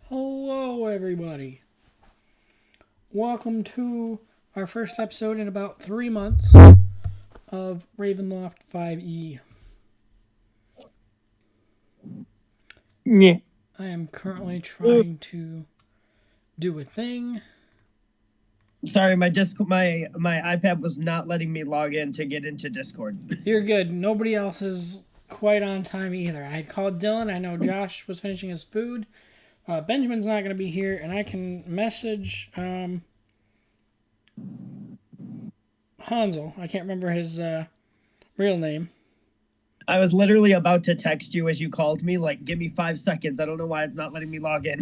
Hello, everybody. Welcome to our first episode in about 3 months of Ravenloft 5e. Yeah. I am currently trying to do a thing. Sorry, my iPad was not letting me log in to get into Discord. You're good. Nobody else is quite on time either. I had called Dylan. I know Josh was finishing his food. Benjamin's not going to be here, and I can message Hansel. I can't remember his real name. I was literally about to text you as you called me, like, give me 5 seconds. I don't know why it's not letting me log in.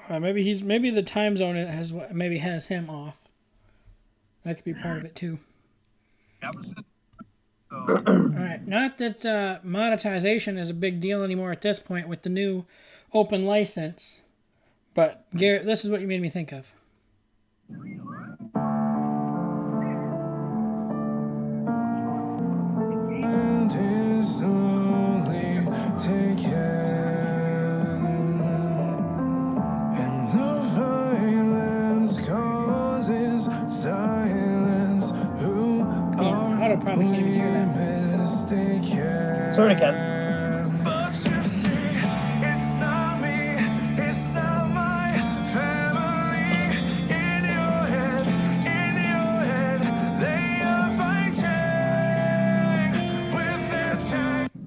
Maybe the time zone has him off. That could be part of it too. All right, not that monetization is a big deal anymore at this point with the new open license, but Garrett, this is what you made me think of. Auto probably can't even hear that. Sort of can.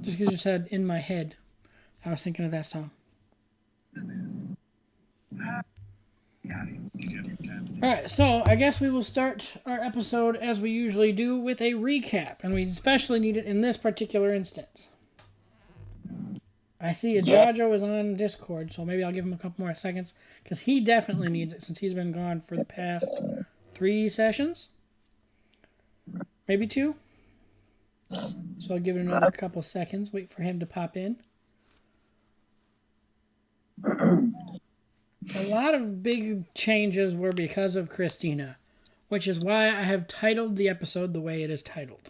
Just because you said "in my head," I was thinking of that song. Alright, so I guess we will start our episode as we usually do with a recap, and we especially need it in this particular instance. I see Ajajo is on Discord, so maybe I'll give him a couple more seconds, because he definitely needs it since he's been gone for the past 3 sessions. Maybe 2. So I'll give it another couple seconds, wait for him to pop in. A lot of big changes were because of Christina, which is why I have titled the episode the way it is titled.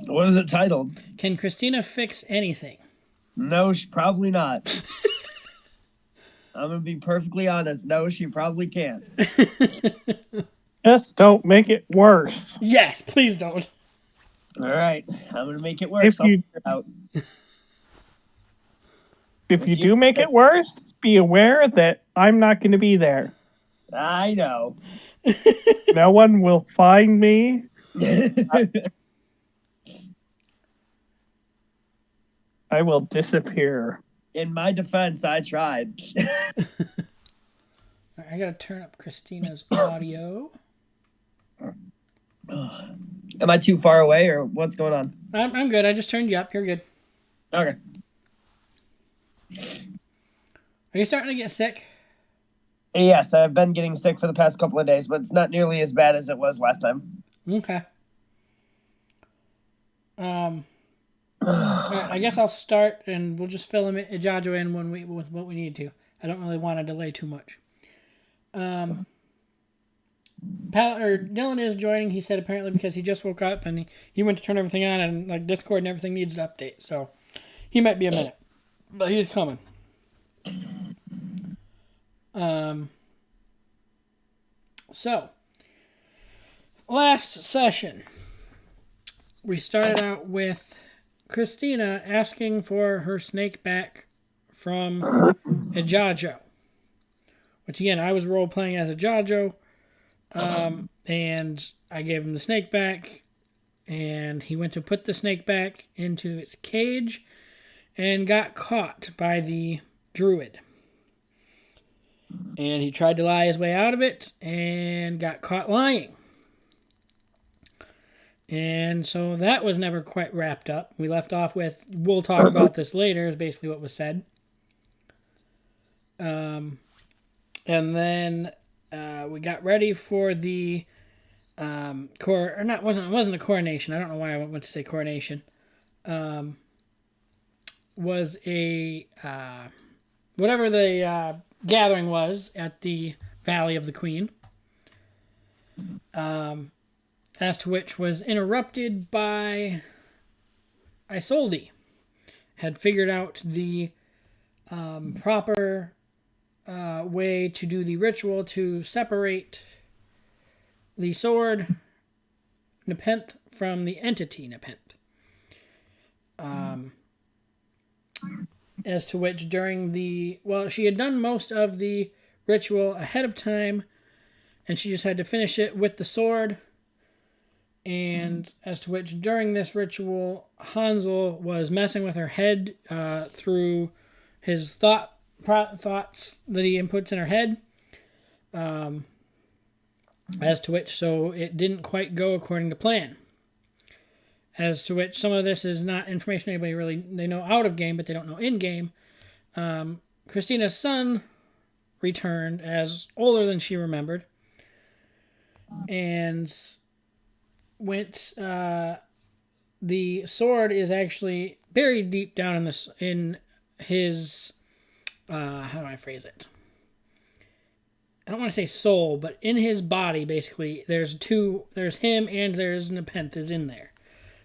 What is it titled? Can Christina fix anything? No, she probably not. I'm going to be perfectly honest. No, she probably can't. Just don't make it worse. Yes, please don't. All right. I'm going to make it worse. I'll figure it out. If you do make it worse, be aware that I'm not going to be there. I know. No one will find me. I will disappear. In my defense, I tried. I gotta turn up Christina's audio. Am I too far away, or what's going on? I'm good. I just turned you up. You're good. Okay. Are you starting to get sick? Yes, I've been getting sick for the past couple of days, but it's not nearly as bad as it was last time. Okay. All right, I guess I'll start, and we'll just fill Ajajo in with what we need to. I don't really want to delay too much. Dylan is joining. He said apparently because he just woke up and he went to turn everything on, and like Discord and everything needs to update, so he might be a minute, but he's coming. So last session we started out with Christina asking for her snake back from Ajajo, which again I was role playing as Ajajo, and I gave him the snake back, and he went to put the snake back into its cage and got caught by the druid. And he tried to lie his way out of it and got caught lying. And so that was never quite wrapped up. We left off with, we'll talk about this later, is basically what was said. And then we got ready for the it wasn't a coronation. I don't know why I went to say coronation. Was a whatever the gathering was at the Valley of the Queen. As to which was interrupted by Isolde had figured out the proper way to do the ritual to separate the sword Nepenthe from the entity Nepenthe. As to which she had done most of the ritual ahead of time, and she just had to finish it with the sword. And as to which during this ritual, Hansel was messing with her head through his thoughts that he inputs in her head. As to which, so it didn't quite go according to plan. As to which, some of this is not information anybody really, they know out of game, but they don't know in game. Christina's son returned as older than she remembered. And went, the sword is actually buried deep down in his, how do I phrase it? I don't want to say soul, but in his body, basically, there's him and there's Nepenthe is in there.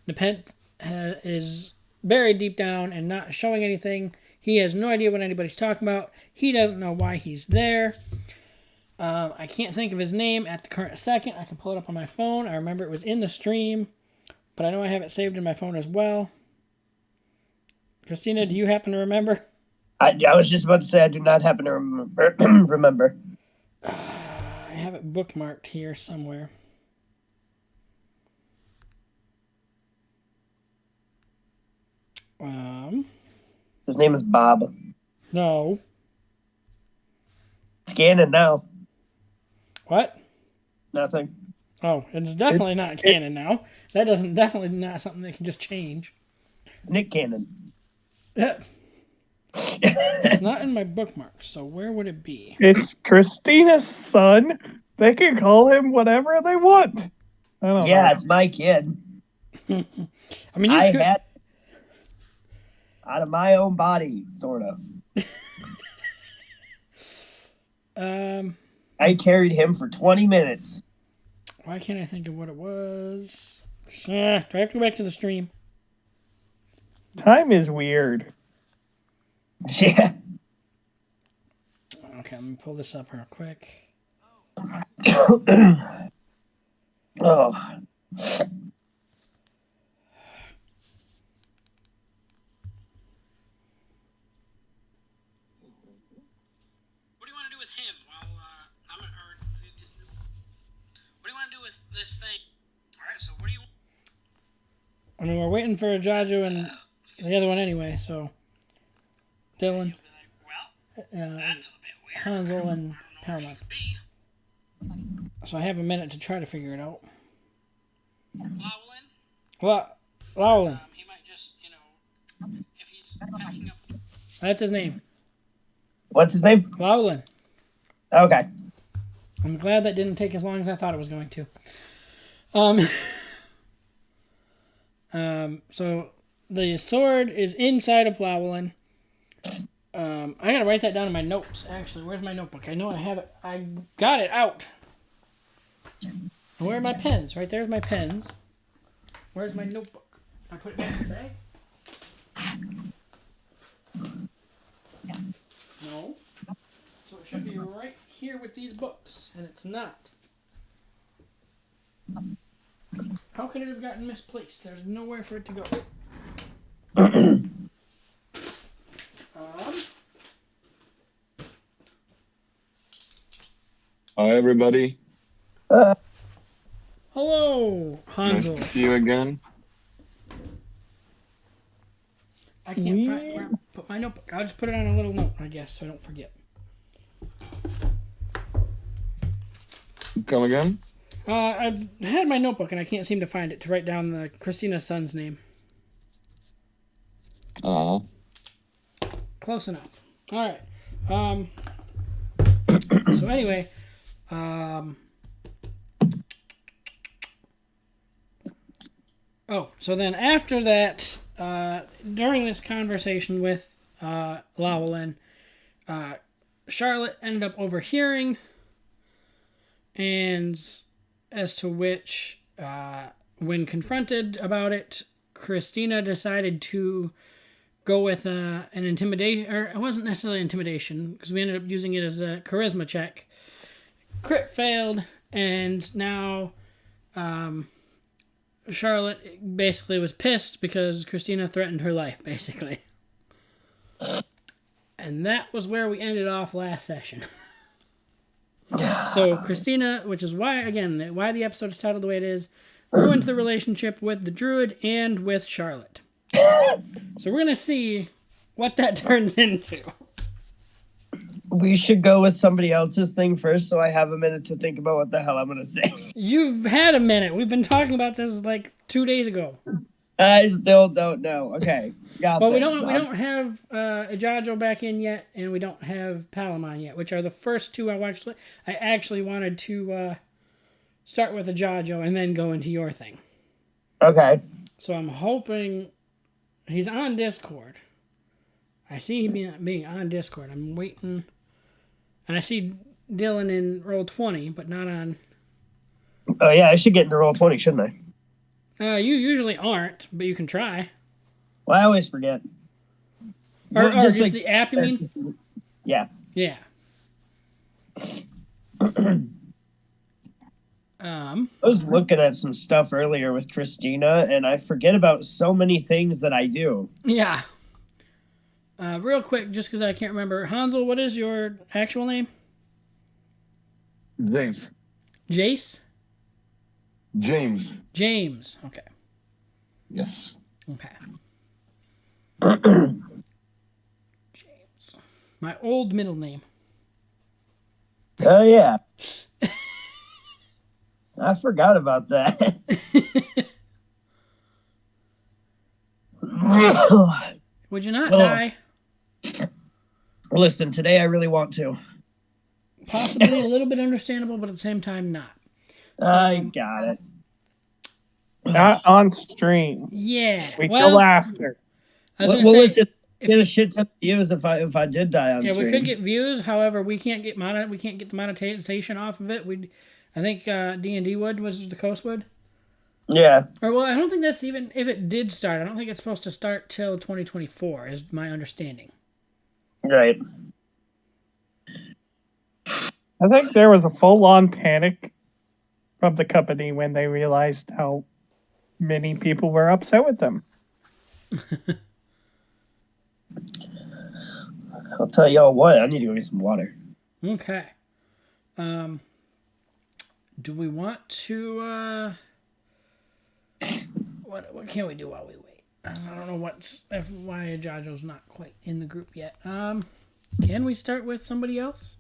Nepenthe is buried deep down and not showing anything. He has no idea what anybody's talking about. He doesn't know why he's there. I can't think of his name at the current second. I can pull it up on my phone. I remember it was in the stream, but I know I have it saved in my phone as well. Christina, do you happen to remember? I was just about to say I do not happen to remember. I have it bookmarked here somewhere. His name is Bob. No. Scanning now. What? Nothing. Oh, it's definitely not canon now. That doesn't definitely not something that can just change. Nick Cannon. It's not in my bookmarks, so where would it be? It's Christina's son. They can call him whatever they want. I don't know. It's my kid. I mean, you could... had out of my own body, sort of. I carried him for 20 minutes. Why can't I think of what it was? Do I have to go back to the stream? Time is weird. Yeah. Okay, let me pull this up real quick. Oh. This thing. Alright, so what do you want? I mean, we're waiting for Jajo and the other one anyway, so Dylan, Hansel, and Paramount. So I have a minute to try to figure it out. Lowlin. He might just, if he's packing up. That's his name. What's his name? Lowlin. Okay. I'm glad that didn't take as long as I thought it was going to. So the sword is inside of Lowlin. I gotta write that down in my notes, actually. Where's my notebook? I know I have it. I got it out. Where are my pens? Right there's my pens. Where's my notebook? I put it back in the bag? No. So it should be right here with these books, and it's not. How could it have gotten misplaced? There's nowhere for it to go. Hi, everybody. Hello, Hansel. Nice to see you again. I can't find where I put my notebook. I'll just put it on a little note, I guess, so I don't forget. Come again? I had my notebook and I can't seem to find it to write down the Christina's son's name. Oh. Close enough. All right. So anyway, so then after that, during this conversation with Lowlin, Charlotte ended up overhearing, and as to which, when confronted about it, Christina decided to go with an intimidation, or it wasn't necessarily intimidation, because we ended up using it as a charisma check. Crit failed, and now Charlotte basically was pissed because Christina threatened her life, basically. And that was where we ended off last session. So Christina, which is why the episode is titled the way it is, ruined the relationship with the druid and with Charlotte. So we're going to see what that turns into. We should go with somebody else's thing first, so I have a minute to think about what the hell I'm going to say. You've had a minute. We've been talking about this like 2 days ago. I still don't know. Okay, got Well, this. we don't have Ajajo back in yet, and we don't have Palamon yet, which are the first two I actually wanted to start with Ajajo and then go into your thing. Okay. So I'm hoping he's on Discord. I see him being on Discord. I'm waiting, and I see Dylan in Roll20, but not on. Oh yeah, I should get into Roll20, shouldn't I? You usually aren't, but you can try. Well, I always forget. Or Well, just the app, you mean? Yeah. Yeah. I was looking at some stuff earlier with Christina, and I forget about so many things that I do. Yeah. Real quick, just because I can't remember. Hansel, what is your actual name? James. Jace? James. James. Okay. Yes. Okay. James. My old middle name. Oh, yeah. I forgot about that. Would you not die? Listen, today I really want to. Possibly a little bit understandable, but at the same time, not. I got it. Not on stream. Yeah. Wait well, till after. I was What gonna say, was it? Get a shit ton of views if I did die on yeah, stream. we could get views. However, we can't get the monetization off of it. I think D&D would was the coast would. Yeah. Or well, I don't think that's even if it did start. I don't think it's supposed to start till 2024. Is my understanding. Right. I think there was a full-on panic from the company when they realized how many people were upset with them. I'll tell y'all what. I need to go get some water. Okay. Do we want to? What can we do while we wait? I don't know why Ajajo's not quite in the group yet. Can we start with somebody else?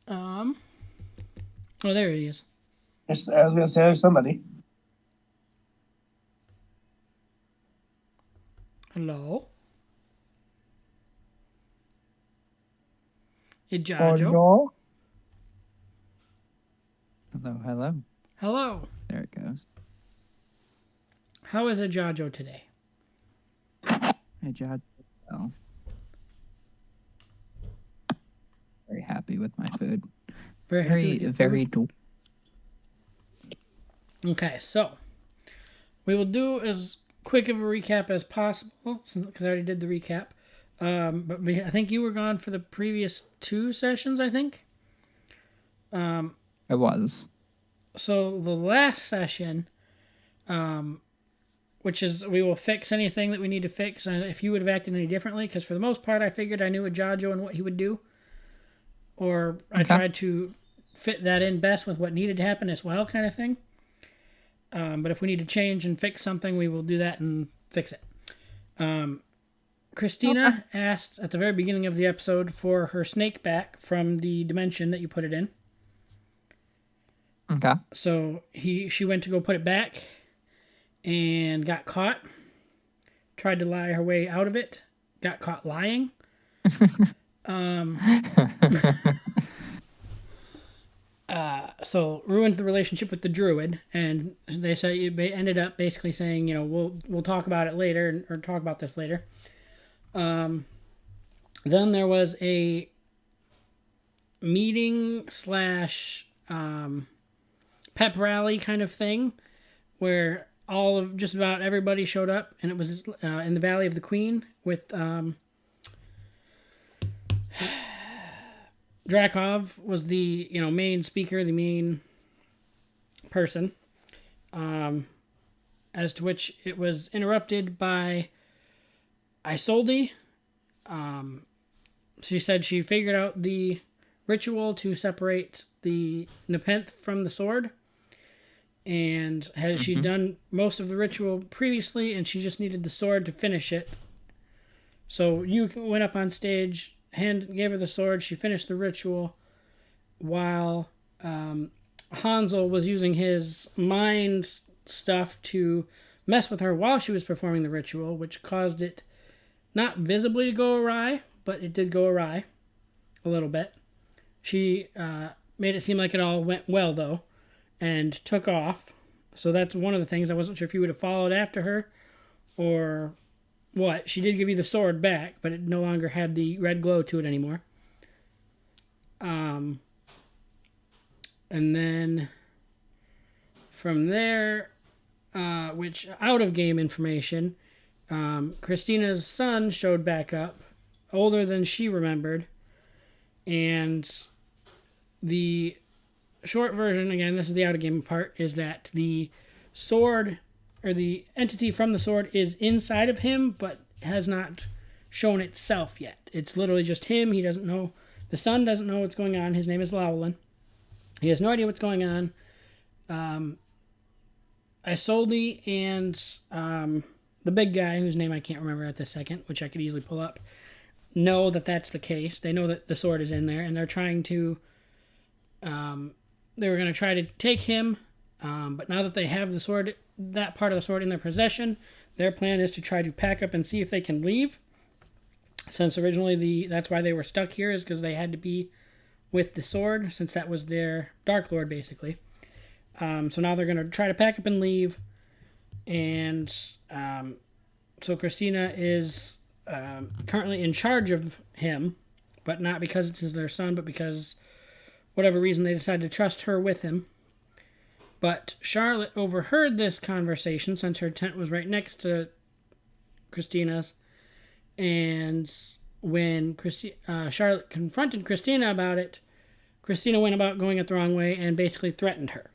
Oh, there he is. I was gonna say there's somebody. Hello. Oh, Ajajo. no. Hello, hello. Hello. There it goes. How is Ajajo today? Hey, Jad. Oh. Very happy with my food. Very happy with your Very. Okay, so we will do as quick of a recap as possible because I already did the recap. But I think you were gone for the previous 2 sessions, I think. I was. So the last session, which is we will fix anything that we need to fix, and if you would have acted any differently, because for the most part I figured I knew Ajajo and what he would do. Or I tried to fit that in best with what needed to happen as well, kind of thing. But if we need to change and fix something, we will do that and fix it. Christina asked at the very beginning of the episode for her snake back from the dimension that you put it in. Okay. So she went to go put it back and got caught. Tried to lie her way out of it. Got caught lying. So ruined the relationship with the druid, and they ended up basically saying, we'll talk about it later, or talk about this later. Then there was a meeting / pep rally kind of thing where all of just about everybody showed up, and it was in the Valley of the Queen with Drakov was the main speaker, the main person. As to which it was interrupted by Isolde. She said she figured out the ritual to separate the Nepenthe from the sword, and she'd done most of the ritual previously, and she just needed the sword to finish it. So you went up on stage, gave her the sword, she finished the ritual, while Hansel was using his mind stuff to mess with her while she was performing the ritual, which caused it not visibly to go awry, but it did go awry a little bit. She made it seem like it all went well, though, and took off. So that's one of the things. I wasn't sure if you would have followed after her or what. She did give you the sword back, but it no longer had the red glow to it anymore. And then from there, which out-of-game information, Christina's son showed back up, older than she remembered, and the short version, again, this is the out-of-game part, is that the sword, or the entity from the sword, is inside of him, but has not shown itself yet. It's literally just him. He doesn't know, the son doesn't know what's going on. His name is Lowlin. He has no idea what's going on. Isolde and the big guy, whose name I can't remember at this second, which I could easily pull up, know that that's the case. They know that the sword is in there, and they're trying to... they were going to try to take him, but now that they have the sword, that part of the sword in their possession, their plan is to try to pack up and see if they can leave. Since originally that's why they were stuck here, is because they had to be with the sword, since that was their Dark Lord, basically. So now they're going to try to pack up and leave. And so Christina is currently in charge of him, but not because it's their son, but because whatever reason they decided to trust her with him. But Charlotte overheard this conversation, since her tent was right next to Christina's. And when Charlotte confronted Christina about it, Christina went about going it the wrong way and basically threatened her.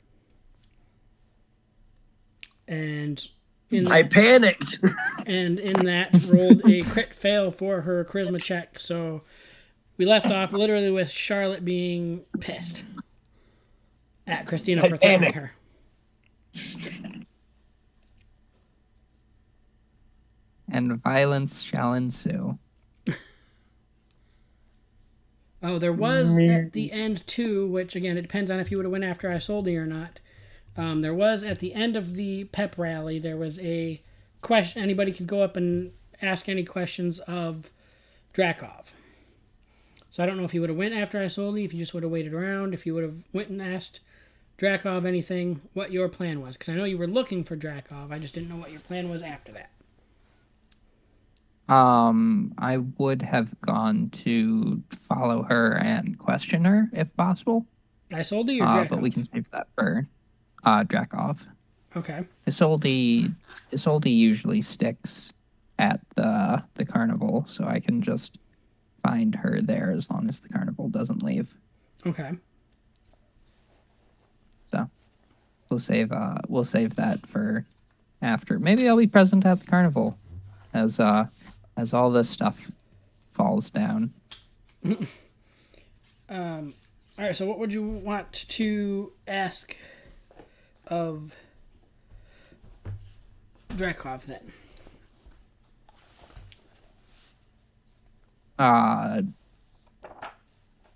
And I panicked. And in that rolled a crit fail for her charisma check. So we left off literally with Charlotte being pissed at Christina for threatening her. And violence shall ensue. Oh, there was at the end too, which again, it depends on if you would have went after Isolde or not. There was at the end of the pep rally, there was a question. Anybody could go up and ask any questions of Drakov. So I don't know if you would have went after Isolde, if you just would have waited around, if you would have went and asked Drakov anything, what your plan was. Because I know you were looking for Drakov. I just didn't know what your plan was after that. I would have gone to follow her and question her if possible. Isolde or Drakov? But we can save that for Drakov. Okay. Isolde usually sticks at the carnival, so I can just find her there as long as the carnival doesn't leave. Okay. So we'll save that for after. Maybe I'll be present at the carnival as all this stuff falls down. All right, so what would you want to ask of Drakov then?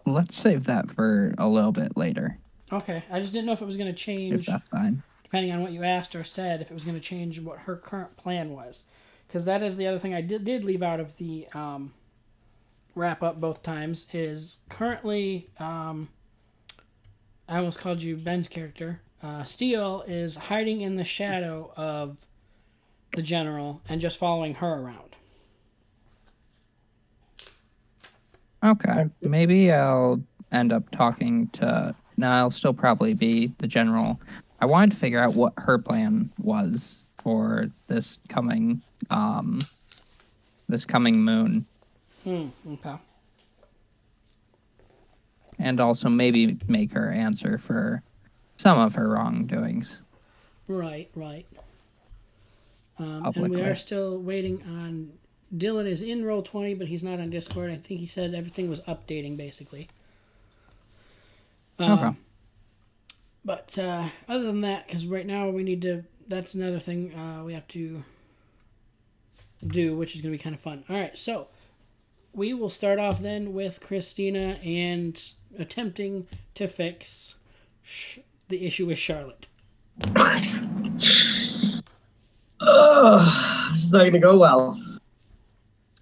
Let's save that for a little bit later. Okay, I just didn't know if it was going to change. If that's fine. Depending on what you asked or said, if it was going to change what her current plan was. Because that is the other thing I did leave out of the wrap-up both times, is currently, I almost called you Ben's character, Steele is hiding in the shadow of the general and just following her around. Okay, maybe I'll end up talking to... No, I'll still probably be the general. I wanted to figure out what her plan was for this coming moon. Okay. And also maybe make her answer for some of her wrongdoings. Right. And we Publicly. are still waiting on. Dylan is in Roll20, but he's not on Discord. I think he said everything was updating, basically. Okay. But other than that, because right now we need to. That's another thing we have to do, which is going to be kind of fun. All right, so we will start off then with Christina and attempting to fix the issue with Charlotte. This is not going to go well.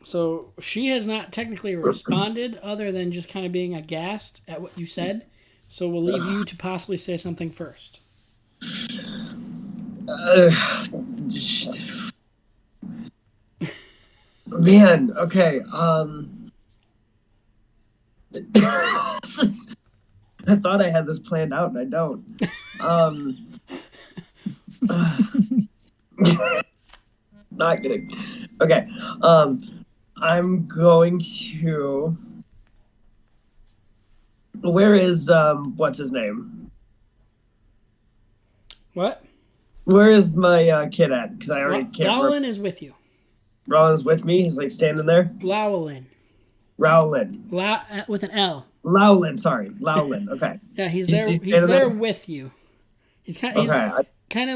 So she has not technically responded other than just kind of being aghast at what you said. So we'll leave you to possibly say something first. Man, okay. I thought I had this planned out, and I don't. Not kidding. Okay. I'm going to. Where is what's his name? What? Where is my kid at? Because I already can't. Lowlin is with you. Rollins with me. He's like standing there. Lowlin. Rowland. With an L. Lowland, sorry. Lowland. Okay. Yeah, he's there. He's there with you. He's kind of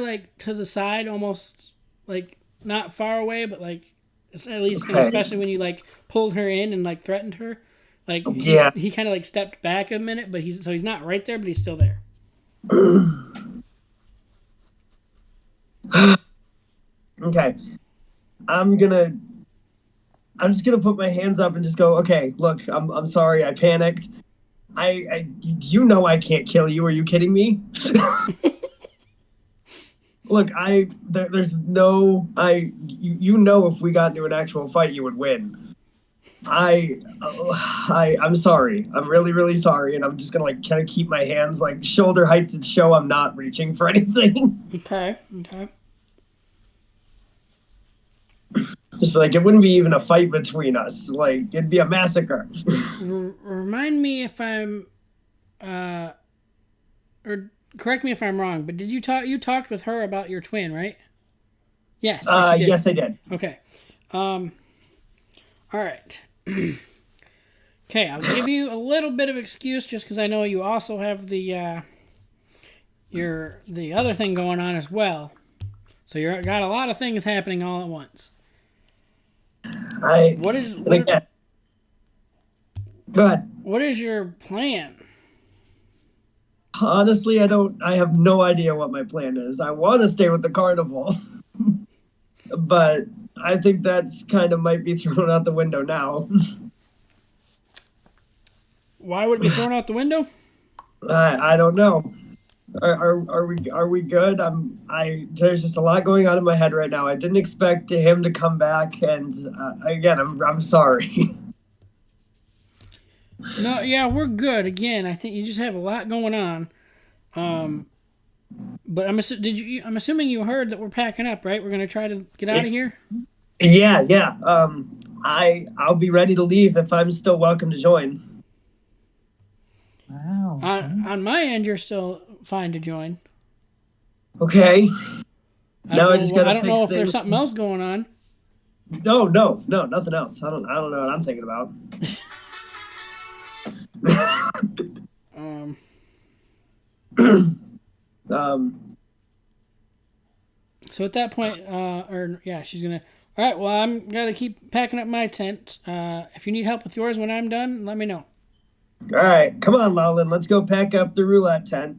like to the side, almost like not far away, but like at least, okay. Especially when you like pulled her in and like threatened her. Like he kind of like stepped back a minute, but he's not right there, but he's still there. Okay. I'm just gonna put my hands up and just go, okay, look, I'm sorry, I panicked. You know I can't kill you, are you kidding me? Look, there's no, you know if we got into an actual fight, you would win. I'm sorry. I'm really, really sorry, and I'm just gonna like kind of keep my hands like shoulder height to show I'm not reaching for anything. Okay. Just like it wouldn't be even a fight between us. Like it'd be a massacre. Remind me if I'm, or correct me if I'm wrong. But did you talk? You talked with her about your twin, right? Yes. Yes, I did. Okay. All right. Okay, I'll give you a little bit of excuse just because I know you also have the other thing going on as well. So you got a lot of things happening all at once. Go ahead. What is your plan? Honestly, I have no idea what my plan is. I want to stay with the carnival. But I think that's kind of might be thrown out the window now. Why would it be thrown out the window? I don't know. Are we good? There's just a lot going on in my head right now. I didn't expect him to come back, and again, I'm sorry. No, yeah, we're good. Again, I think you just have a lot going on. But I'm assuming you heard that we're packing up, right? We're gonna try to get out of here. Yeah. I'll be ready to leave if I'm still welcome to join. Wow. On my end, you're still fine to join. Okay. Now I just gotta. I don't know if there's something else going on. No, nothing else. I don't know what I'm thinking about. So at that point, she's gonna. All right. Well, I'm gonna keep packing up my tent. If you need help with yours when I'm done, let me know. All right, come on, Lowland. Let's go pack up the roulette tent.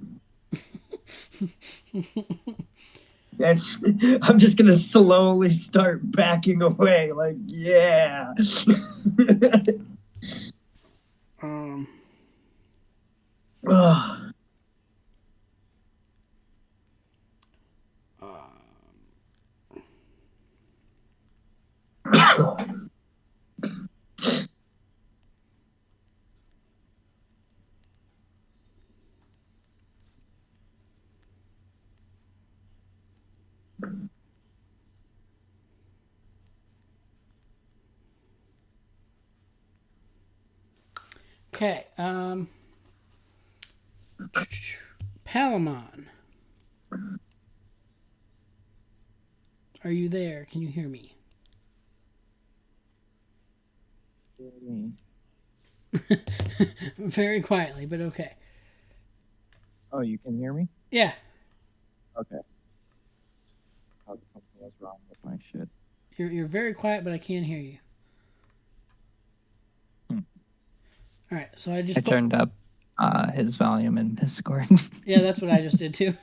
I'm just gonna slowly start backing away. Like, yeah. Okay. Palamon. Are you there? Can you hear me? Very quietly, but okay. Oh, you can hear me? Yeah. Okay. Oh, something was wrong with my shit. You're very quiet, but I can't hear you. Hmm. All right, so I I turned up his volume in Discord. Yeah, that's what I just did too.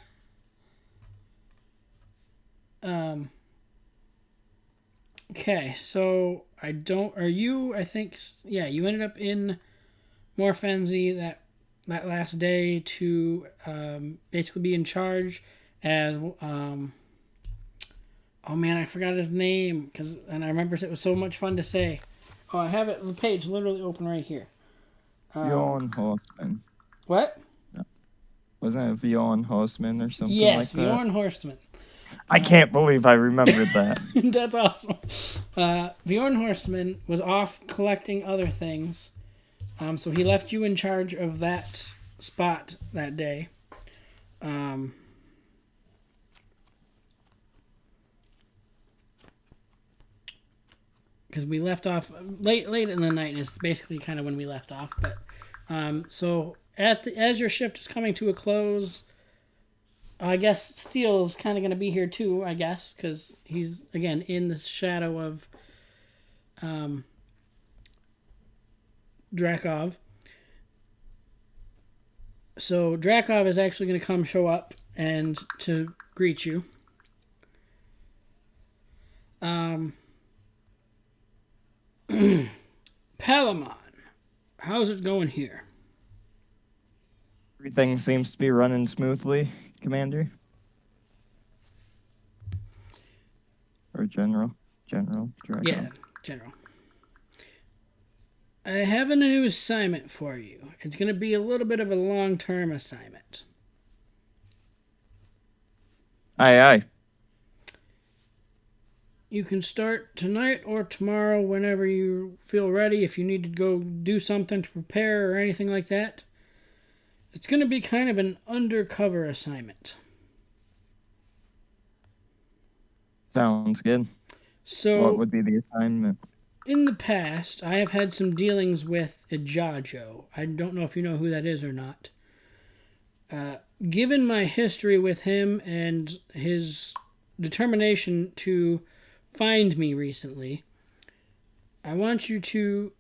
Okay, so I don't. Are you? I think. Yeah, you ended up in Morphenzi that last day to basically be in charge as. Oh man, I forgot his name and I remember it was so much fun to say. Oh, I have it. The page literally open right here. Bjorn Horseman. What? Wasn't it Bjorn Horseman or something Yes, like that? Bjorn Horstman. I can't believe I remembered that. That's awesome. Bjorn Horstman was off collecting other things, so he left you in charge of that spot that day. Because we left off late in the night is basically kind of when we left off. But so as your shift is coming to a close, I guess Steele's kind of going to be here too. I guess because he's again in the shadow of Drakov. So Drakov is actually going to come show up and to greet you. Palamon, how's it going here? Everything seems to be running smoothly, Commander. Or General. Dragon. Yeah, General. I have a new assignment for you. It's going to be a little bit of a long-term assignment. Aye, aye. You can start tonight or tomorrow whenever you feel ready. If you need to go do something to prepare or anything like that. It's going to be kind of an undercover assignment. Sounds good. So, what would be the assignment? in the past, I have had some dealings with a Jajo. I don't know if you know who that is or not. Given my history with him and his determination to find me recently, I want you to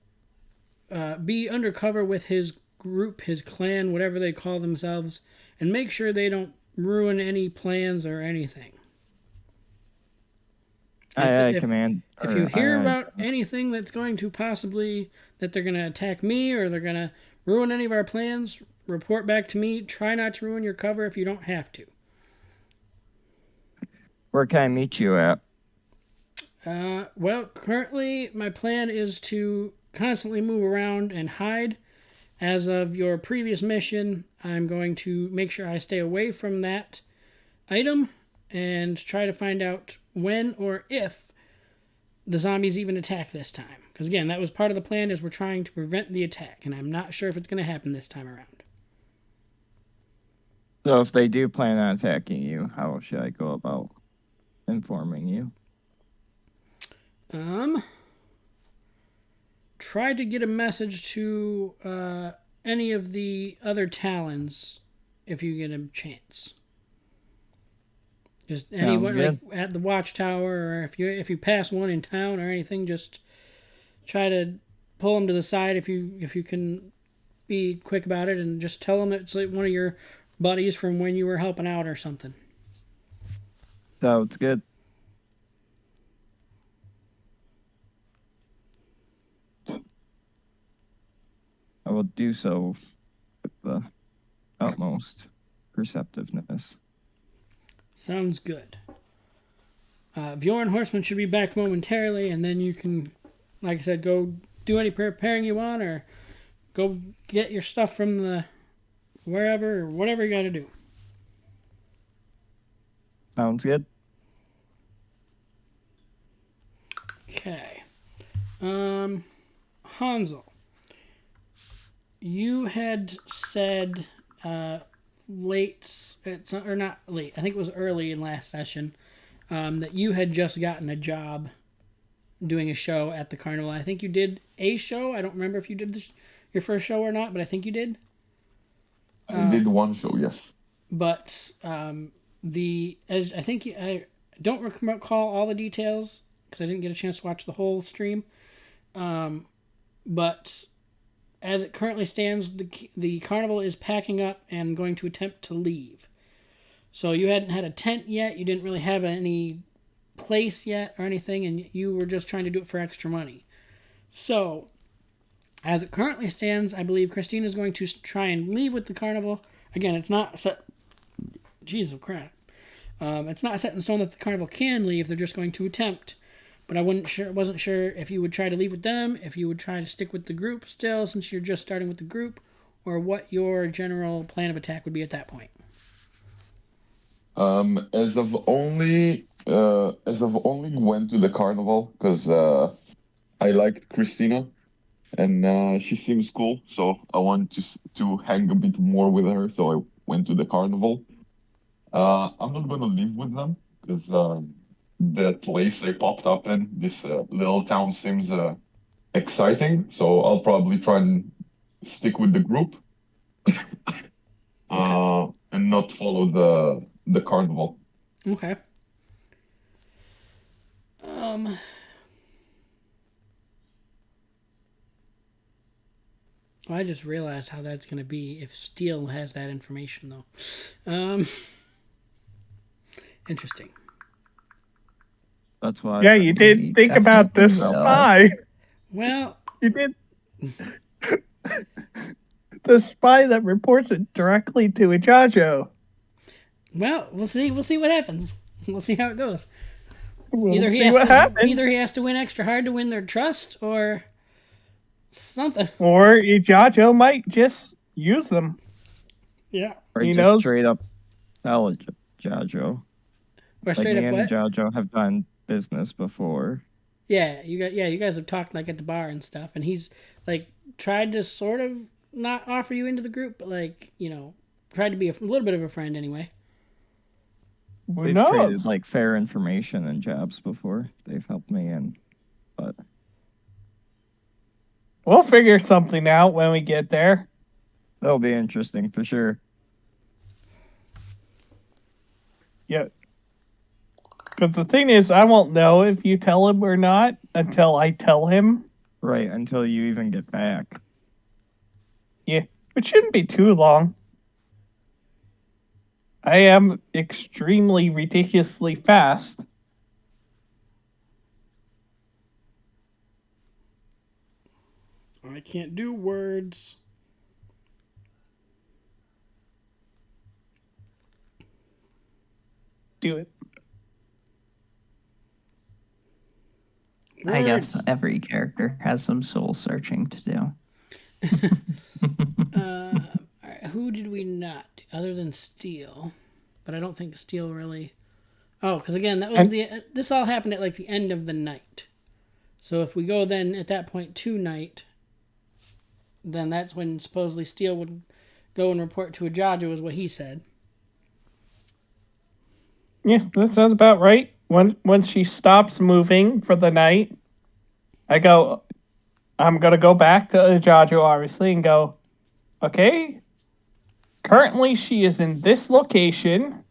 be undercover with his group, his clan, whatever they call themselves, and make sure they don't ruin any plans or anything. Aye, aye, Command. If you hear about anything that's going to possibly, that they're going to attack me or they're going to ruin any of our plans, report back to me. Try not to ruin your cover if you don't have to. Where can I meet you at? Well, currently my plan is to constantly move around and hide. As of your previous mission, I'm going to make sure I stay away from that item and try to find out when or if the zombies even attack this time. Because again, that was part of the plan, is we're trying to prevent the attack, and I'm not sure if it's going to happen this time around. So if they do plan on attacking you, how should I go about informing you? Try to get a message to any of the other Talons if you get a chance. Just anyone like at the watchtower, or if you pass one in town or anything, just try to pull them to the side if you can be quick about it, and just tell them it's like one of your buddies from when you were helping out or something. Sounds good. I will do so with the utmost perceptiveness. Sounds good. Bjorn Horseman should be back momentarily, and then you can, like I said, go do any preparing you want, or go get your stuff from the wherever, or whatever you got to do. Sounds good. Okay. Hansel. you had said late, or not late, I think it was early in last session, that you had just gotten a job doing a show at the carnival. I think you did a show. I don't remember if you did your first show or not, but I think you did. I did one show, yes. But I don't recall all the details because I didn't get a chance to watch the whole stream. But as it currently stands, the carnival is packing up and going to attempt to leave. So you hadn't had a tent yet. You didn't really have any place yet or anything, and you were just trying to do it for extra money. So, as it currently stands, I believe Christina is going to try and leave with the carnival. Again, it's not set. Jesus crap! It's not set in stone that the carnival can leave. They're just going to attempt. But I wasn't sure if you would try to leave with them, if you would try to stick with the group still, since you're just starting with the group, or what your general plan of attack would be at that point. As of only went to the carnival because I liked Christina and she seems cool, so I want to hang a bit more with her. So I went to the carnival. I'm not gonna live with them because the place they popped up in, this little town, seems exciting. So I'll probably try and stick with the group and not follow the carnival. Okay. Well, I just realized how that's going to be if Steele has that information, though. Interesting. That's why. Yeah, you did think about the spy. Well, You did. The spy that reports it directly to Ijajo. well, we'll see. We'll see what happens. We'll see how it goes. We'll Either see what happens. he has to win extra hard to win their trust, or something. Or Ijajo might just use them. Yeah. Or He just knows. straight up tell Jajo. Or straight me up and what? Jajo have done business before. Yeah, you guys have talked like at the bar and stuff, and he's like tried to sort of not offer you into the group, but like, tried to be a little bit of a friend anyway. Who They've knows? traded like fair information and jobs before. They've helped me in, but We'll figure something out when we get there. that'll be interesting for sure. Yeah. Because the thing is, I won't know if you tell him or not until I tell him. Right, until you even get back. Yeah, it shouldn't be too long. I am extremely ridiculously fast. I can't do words. Do it. I guess Words. every character has some soul searching to do. All right, who did we not do other than Steele? But I don't think Steele really. Oh, because again, that was this all happened at like the end of the night. So if we go then at that point to night, then that's when supposedly Steele would go and report to Ajajo, is what he said. Yeah, that sounds about right. Once she stops moving for the night, I'm going to go back to Ajajo, obviously, and go, okay, currently she is in this location.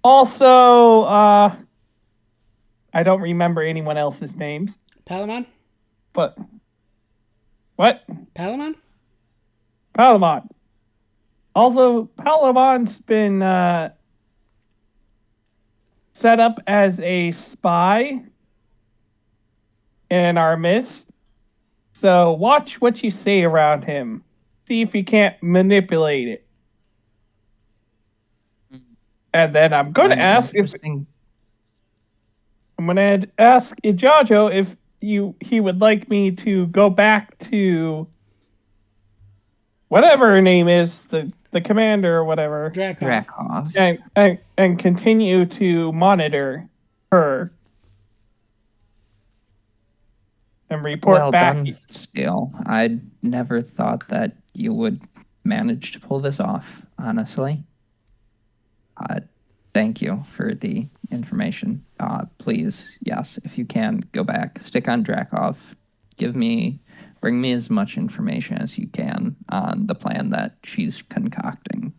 Also, I don't remember anyone else's names, Palamon? but... What? Palamon? Palamon. Also, Palamon's been set up as a spy in our midst. So watch what you say around him. See if you can't manipulate it. And then I'm going to ask Interesting. Ijajo if he would like me to go back to whatever her name is, the commander or whatever, Drakov. and continue to monitor her and report Well back. done, Scale. I never thought that you would manage to pull this off, honestly. Thank you for the information. Please, yes, if you can, go back, stick on Drakov, bring me as much information as you can on the plan that she's concocting.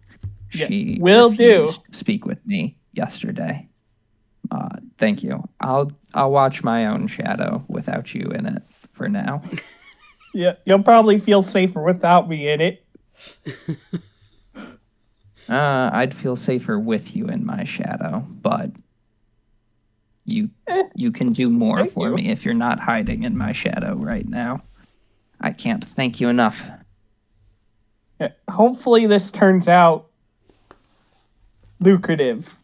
Yeah, She will do. refused to speak with me yesterday. Thank you. I'll watch my own shadow without you in it for now. Yeah, you'll probably feel safer without me in it. I'd feel safer with you in my shadow, but you can do more Thank for you. me if you're not hiding in my shadow right now. I can't thank you enough. Yeah, hopefully this turns out lucrative.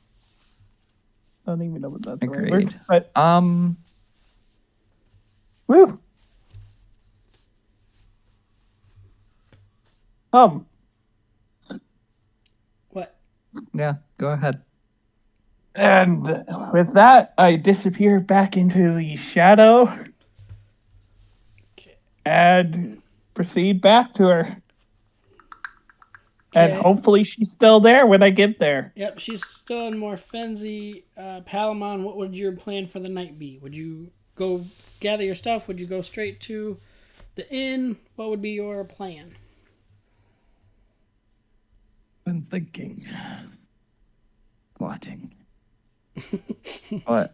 I don't even know what that's the right word, Agreed. but woo. What? Yeah, go ahead. And with that, I disappear back into the shadow Okay. and proceed back to her. And Okay. hopefully she's still there when I get there. Yep, she's still in Morfenzi. Palamon, what would your plan for the night be? Would you go gather your stuff? Would you go straight to the inn? What would be your plan? Been thinking. Plotting. What?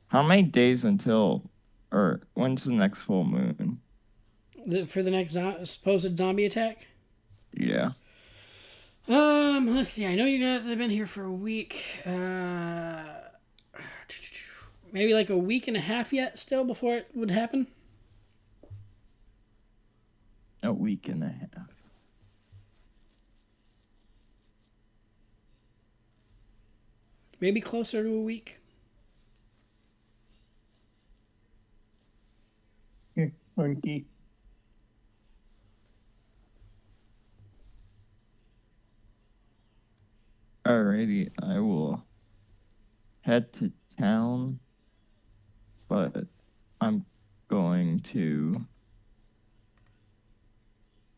How many days until, or when's the next full moon? For the next supposed zombie attack? Yeah. Let's see. I know they've been here for a week. Maybe like a week and a half yet still before it would happen. A week and a half. Maybe closer to a week. Monkey. Alrighty, I will head to town, but I'm going to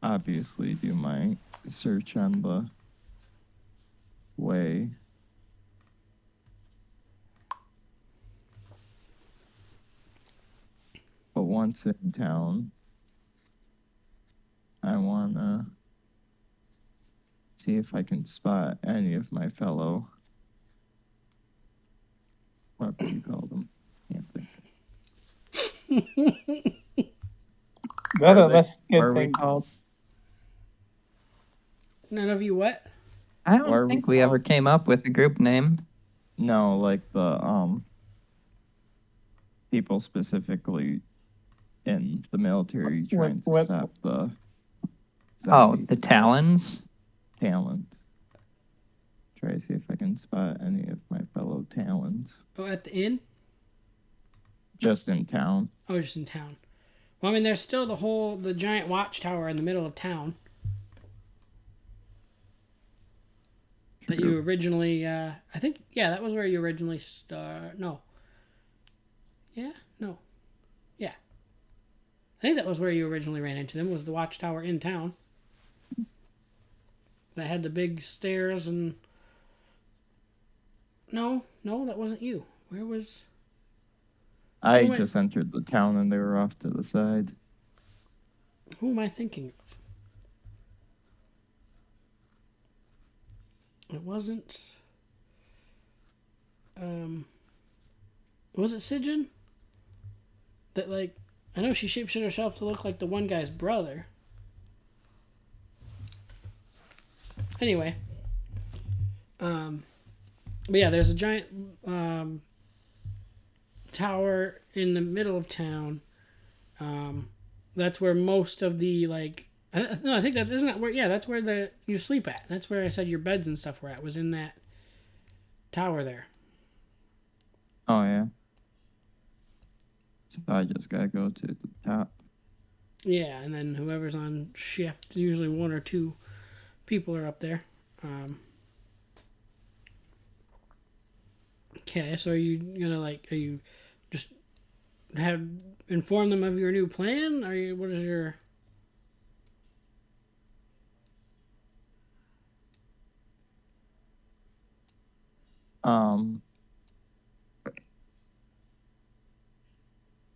obviously do my search on the way. But once in town, I want to see if I can spot any of my fellow, what do you call them? Can't think. None of they- us What good are we things. called? None of you what? I What are don't we think we ever called? came up with a group name. No, like the people specifically in the military trying to what- stop the Oh, zombie the Talons? talents. Try to see if I can spot any of my fellow talents Oh, at the inn? just in town. Oh, just in town. Well, I mean, there's still the giant watchtower in the middle of town that you originally, I think, yeah, that was where you originally no. Yeah? No. Yeah. I think that was where you originally ran into them, was the watchtower in town. That had the big stairs and... No, that wasn't you. Where was... I went- just entered the town and they were off to the side. Who am I thinking of? It wasn't... Was it Sigyn? That, like... I know she shapeshifted herself to look like the one guy's brother. Anyway. But yeah, there's a giant tower in the middle of town. That's where most of the, like... No, I think that... Isn't that where... Yeah, that's where you sleep at. That's where I said your beds and stuff were at. Was in that tower there. Oh, yeah. So I just gotta go to the top. Yeah, and then whoever's on shift, usually one or two people are up there. Okay, so are you just have inform them of your new plan? What is your... Um,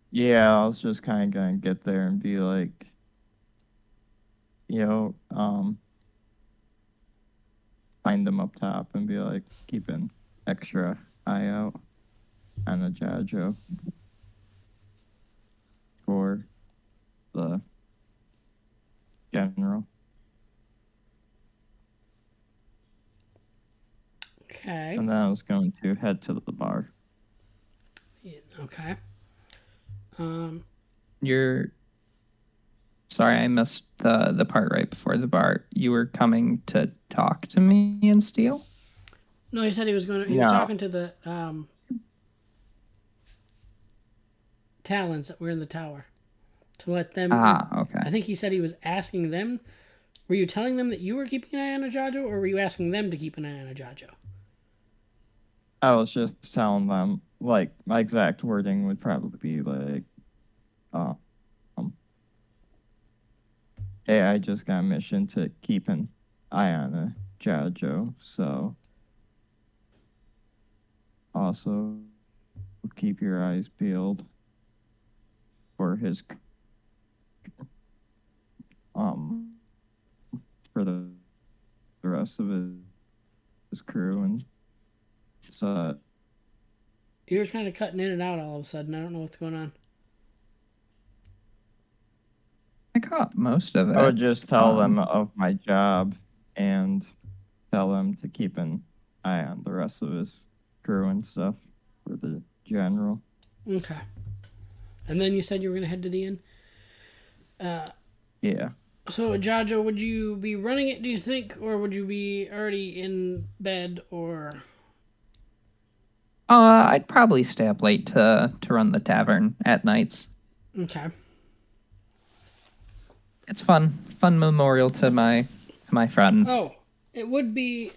yeah, I was just kind of gonna get there and be like, find them up top and be like, keep an extra eye out on the Jajo for the general. Okay. And then I was going to head to the bar. Yeah, okay. You're sorry, I missed the part right before the bar. You were coming to talk to me and Steel? No, he said he was going to... He was No. talking to the Talons that were in the tower. To let them... Okay. I think he said he was asking them... Were you telling them that you were keeping an eye on a Jajo, or were you asking them to keep an eye on a Jajo? I was just telling them, like, my exact wording would probably be like, hey, I just got a mission to keep an eye on a Jajo, so also keep your eyes peeled for his for the rest of his crew and so You're kind of cutting in and out all of a sudden. I don't know what's going on. I caught most of it. I would just tell them of my job and tell them to keep an eye on the rest of his crew and stuff for the general. Okay. And then you said you were going to head to the inn? Yeah. So, Jajo, would you be running it, do you think? Or would you be already in bed, or... I'd probably stay up late to run the tavern at nights. Okay. It's fun memorial to my friends. Oh, it would be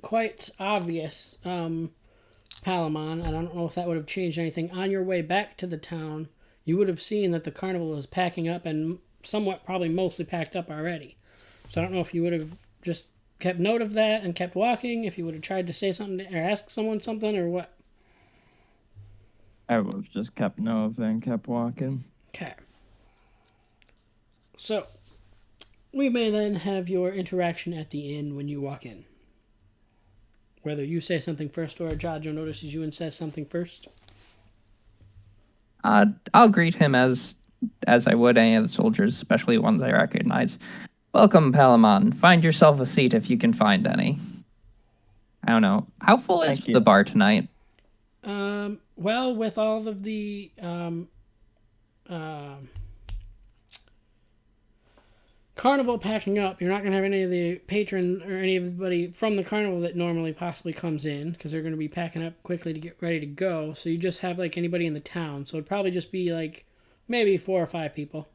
quite obvious, Palamon, and I don't know if that would have changed anything. On your way back to the town, you would have seen that the carnival was packing up and somewhat probably mostly packed up already. So I don't know if you would have just kept note of that and kept walking, if you would have tried to say something or ask someone something, or what. I would have just kept note of it and kept walking. Okay. So, we may then have your interaction at the inn when you walk in. Whether you say something first or Jajo notices you and says something first. I'll greet him as I would any of the soldiers, especially ones I recognize. Welcome, Palamon. Find yourself a seat if you can find any. I don't know. How full is Thank you. the bar tonight? Well, with all of the carnival packing up, you're not going to have any of the patron or anybody from the carnival that normally possibly comes in, because they're going to be packing up quickly to get ready to go. So you just have like anybody in the town. So it'd probably just be like maybe 4 or 5 people.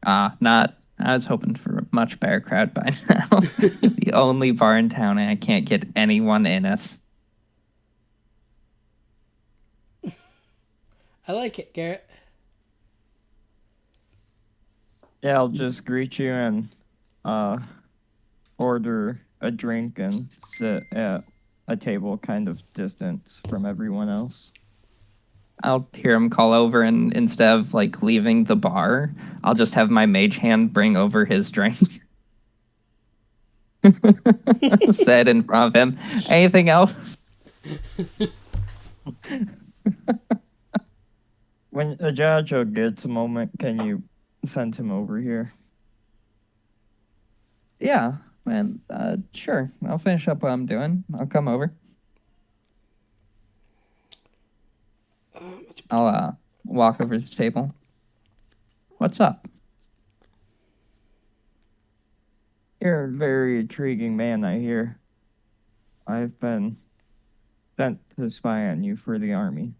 Not. I was hoping for a much better crowd by now. The only bar in town, and I can't get anyone in us. I like it, Garrett. Yeah, I'll just greet you and order a drink and sit at a table kind of distance from everyone else. I'll hear him call over, and instead of like leaving the bar, I'll just have my mage hand bring over his drink. Said in front of him. Anything else? When Ajajo gets a moment, can you send him over here? Yeah, man. Sure. I'll finish up what I'm doing. I'll come over. I'll walk over to the table. What's up? You're a very intriguing man, I hear. I've been sent to spy on you for the army.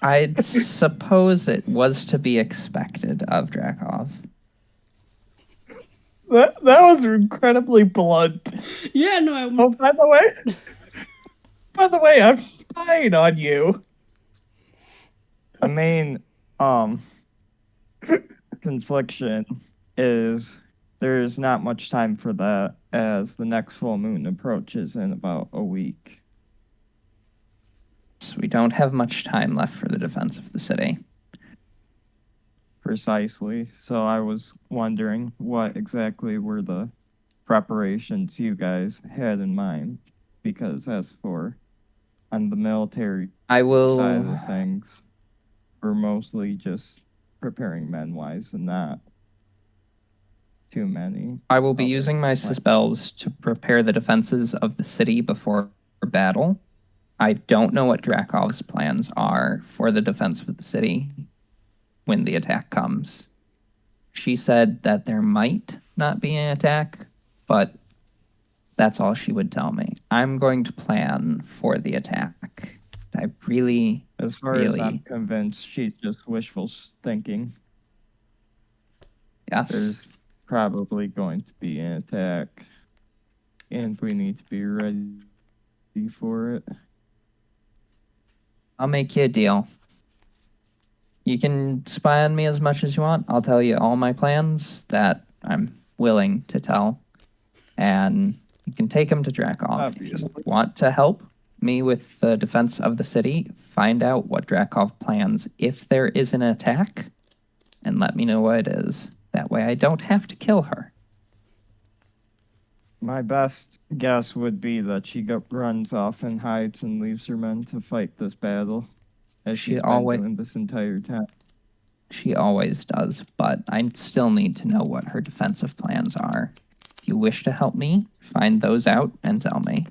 I'd suppose it was to be expected of Drakov. That was incredibly blunt. Yeah, no, Oh, by the way, I'm spying on you. I mean, confliction is there's not much time for that as the next full moon approaches in about a week. So we don't have much time left for the defense of the city. Precisely. So I was wondering what exactly were the preparations you guys had in mind, because as for on the military I will. side of the things, we're mostly just preparing men-wise and not too many. I will be other using my plans. spells to prepare the defenses of the city before battle. I don't know what Drakov's plans are for the defense of the city when the attack comes. She said that there might not be an attack, but that's all she would tell me. I'm going to plan for the attack. I really, As far as I'm really, convinced, she's just wishful thinking. yes. There's probably going to be an attack, and we need to be ready for it. I'll make you a deal. You can spy on me as much as you want. I'll tell you all my plans that I'm willing to tell. And you can take them to Drakov. If you Obviously. want to help me with the defense of the city, find out what Drakov plans if there is an attack, and let me know what it is. That way I don't have to kill her. My best guess would be that she runs off and hides and leaves her men to fight this battle, as She she's always- been doing this entire time. She always does, but I still need to know what her defensive plans are. If you wish to help me, find those out and tell me.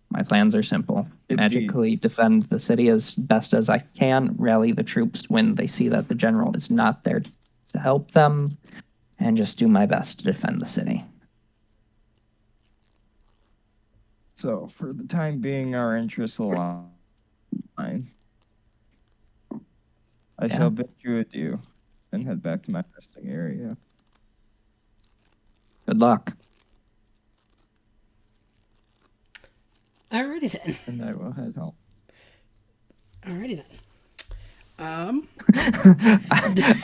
My plans are simple. Indeed. Magically defend the city as best as I can, rally the troops when they see that the general is not there to help them, and just do my best to defend the city. So, for the time being, our interests align. I Yeah. shall bid you adieu and head back to my resting area. Good luck. Alrighty then. And I will head home. Alrighty then.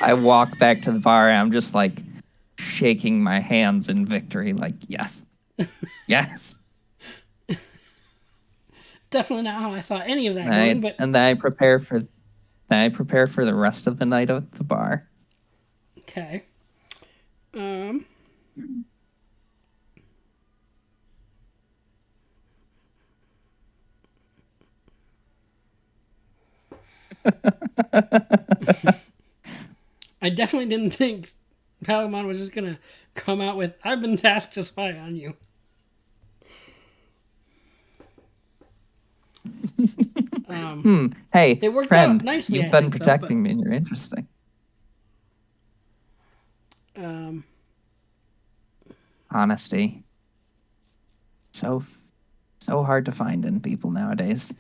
I walk back to the bar and I'm just like shaking my hands in victory, like, yes. Yes. Definitely not how I saw any of that And I- going, but and then I prepare for the rest of the night at the bar. okay. I definitely didn't think Palamon was just gonna come out with, "I've been tasked to spy on you." Hey, It worked friend, out nicely, you've I been think, though, protecting me and you're interesting. Honesty. So hard to find in people nowadays.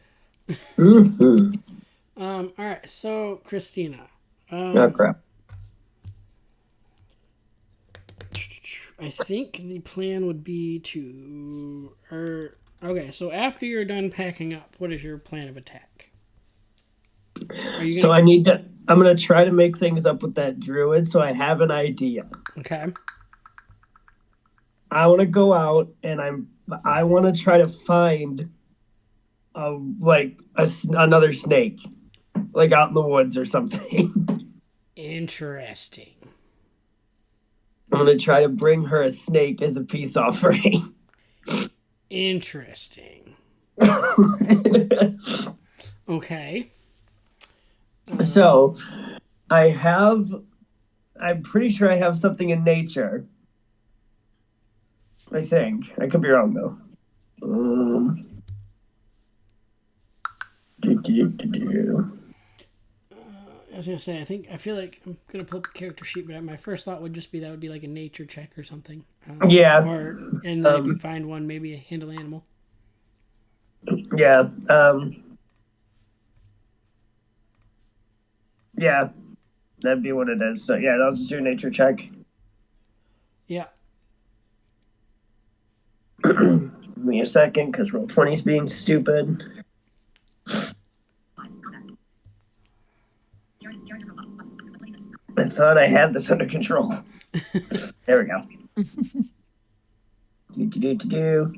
Mm-hmm. All right. So, Christina, Oh, crap. I think the plan would be to, okay. So after you're done packing up, what is your plan of attack? Are you So I'm going to try to make things up with that druid, so I have an idea. okay? I want to go out and I want to try to find another snake, like out in the woods or something. Interesting. I'm going to try to bring her a snake as a peace offering. Interesting. Okay. So I'm pretty sure I have something in nature. I think. I could be wrong though. I was gonna say, I feel like I'm gonna pull up a character sheet, but my first thought would just be that would be like a nature check or something. Yeah. And then if you find one, maybe a handle animal. Yeah. Yeah. That'd be what it is. So yeah, I'll just do a nature check. Yeah. Give me a second, because roll 20's being stupid. I thought I had this under control. There we go. Do.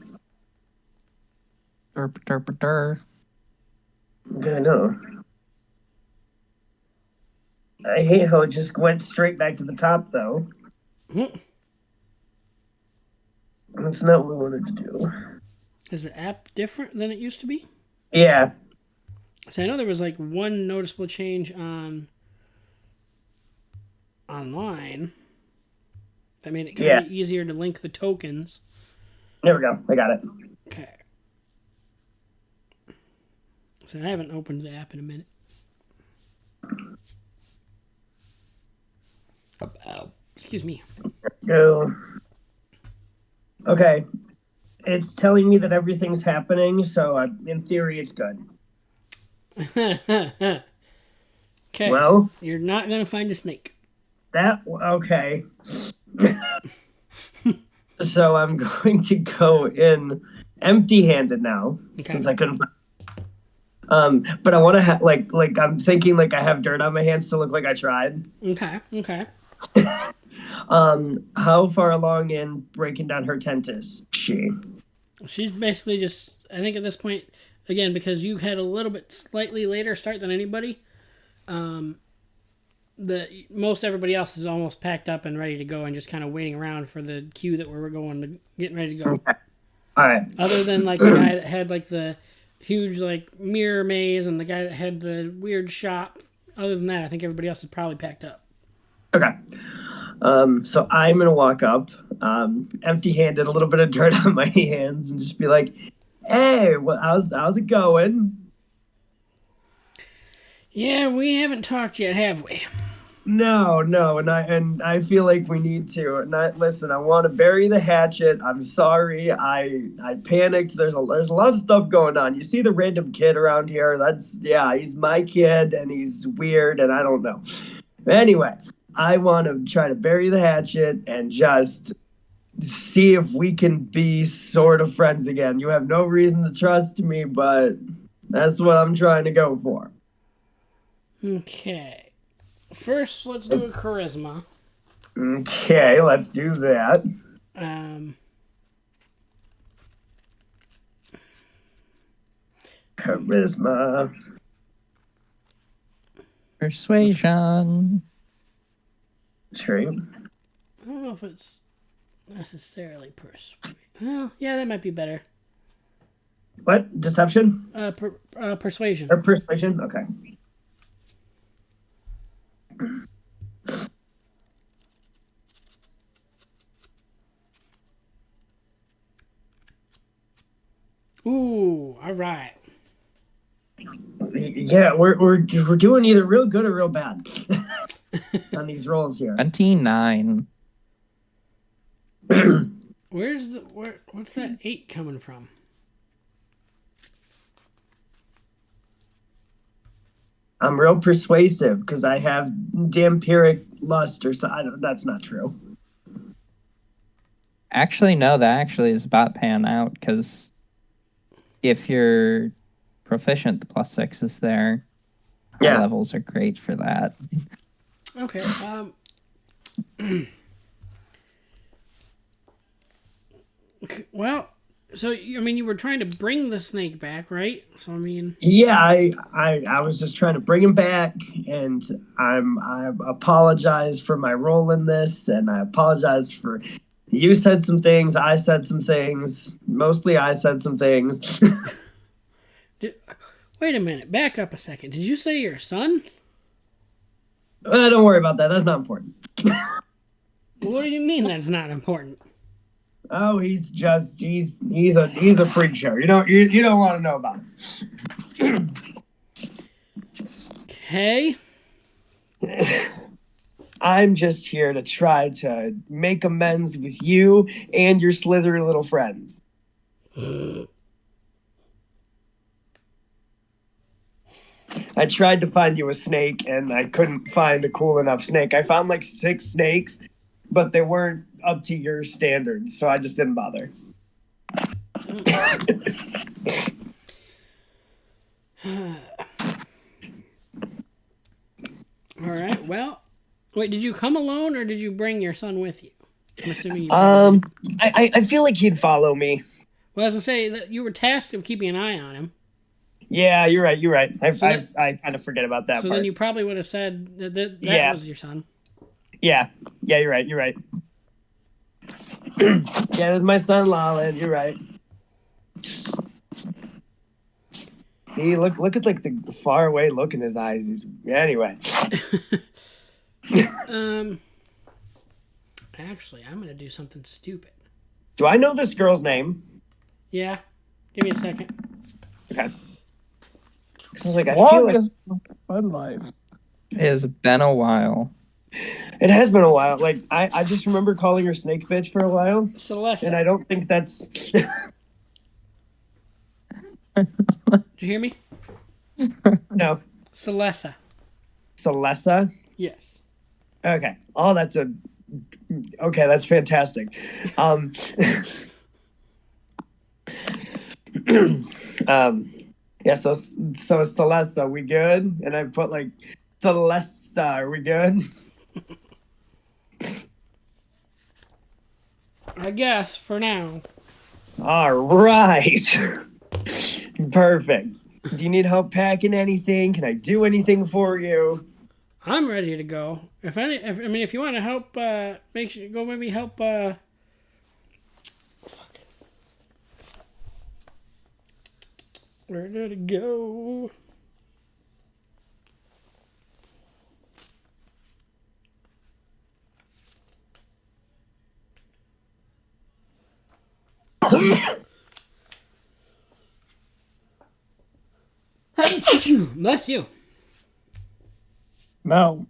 Derp. Okay, I know. I hate how it just went straight back to the top, though. That's not what we wanted to do. Is the app different than it used to be? Yeah. So I know there was like one noticeable change on online that made it kind of easier to link the tokens. There we go. I got it. Okay. So I haven't opened the app in a minute. Excuse me. Go. Okay. It's telling me that everything's happening, so in theory, it's good. Okay. Well, so you're not going to find a snake. Okay. So I'm going to go in empty-handed now, since I couldn't find. But I want to have like I'm thinking like I have dirt on my hands to look like I tried. Okay. How far along in breaking down her tent is she? She's basically just, I think at this point, again, because you had a little bit slightly later start than anybody, most everybody else is almost packed up and ready to go and just kind of waiting around for the queue that we're getting ready to go. Okay. All right. Other than like the guy that had like the huge like mirror maze and the guy that had the weird shop. Other than that, I think everybody else is probably packed up. Okay. So I'm gonna walk up, empty-handed, a little bit of dirt on my hands, and just be like, "Hey, how's it going?" Yeah, we haven't talked yet, have we? No, and I feel like we need to. And listen, I want to bury the hatchet. I'm sorry, I panicked. There's a lot of stuff going on. You see the random kid around here? He's my kid, and he's weird, and I don't know. But anyway, I want to try to bury the hatchet and just see if we can be sort of friends again. You have no reason to trust me, but that's what I'm trying to go for. Okay. First, let's do a charisma. Okay, let's do that. Charisma. Persuasion. True. I don't know if it's necessarily persuasion. Well, yeah, that might be better. What? Deception? Persuasion. Or persuasion? Okay. Ooh, all right. Yeah, we're doing either real good or real bad on these rolls here. 29. What's that 8 coming from? I'm real persuasive because I have dampiric lust or something. That's not true. Actually, no, that actually is about pan out because if you're proficient, the +6 is there. High levels are great for that. Okay. Well, so you were trying to bring the snake back, right? So yeah, I was just trying to bring him back, and I apologize for my role in this, and I apologize for you said some things, I said some things, mostly I said some things. Wait a minute, back up a second. Did you say your son? Don't worry about that. That's not important. What do you mean that's not important? Oh, he's a freak show. You don't want to know about it. Okay. I'm just here to try to make amends with you and your slithery little friends. I tried to find you a snake, and I couldn't find a cool enough snake. I found like 6 snakes, but they weren't up to your standards, so I just didn't bother. All right. Well, wait. Did you come alone, or did you bring your son with you? I'm assuming you. I feel like he'd follow me. Well, as I say, that you were tasked of keeping an eye on him. Yeah, you're right. You're right. I kind of forget about that So part. then you probably would have said that Yeah. was your son. Yeah, you're right. You're right. Yeah, it was my son, Lala. You're right. See, look at like the far away look in his eyes. Anyway. Actually, I'm gonna do something stupid. Do I know this girl's name? Yeah. Give me a second. Okay. I was like, I feel like Longest of my life. It has been a while. it has been a while. Like I just remember calling her Snake Bitch for a while, Celeste. and I don't think that's. Did you hear me? No, Celeste. Celessa. Yes. Okay. Oh, that's fantastic. Yeah. So Celeste, we good? And I put like Celeste, are we good? I guess for now. All right. Perfect. Do you need help packing anything? Can I do anything for you? I'm ready to go. If you want to help, make sure go maybe help. Fuck. Where did it go? Bless you. No.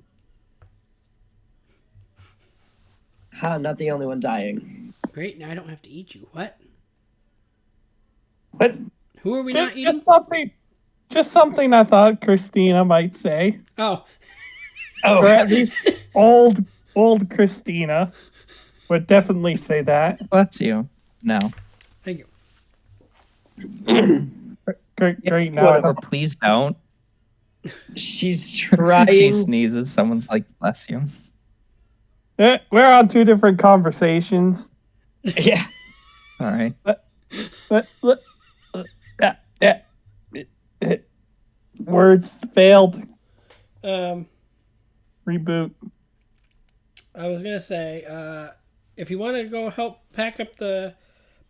I'm not the only one dying. Great, now I don't have to eat you. What? What? Who are we not eating? Just something I thought Christina might say. Oh, Oh, Or at least old Christina would definitely say that. Bless you. No. thank you. Great now. Or please don't. she's She trying. sneezes, someone's like, bless you. We're on two different conversations. Yeah. All right. Yeah. Words failed. Reboot. I was gonna say, if you want to go help pack up the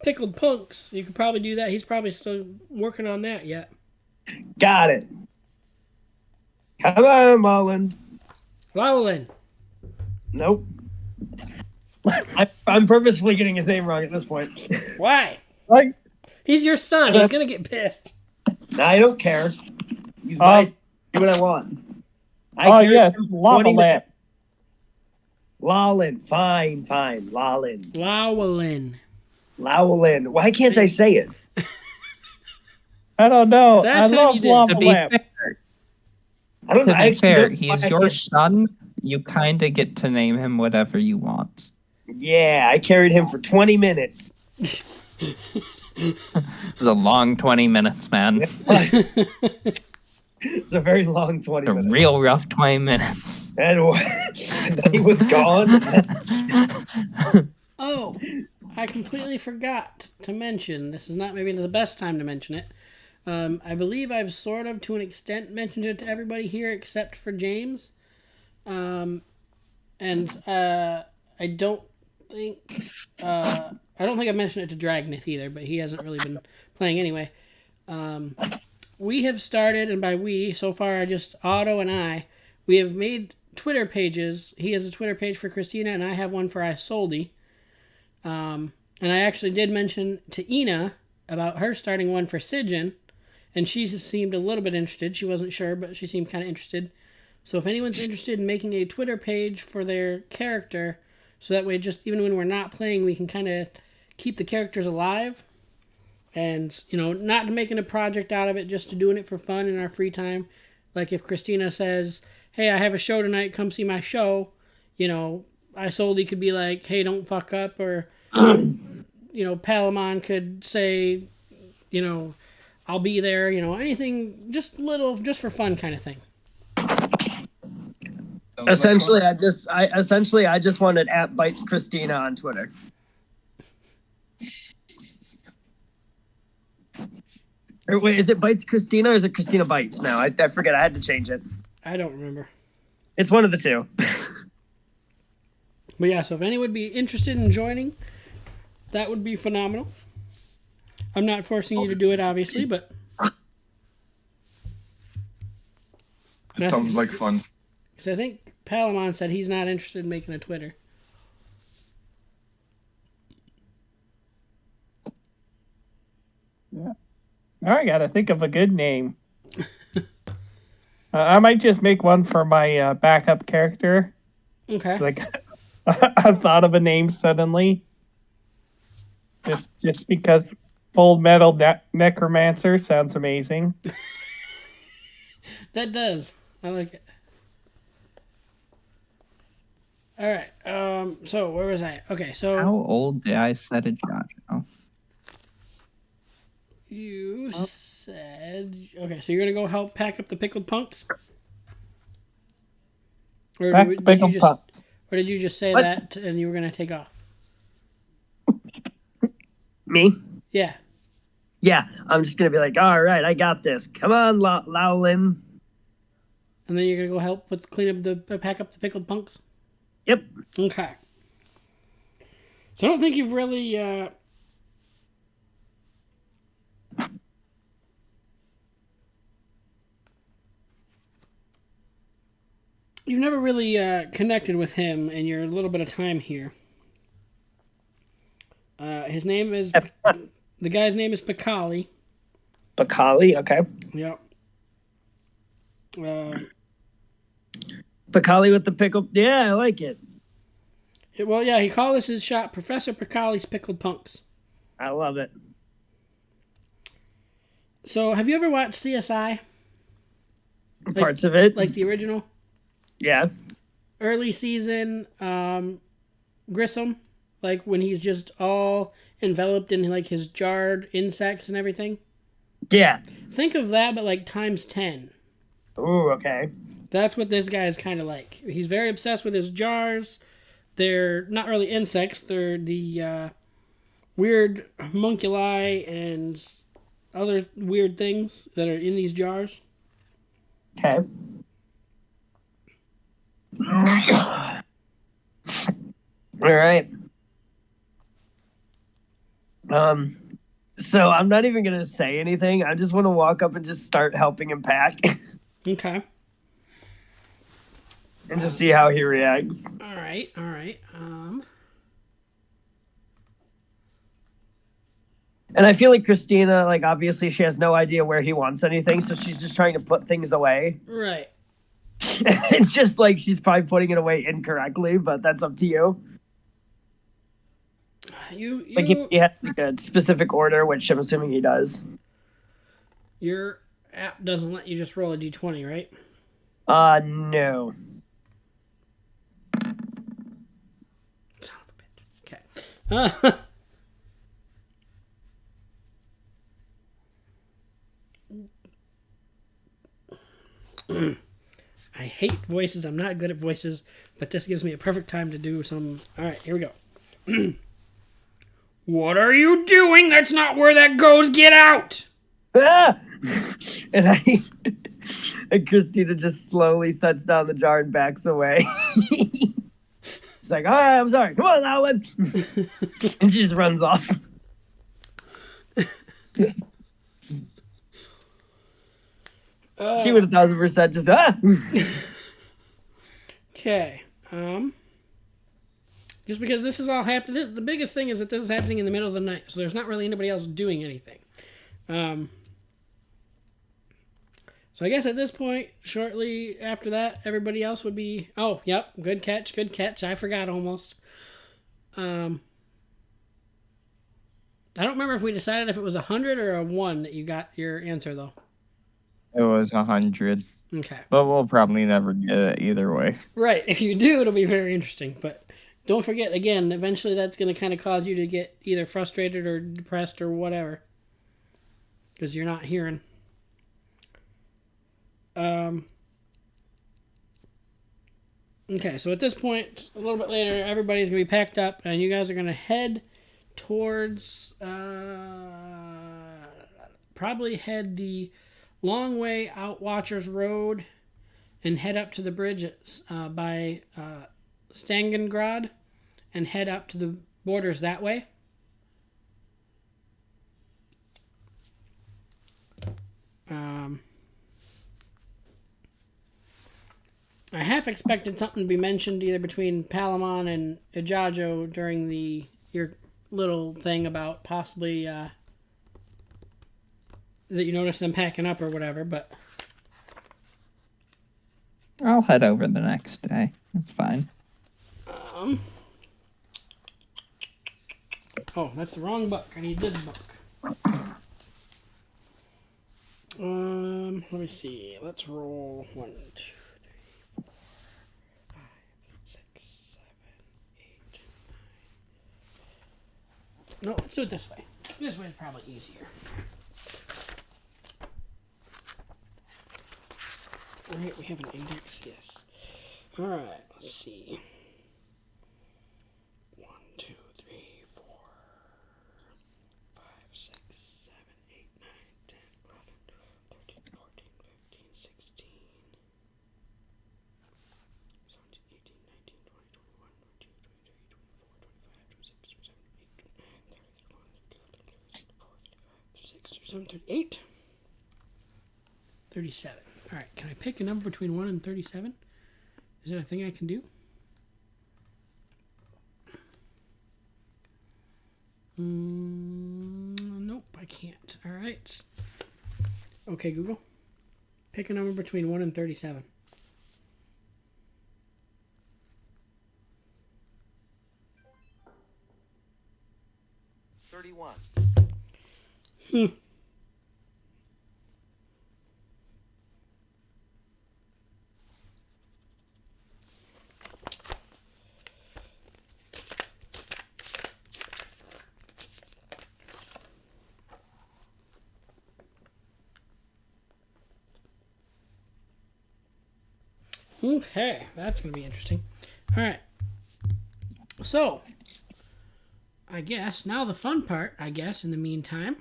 pickled punks, you could probably do that. He's probably still working on that yet. Got it. Come on, Mullen. Lowlin. Nope. I'm purposefully getting his name wrong at this point. Why? Like, He's your son. He's gonna get pissed. I don't care. He's my son. Do what I want. yes, lava 20 lamp. Lawlin. Fine. Lawlin. Lowlin. Lowlin. Why can't I say it? I don't know. That I time love you did. lava To be lamp. fair, I don't know. to I be fair, don't know he's why I your can't- son. You kind of get to name him whatever you want. Yeah, I carried him for 20 minutes. It was a long 20 minutes, man. It's a very long 20 A minutes. real rough 20 minutes. And then he was gone. Oh, I completely forgot to mention. This is not maybe the best time to mention it. I believe I've sort of, to an extent, mentioned it to everybody here except for James. I don't think I've mentioned it to Dragnith either, but he hasn't really been playing anyway. We have started, and by we, so far, just Otto and I, we have made Twitter pages. He has a Twitter page for Christina, and I have one for Isolde. And I actually did mention to Ina about her starting one for Sigyn, and she seemed a little bit interested. She wasn't sure, but she seemed kind of interested. So if anyone's interested in making a Twitter page for their character, so that way just even when we're not playing, we can kind of keep the characters alive. And, not making a project out of it, just doing it for fun in our free time. Like if Christina says, hey, I have a show tonight, come see my show, Isolde could be like, hey, don't fuck up, or Palamon could say, I'll be there, anything just for fun kind of thing. Essentially, I just wanted at Bites Christina on Twitter. Or wait, is it Bites Christina or is it Christina Bites now? I forget. I had to change it. I don't remember. It's one of the two. But yeah, so if anyone would be interested in joining, that would be phenomenal. I'm not forcing you to do it, obviously, but... It sounds like fun. Because I think Palamon said he's not interested in making a Twitter. Yeah. Now I gotta think of a good name. I might just make one for my backup character. Okay. Like, I thought of a name suddenly. Just because Full Metal Necromancer sounds amazing. That does. I like it. All right. So where was I? Okay. So How old did I set a Jojo? you said okay. So you're gonna go help pack up the pickled punks, or Back did to you Pickle just, Pups. or did you just say What? that and you were gonna take off? Me? Yeah. Yeah, I'm just gonna be like, all right, I got this. Come on, Lowlin. And then you're gonna go help clean up pack up the pickled punks. Yep. Okay. So I don't think you've really you've never really connected with him in your little bit of time here. His name is the guy's name is Pakali. Bakali, okay. Yep. Bakali with the pickle. Yeah, I like it. Well, yeah, he calls his shop Professor Pakali's Pickled Punks. I love it. So, have you ever watched CSI? Parts of it. Like the original? Yeah. Early season, Grissom, like when he's just all enveloped in like his jarred insects and everything. Yeah. Think of that, but like times 10. Ooh, okay. That's what this guy is kind of like. He's very obsessed with his jars. They're not really insects. They're the weird homunculi and other weird things that are in these jars. Okay. All right. So I'm not even gonna say anything. I just want to walk up and just start helping him pack Okay. and just see how he reacts. All right. And I feel like Christina, like obviously she has no idea where he wants anything, so she's just trying to put things away. Right. It's just like she's probably putting it away incorrectly, but that's up to you. Like if he has like a specific order, which I'm assuming he does. Your app doesn't let you just roll a d20, right? No. Son of a bitch. Okay. I hate voices. I'm not good at voices, but this gives me a perfect time to do some. All right, here we go. What are you doing? That's not where that goes. Get out! Ah! And Christina just slowly sets down the jar and backs away. She's like, all right, I'm sorry. Come on, Alan. And she just runs off. She would 1,000% just, Okay. Just because this is all happening, the biggest thing is that this is happening in the middle of the night, so there's not really anybody else doing anything. So I guess at this point, shortly after that, everybody else would be... Oh, yep, good catch. I forgot almost. I don't remember if we decided if it was 100 or a 1 that you got your answer, though. It was 100. Okay. But we'll probably never get it either way. Right. If you do, it'll be very interesting. But don't forget, again, eventually that's going to kind of cause you to get either frustrated or depressed or whatever. Because you're not hearing. Okay, so at this point, a little bit later, everybody's going to be packed up, and you guys are going to head towards, probably head the long way out Watchers Road and head up to the bridge by Stangengrad and head up to the borders that way. I half expected something to be mentioned either between Palamon and Ijajo during your little thing about possibly that you noticed them packing up or whatever, but I'll head over the next day. That's fine. Oh, that's the wrong book. I need this book. Let me see. Let's roll 1, 2, 3, 4, 5, 6, 7, 8, 9. No, let's do it this way. This way is probably easier. Alright, we have an index, yes. Alright, let's see. 1, 2, 3, 4, 5, 6, 7, 8, 9, 10, 11, 12, 13, 14, 15, 16, 17, 18, 19, 20, 21, 22, 23, 24, 25, 26, 27, 28, 30, 31, 32, 34, 35, 36, 37, 38. 37. Alright, can I pick a number between 1 and 37? Is that a thing I can do? Nope, I can't. Alright. Okay, Google. Pick a number between 1 and 37. 31. Okay, that's going to be interesting. All right. So, I guess, now the fun part, I guess, in the meantime.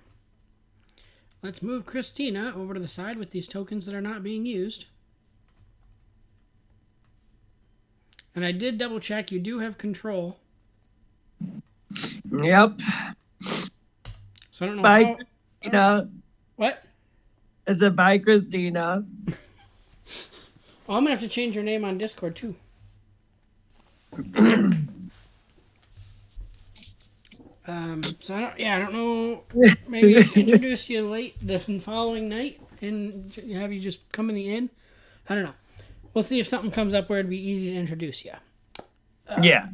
Let's move Christina over to the side with these tokens that are not being used. And I did double check, you do have control. Yep. So I don't know Bye, how... Christina. What? I said bye, Christina. Oh, I'm going to have to change your name on Discord, too. So I don't know. Maybe introduce you late the following night and have you just come in the inn. I don't know. We'll see if something comes up where it'd be easy to introduce you. Yeah.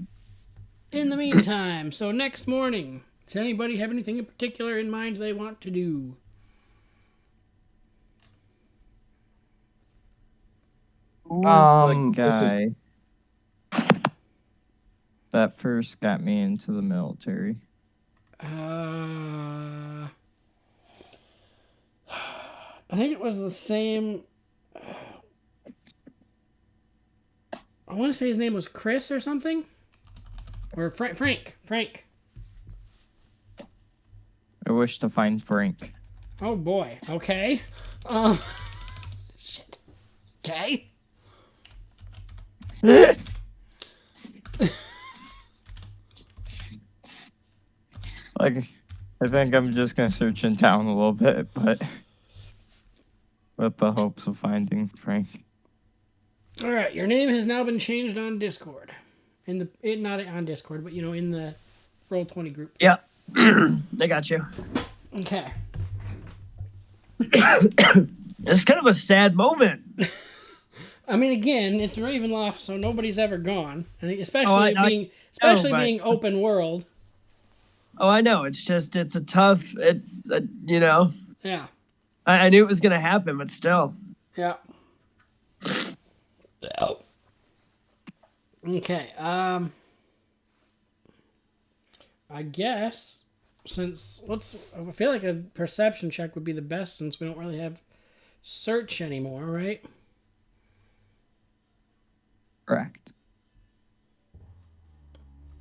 In the meantime, so next morning, does anybody have anything in particular in mind they want to do? Who's the guy that first got me into the military? I think it was the same. I want to say his name was Chris or something, or Frank. I wish to find Frank. Oh boy. Okay. Shit. Okay. Like, I think I'm just gonna search in town a little bit, but with the hopes of finding Frank. All right. Your name has now been changed on Discord. Not on Discord, but in the Roll20 group. Yep. I got you. Okay. It's kind of a sad moment. I mean, again, it's Ravenloft, so nobody's ever gone, and especially being open world. Oh, I know. It's a tough. Yeah. I knew it was gonna happen, but still. Yeah. Okay. I guess I feel like a perception check would be the best since we don't really have search anymore, right? Correct.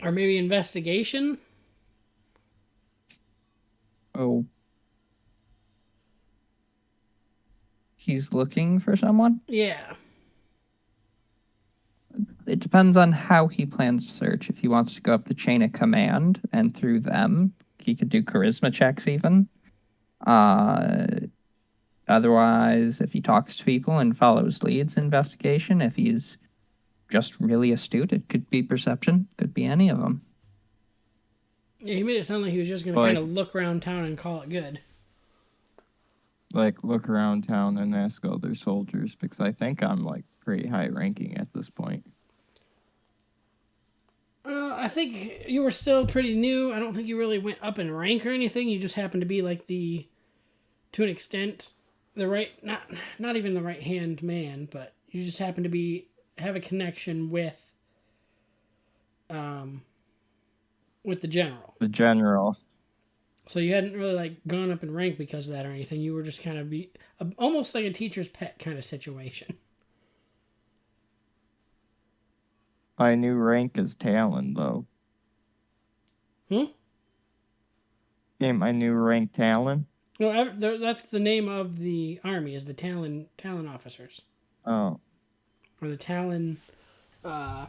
Or maybe investigation? Oh. He's looking for someone? Yeah. It depends on how he plans to search. If he wants to go up the chain of command and through them, he could do charisma checks even. Otherwise, if he talks to people and follows leads, investigation. If he's just really astute, it could be perception. Could be any of them. Yeah, he made it sound like he was just going to kind of look around town and call it good. Like, look around town and ask other soldiers, because I think I'm, like, pretty high ranking at this point. I think you were still pretty new. I don't think you really went up in rank or anything. You just happened to be like to an extent, not even the right hand man, but you just happened to have a connection with the general. The general. So you hadn't really like gone up in rank because of that or anything. You were just kind of almost like a teacher's pet kind of situation. My new rank is Talon, though. Ain't my new rank Talon? No, that's the name of the army, is the Talon officers. Oh. Or the Talon... ouch.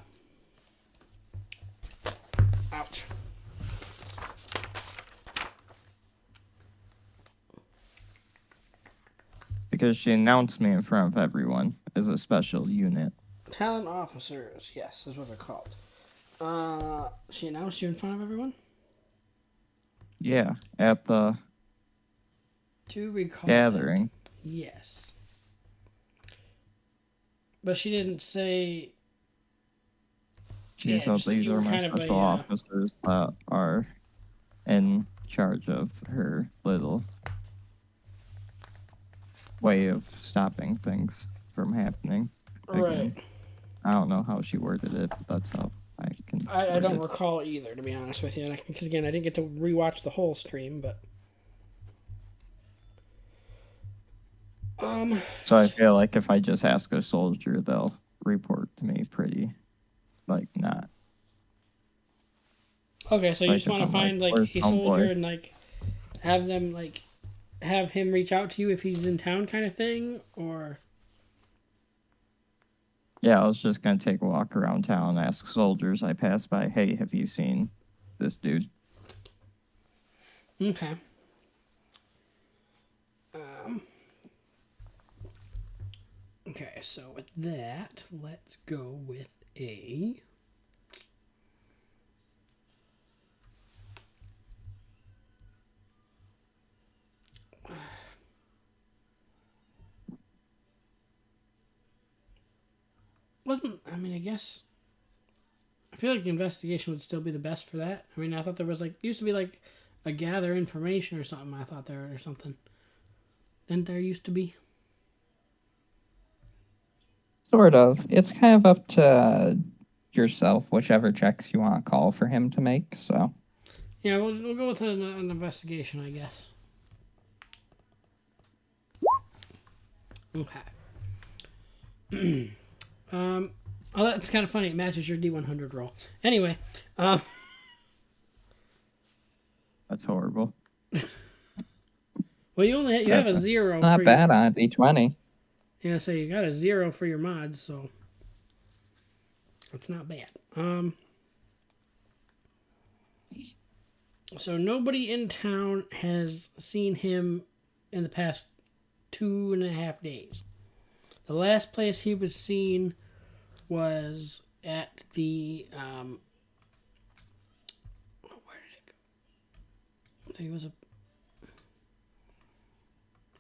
Because she announced me in front of everyone as a special unit. Talon officers, yes, is what they're called. She announced you in front of everyone? Yeah, at the To recall gathering. that, yes. But she didn't say... She said these are my special officers that are in charge of her little way of stopping things from happening. Right. Again. I don't know how she worded it, but that's how I can. I don't recall either, to be honest with you. Because again, I didn't get to rewatch the whole stream, but. So I feel like if I just ask a soldier, they'll report to me pretty, like, not. Okay, so you like just want to find like a soldier and like have them like have him reach out to you if he's in town, kind of thing, or. Yeah, I was just gonna take a walk around town and ask soldiers I pass by, hey, have you seen this dude? Okay. Okay, so with that, let's go with a... I guess... I feel like investigation would still be the best for that. I mean, I thought there was used to be a gather information or something. I thought there or something. Didn't there used to be? Sort of. It's kind of up to yourself, whichever checks you want to call for him to make. So. Yeah, we'll go with an investigation, I guess. Okay. Oh, that's kind of funny. It matches your D100 roll. Anyway, That's horrible. well, you have a 0. It's not bad on D20. Yeah, so you got a 0 for your mods, so that's not bad. So nobody in town has seen him in the past 2.5 days. The last place he was seen was at the where did it go? There was I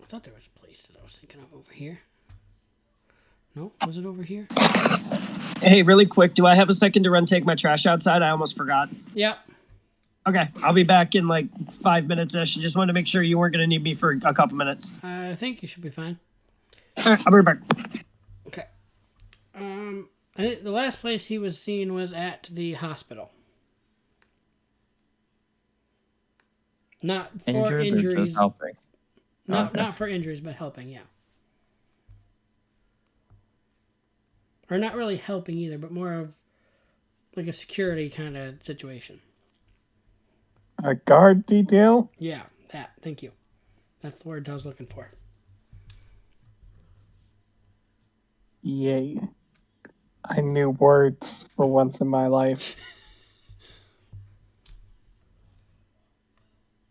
thought there was a place that I was thinking of over here. No, was it over here? Hey, really quick, do I have a second to run take my trash outside? I almost forgot. Yeah. Okay, I'll be back in 5 minutes-ish. Just wanted to make sure you weren't going to need me for a couple minutes. I think you should be fine. All right, I'll be right back. Okay. I think the last place he was seen was at the hospital. Not for Injured or injuries. just helping? Not Okay. not for injuries, but helping, yeah. Or not really helping either, but more of like a security kind of situation. A guard detail? Yeah, that. Thank you. That's the words I was looking for. Yay. I knew words for once in my life.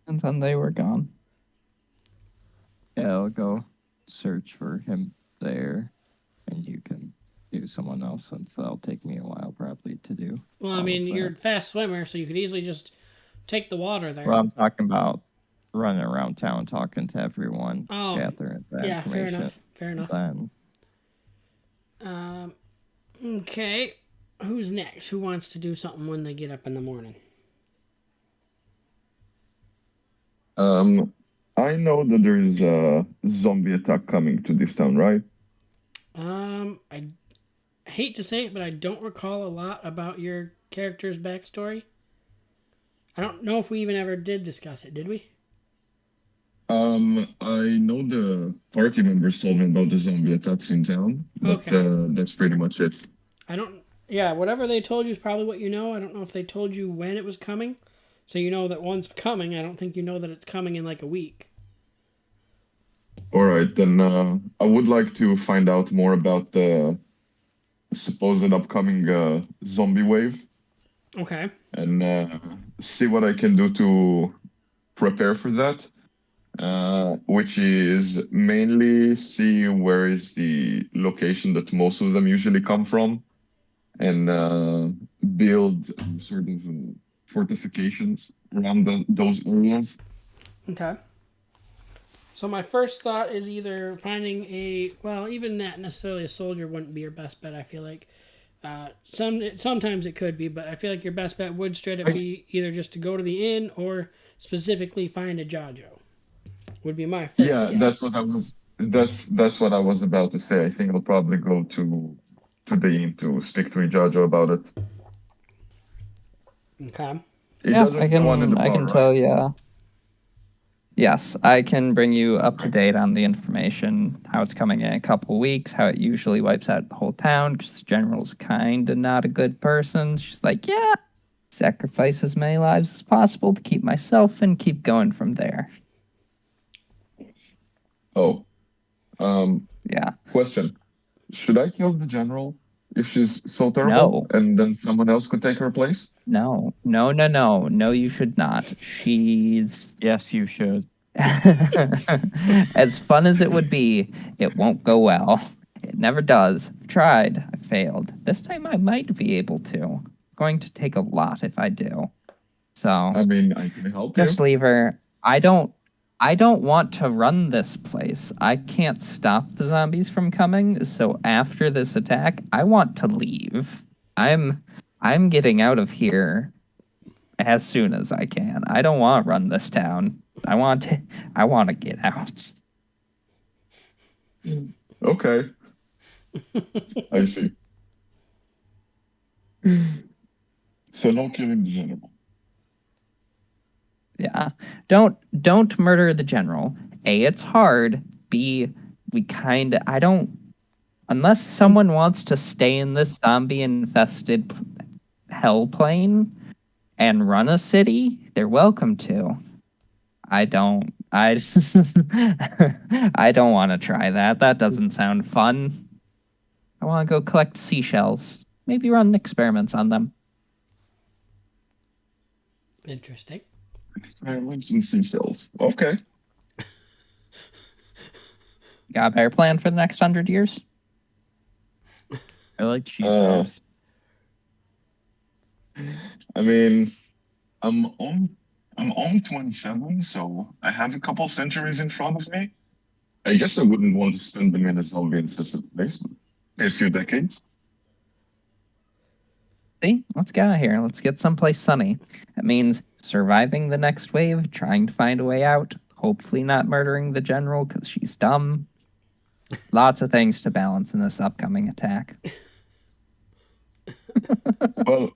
And then they were gone. Yeah, I'll go search for him there, and you can do someone else since that'll take me a while probably to do. Well, I all mean, of you're a that. fast swimmer, so you could easily just take the water there. Well, I'm talking about running around town talking to everyone, Oh, gathering the yeah, fair information. enough. Fair enough. Then Okay. Who's next? Who wants to do something when they get up in the morning? I know that there is a zombie attack coming to this town, right? I hate to say it, but I don't recall a lot about your character's backstory. I don't know if we even ever did discuss it, did we? I know the party members told me about the zombie attacks in town, but Okay. that's pretty much it. I don't. Yeah, whatever they told you is probably what you know. I don't know if they told you when it was coming. So you know that one's coming. I don't think you know that it's coming in like a week. All right, then I would like to find out more about the supposed upcoming zombie wave Okay. and see what I can do to prepare for that. Which is mainly see where is the location that most of them usually come from, and build sort of fortifications around those areas. Okay. So my first thought is either finding even not necessarily a soldier wouldn't be your best bet. I feel like sometimes it could be, but I feel like your best bet would straight up be either just to go to the inn or specifically find a Jajo. Would be my first Yeah, guess. that's what I was. That's what I was about to say. I think I'll probably go to the inn to speak to Ijajo about it. Okay. Yeah, Ijajo's I the one in can. the I bar, can tell right? you. Yes, I can bring you up to date on the information, how it's coming in a couple weeks, how it usually wipes out the whole town, because the general's kind of not a good person. She's like, yeah, sacrifice as many lives as possible to keep myself and keep going from there. Oh, Yeah. question. Should I kill the general if she's so terrible, No. and then someone else could take her place? No. No, no, no. No, you should not. She's yes, you should. as fun as it would be, it won't go well. It never does. I've tried. I failed. This time I might be able to. Going to take a lot if I do. So I mean, I can help you. just leave her. I don't want to run this place. I can't stop the zombies from coming, so after this attack, I want to leave. I'm getting out of here as soon as I can. I don't want to run this town. I want to get out. Okay. I see. So no killing the general. Yeah. Don't murder the general. A, it's hard. B, I don't unless someone wants to stay in this zombie infested hell plane and run a city, they're welcome to. I don't I I don't want to try that. That doesn't sound fun. I want to go collect seashells. Maybe run experiments on them. Interesting. Experiments and seashells. Okay. Got a better plan for the next 100 years? I like cheese Uh, sauce. I mean, I'm on 27, so I have a couple centuries in front of me. I guess I wouldn't want to spend them in a zombie infested place, but a few decades. See, let's get out of here. Let's get someplace sunny. That means surviving the next wave, trying to find a way out, hopefully not murdering the general because she's dumb. Lots of things to balance in this upcoming attack. Well,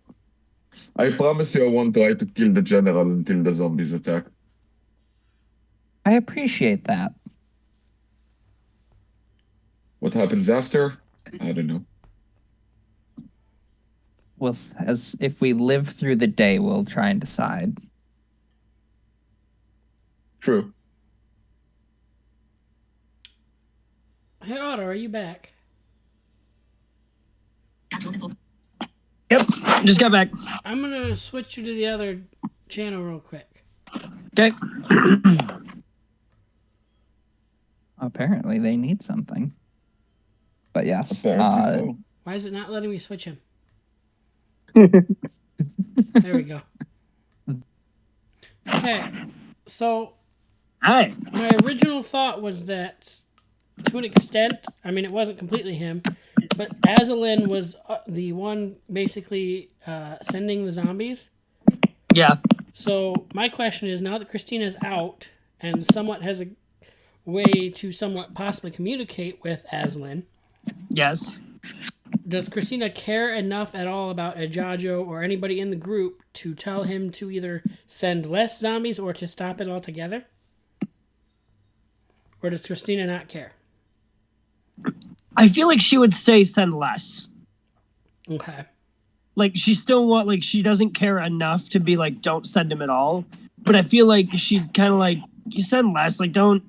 I promise you I won't try to kill the general until the zombies attack. I appreciate that. What happens after? I don't know. Well, as if we live through the day, we'll try and decide. True. Hey, Otto, are you back? Yep, just got back. I'm gonna switch you to the other channel real quick. Okay. Apparently, they need something. But yes, Apparently so. Why is it not letting me switch him? There we go. Okay, so Hi. my original thought was that, to an extent, I mean, it wasn't completely him, but Azalin was the one basically sending the zombies. Yeah. So my question is, now that Christina's out and somewhat has a way to somewhat possibly communicate with Aslan, Yes. does Christina care enough at all about Ajajo or anybody in the group to tell him to either send less zombies or to stop it altogether? Or does Christina not care? I feel like she would say send less. Okay. Like she still like she doesn't care enough to be like don't send him at all. But I feel like she's kind of like you send less. Like don't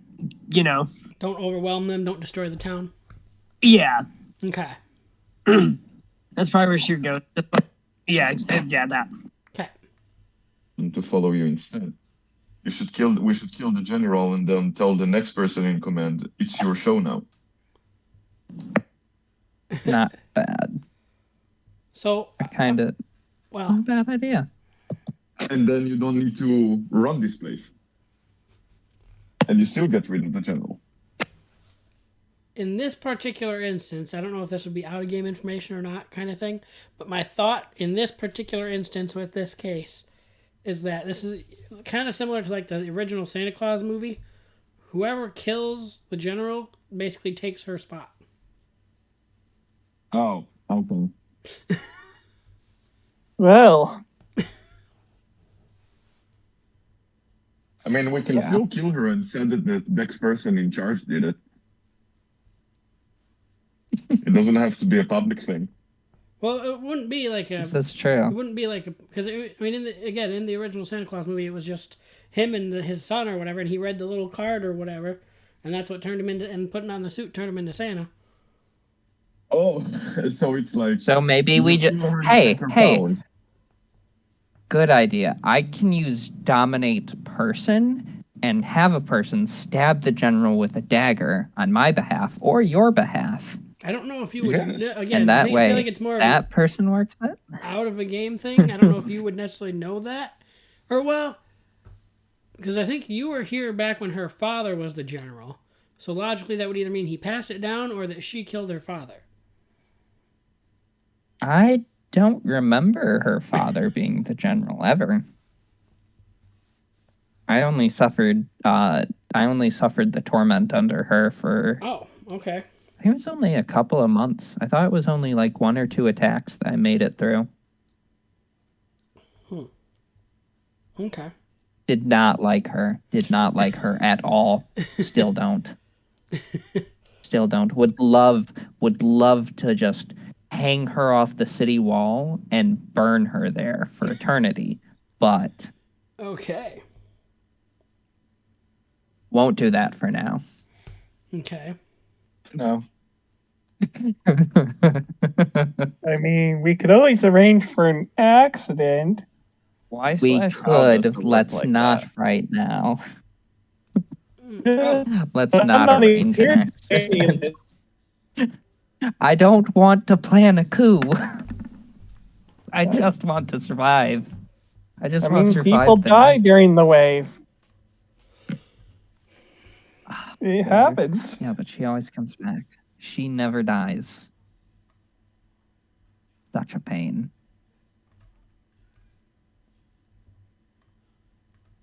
Don't overwhelm them. Don't destroy the town. Yeah. Okay. That's probably where she would go. Yeah. Yeah. That. Okay. And to follow you instead. We should kill the general and then tell the next person in command, it's your show now. not bad. So, Kind of well, not a bad idea. And then you don't need to run this place. And you still get rid of the general. in this particular instance, I don't know if this would be out of game information or not, kind of thing, but my thought in this particular instance with this case is that this is kind of similar to like the original Santa Claus movie. Whoever kills the general basically takes her spot. Oh, okay. Well, I mean, we can still kill her and send it that the next person in charge did it. It doesn't have to be a public thing. Well, it wouldn't be like a. This is It true. wouldn't be like a because I mean, in the original Santa Claus movie, it was just him and his son or whatever, and he read the little card or whatever, and that's what turned him into and putting on the suit turned him into Santa. Oh, so it's like. So maybe we just hey. Good idea. I can use dominate person and have a person stab the general with a dagger on my behalf or your behalf. I don't know if you would Yes. again. And that I way, feel like it's more of that person works it. out of a game thing. I don't know if you would necessarily know that, or well, because I think you were here back when her father was the general. So logically, that would either mean he passed it down or that she killed her father. I don't remember her father being the general ever. I only suffered the torment under her for Oh, okay. it was only a couple of months. I thought it was only like 1 or 2 attacks that I made it through. Okay. Did not like her. Did not like her at all. Still don't. Still don't. Would love to just hang her off the city wall and burn her there for eternity. But Okay. won't do that for now. Okay. No. I mean, we could always arrange for an accident. Why We slash how does could. it look Let's like not that? right now. Oh, Let's I'm not not arrange an here to accident. say this. I don't want to plan a coup. I just want to survive. I just I want mean, to survive people the die night. during the wave. It happens. Yeah, but she always comes back. She never dies. Such a pain.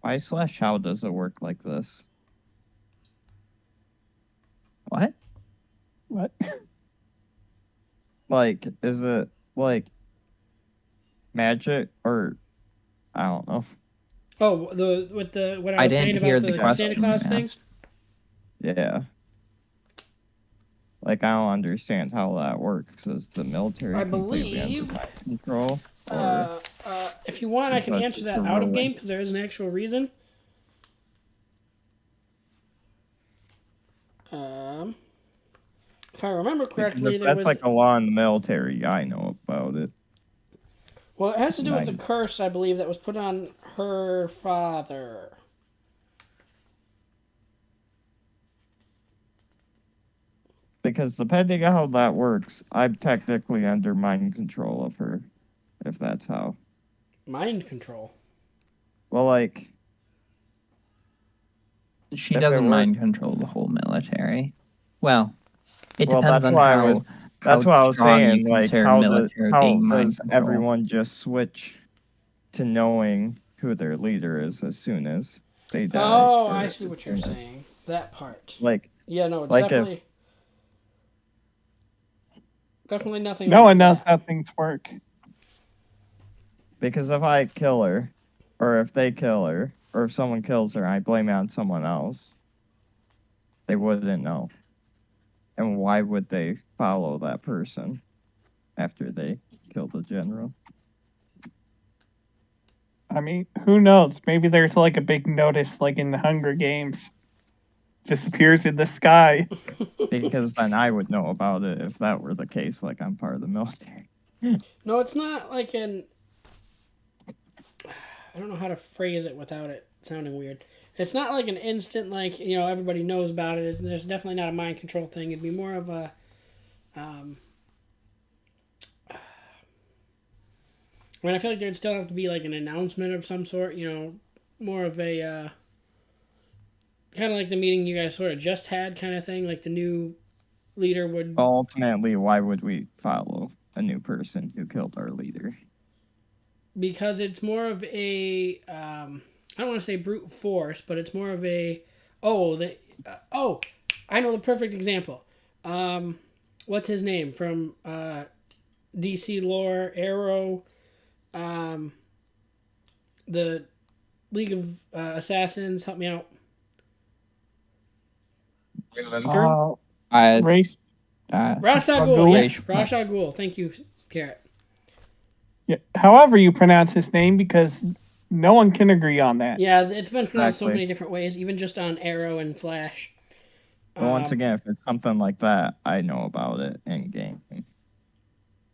Why slash how does it work like this? What? What? Like, is it like magic or I don't know? Oh, what I I was saying didn't hear about the the question Santa Claus you thing. asked. Yeah. Like, I don't understand how that works. Is the military I completely under believe. my control? Or If you want, I is can that answer just that a out of ruling? game because there is an actual reason. If I remember Because correctly, if there that's was. like a law in the military, I know about it. Well, it has to do with the Nice. curse, I believe, that was put on her father. Because depending on how that works, I'm technically under mind control of her, if that's how. Mind control. Well, like, She if it doesn't were, mind control the whole military. Well, it well, depends that's on why I was, how that's what I was strong you saying. Like, consider military how being mind does control. everyone just switch to knowing who their leader is as soon as they die? Oh, or I see as what you're soon as- saying. That part. Like, Yeah, no, it's like if definitely nothing No like one knows that. how things work. because if I kill her, or if they kill her, or if someone kills her, I blame it on someone else. They wouldn't know. And why would they follow that person after they kill the general? I mean, who knows? Maybe there's like a big notice, like in the Hunger Games, just appears in the sky. Because then I would know about it if that were the case, like I'm part of the military. No, it's not like an. I don't know how to phrase it without it sounding weird. It's not like an instant, like, everybody knows about it. There's definitely not a mind control thing. It'd be more of a. I mean, I feel like there'd still have to be like an announcement of some sort, more of a. Kind of like the meeting you guys sort of just had, kind of thing. Like the new leader would. Ultimately, why would we follow a new person who killed our leader? Because it's more of a. I don't want to say brute force, but it's more of a. I know the perfect example. What's his name from DC lore? Arrow. The League of Assassins. Help me out. Race. Ra's al Al Ghul. Ghul? Yes, Ra's al Ghul. Thank you, Garrett. Yeah. However you pronounce his name, because no one can agree on that. Yeah, it's been pronounced so Exactly. many different ways, even just on Arrow and Flash. But once again, if it's something like that, I know about it in game.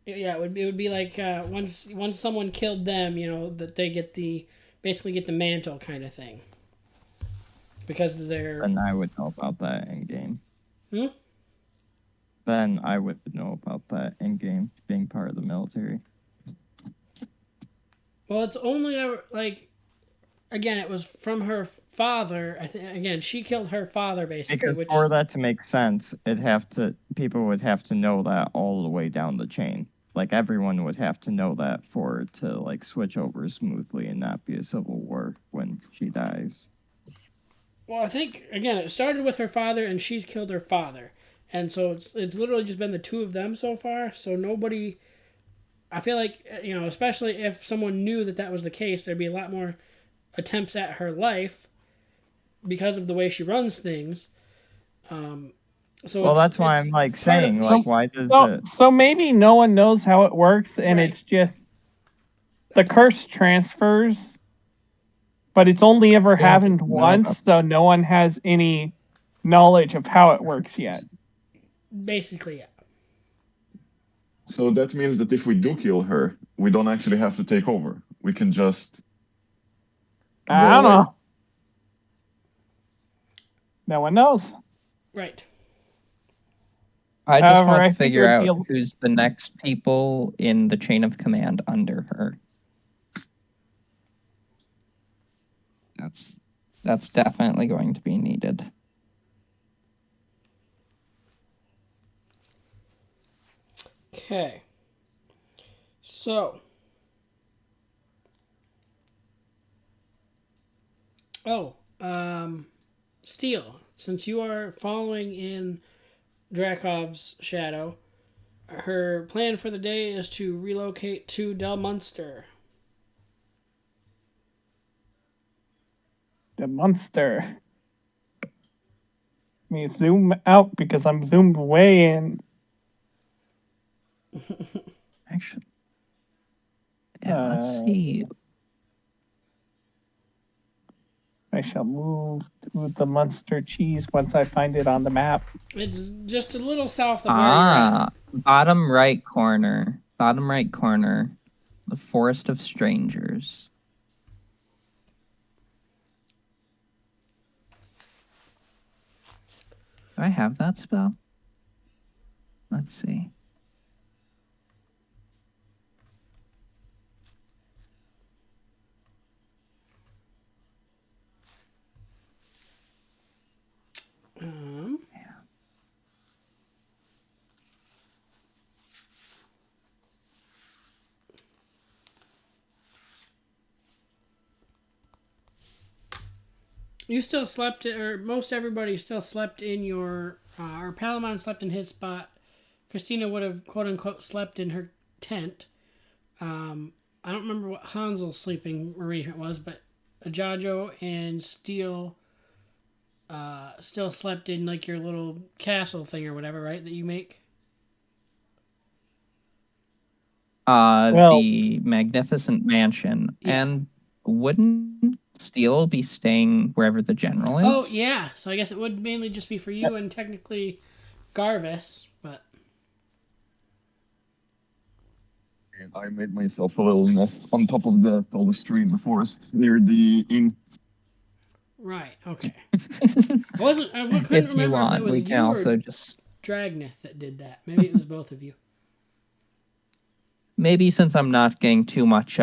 Yeah, it would be like once someone killed them, that they basically get the mantle kind of thing. Because of their. Then I would know about that in game. Hmm? Then I would know about that in game, being part of the military. Well, it's only ever like. Again, it was from her father. I think again she killed her father basically. Because for that to make sense, people would have to know that all the way down the chain. Like everyone would have to know that for it to like switch over smoothly and not be a civil war when she dies. Well, I think again it started with her father, and she's killed her father, and so it's literally just been the two of them so far. So nobody. I feel like especially if someone knew that was the case, there'd be a lot more attempts at her life because of the way she runs things. So that's why I'm like saying, like, why does it? So maybe no one knows how it works, and Right. it's just the curse transfers, but it's only ever happened once, so no one has any knowledge of how it works yet. Basically, yeah. So that means that if we do kill her, we don't actually have to take over. We can just. I don't know. No one knows. Right. I just However, I want to think figure it would out be who's the next people in the chain of command under her. That's definitely going to be needed. Okay. So. Steel, since you are following in Dracov's shadow, her plan for the day is to relocate to Del Munster. the monster. Let me zoom out because I'm zoomed way in. Actually, yeah, let's Uh, see. I shall move to the monster cheese once I find it on the map. It's just a little south of where you're at. Bottom right corner. Bottom right corner. The Forest of Strangers. Do I have that spell? Let's see. You still slept, or most everybody still slept in your, or Palamon slept in his spot. Christina would have, quote unquote, slept in her tent. I don't remember what Hansel's sleeping arrangement was, but Ajajo and Steel still slept in like your little castle thing or whatever, right? That you make. The Magnificent Mansion. Yeah. And wouldn't Steel be staying wherever the general is? Oh yeah, so I guess it would mainly just be for you and technically Garvis, but And I made myself a little nest on top of the tallest tree in the forest near the inn. right, okay. I couldn't If remember you if it want, was we you can or also just... Dragneth that did that. Maybe it was both of you. Maybe since I'm not getting too much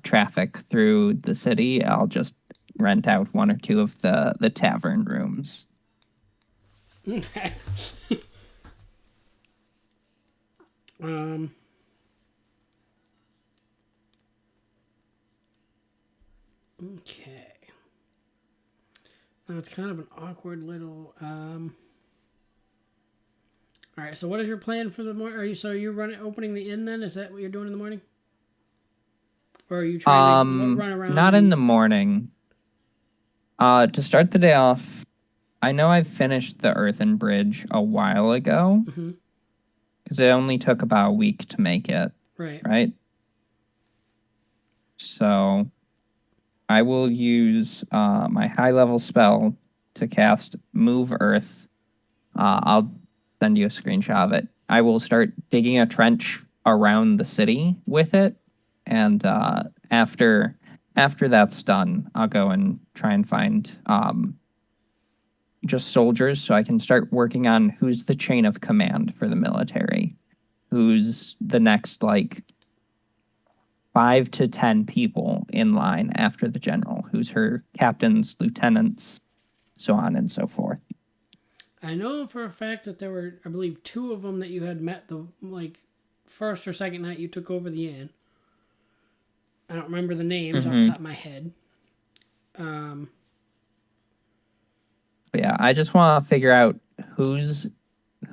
traffic through the city, I'll just rent out one or two of the tavern rooms. Okay. Okay. Now it's kind of an awkward little. All right. So what is your plan for the morning? Are you opening the inn then? Is that what you're doing in the morning? Or are you trying to run around? Not in the morning. To start the day off, I know I finished the earthen bridge a while ago. Because it only took about a week to make it. Right? So I will use my high level spell to cast Move Earth. I'll send you a screenshot of it. I will start digging a trench around the city with it. And after that's done, I'll go and try and find just soldiers so I can start working on who's the chain of command for the military. Who's the next, 5 to 10 people in line after the general? Who's her captains, lieutenants, so on and so forth. I know for a fact that there were, I believe, 2 of them that you had met the first or second night you took over the inn. I don't remember the names off the top of my head. But yeah, I just want to figure out who's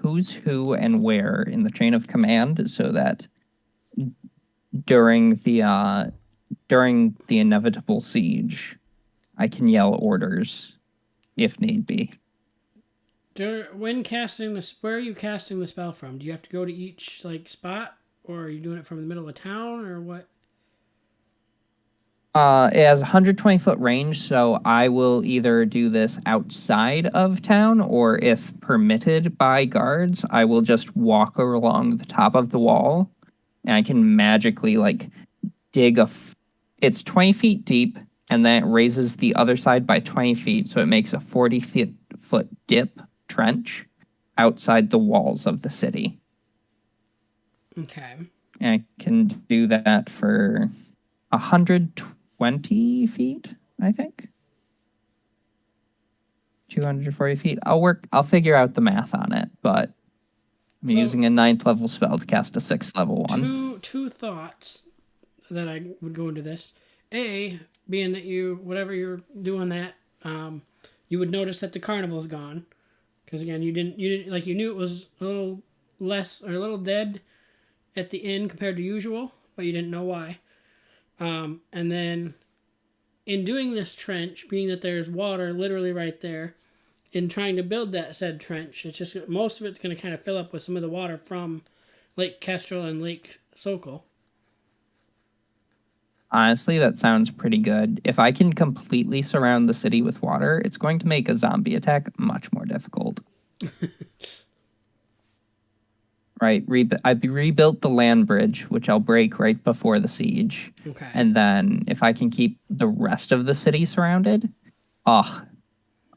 who and where in the chain of command, so that during the inevitable siege, I can yell orders if need be. When casting this, where are you casting the spell from? Do you have to go to each spot, or are you doing it from the middle of town, or what? It has 120-foot range, so I will either do this outside of town, or if permitted by guards, I will just walk along the top of the wall, and I can magically dig it's 20 feet deep, and then it raises the other side by 20 feet, so it makes a 40-foot dip trench outside the walls of the city. Okay. And I can do that for 120 feet, I think. 240 feet. I'll figure out the math on it, but I'm using a 9th level spell to cast a 6th level one. Two thoughts that I would go into this. A, being that whatever you're doing that, you would notice that the carnival is gone. Because again, you knew it was a little less or a little dead at the inn compared to usual, but you didn't know why. And then in doing this trench, being that there's water literally right there, in trying to build that said trench, it's just most of it's going to kind of fill up with some of the water from Lake Kestrel and Lake Sokol. Honestly, that sounds pretty good. If I can completely surround the city with water, it's going to make a zombie attack much more difficult. Right, I've rebuilt the land bridge, which I'll break right before the siege. Okay. And then if I can keep the rest of the city surrounded,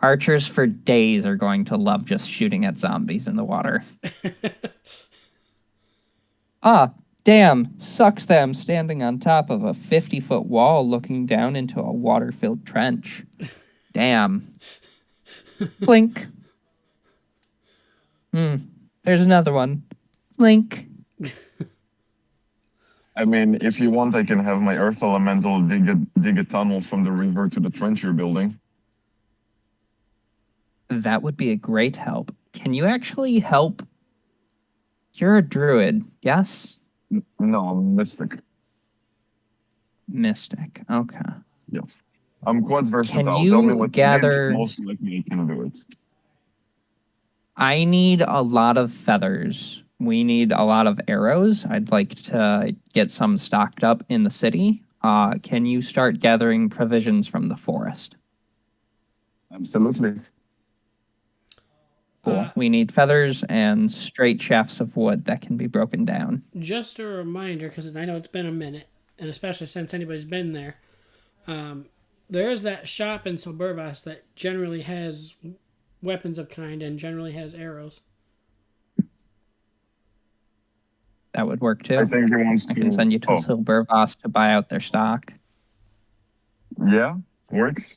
archers for days are going to love just shooting at zombies in the water. Damn, sucks that I'm standing on top of a 50-foot wall looking down into a water-filled trench. Damn. Blink. There's another one. Blink. I mean, if you want, I can have my earth elemental dig a tunnel from the river to the trench you're building. That would be a great help. Can you actually help? You're a druid, yes? No, I'm mystic. Mystic. Okay. Yes. I'm quite versatile. you Tell me what gather- you need. Most likely I can do it. I need a lot of feathers. We need a lot of arrows. I'd like to get some stocked up in the city. Can you start gathering provisions from the forest? Absolutely. Cool. We need feathers and straight shafts of wood that can be broken down. Just a reminder, because I know it's been a minute, and especially since anybody's been there, there is that shop in Silbervas that generally has weapons of kind and generally has arrows. That would work too. I think he wants to. I can send you to Silbervas to buy out their stock. Yeah, works.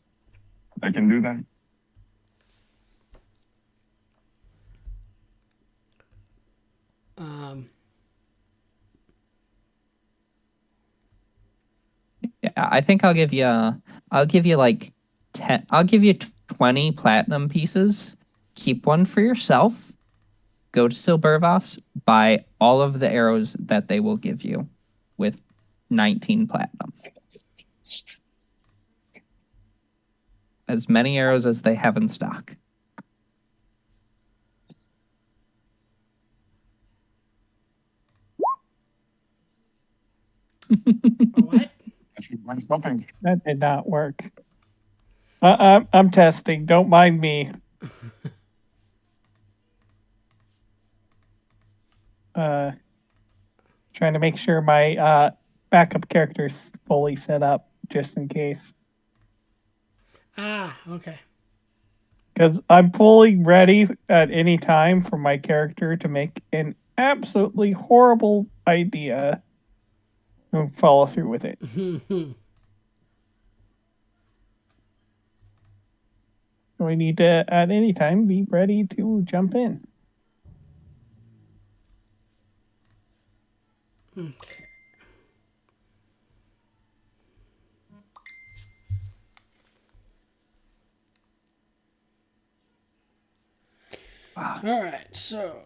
I can do that. Yeah, I think I'll give you like 10. I'll give you 20 platinum pieces. Keep one for yourself. Go to Silbervas, buy all of the arrows that they will give you with 19 platinum. As many arrows as they have in stock. What? I should find something. That did not work. I'm testing. Don't mind me. Trying to make sure my backup character's fully set up just in case. Okay. Because I'm fully ready at any time for my character to make an absolutely horrible idea and follow through with it. We need to, at any time, be ready to jump in. Okay. All right, so.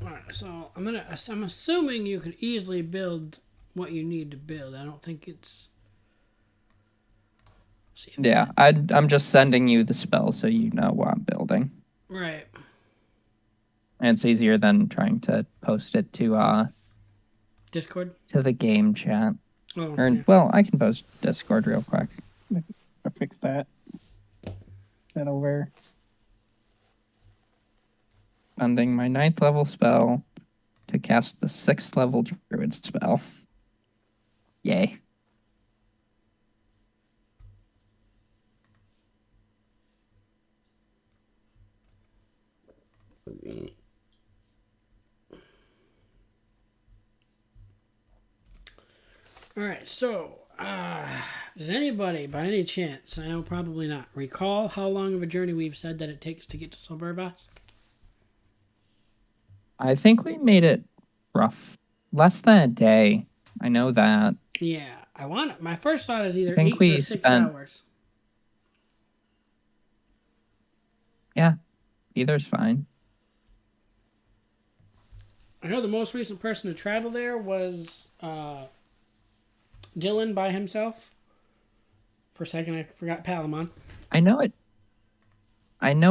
Alright, so I'm assuming you could easily build what you need to build. I don't think it's. Yeah, I'm just sending you the spell so you know what I'm building. Right. And it's easier than trying to post it to Discord? to the game chat. Oh, Or yeah. well, I can post Discord real quick. I fix that. That over. Sending my 9th level spell to cast the 6th level druid spell. Yay. Alright, so, does anybody, by any chance, I know probably not, recall how long of a journey we've said that it takes to get to Silbervas? I think we made it rough. Less than a day. I know that. Yeah, my first thought is either I think 8 we or 6 spent- hours. Yeah, either's fine. I know the most recent person to travel there was Dylan by himself. For a second, I forgot Palamon. I know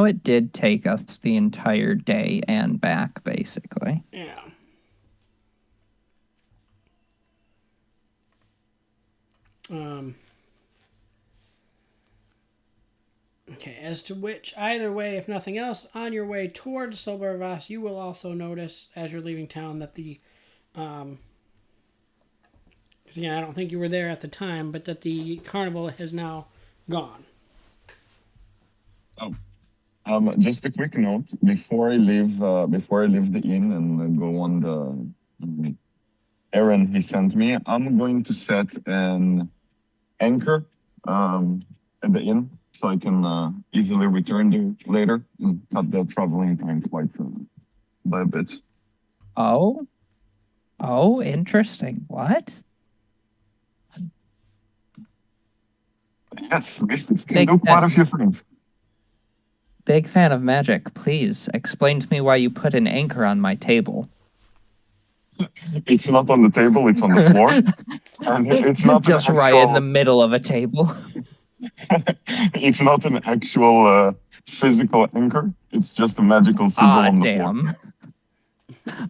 it did take us the entire day and back, basically. Yeah. Okay, as to which, either way, if nothing else, on your way towards Sobervas, you will also notice, as you're leaving town, that because again, I don't think you were there at the time, but that the carnival has now gone. Just a quick note before I leave the inn and go on the errand he sent me. I'm going to set an anchor at the inn so I can easily return there later and cut the traveling time quite by a bit. Oh, interesting. What? Yes, Mystics can Big do quite fan. a few things. Big fan of magic. Please explain to me why you put an anchor on my table. It's not on the table, it's on the floor. And it's not Just an right actual, in the middle of a table. it's not an actual physical anchor. It's just a magical symbol on the floor. Damn.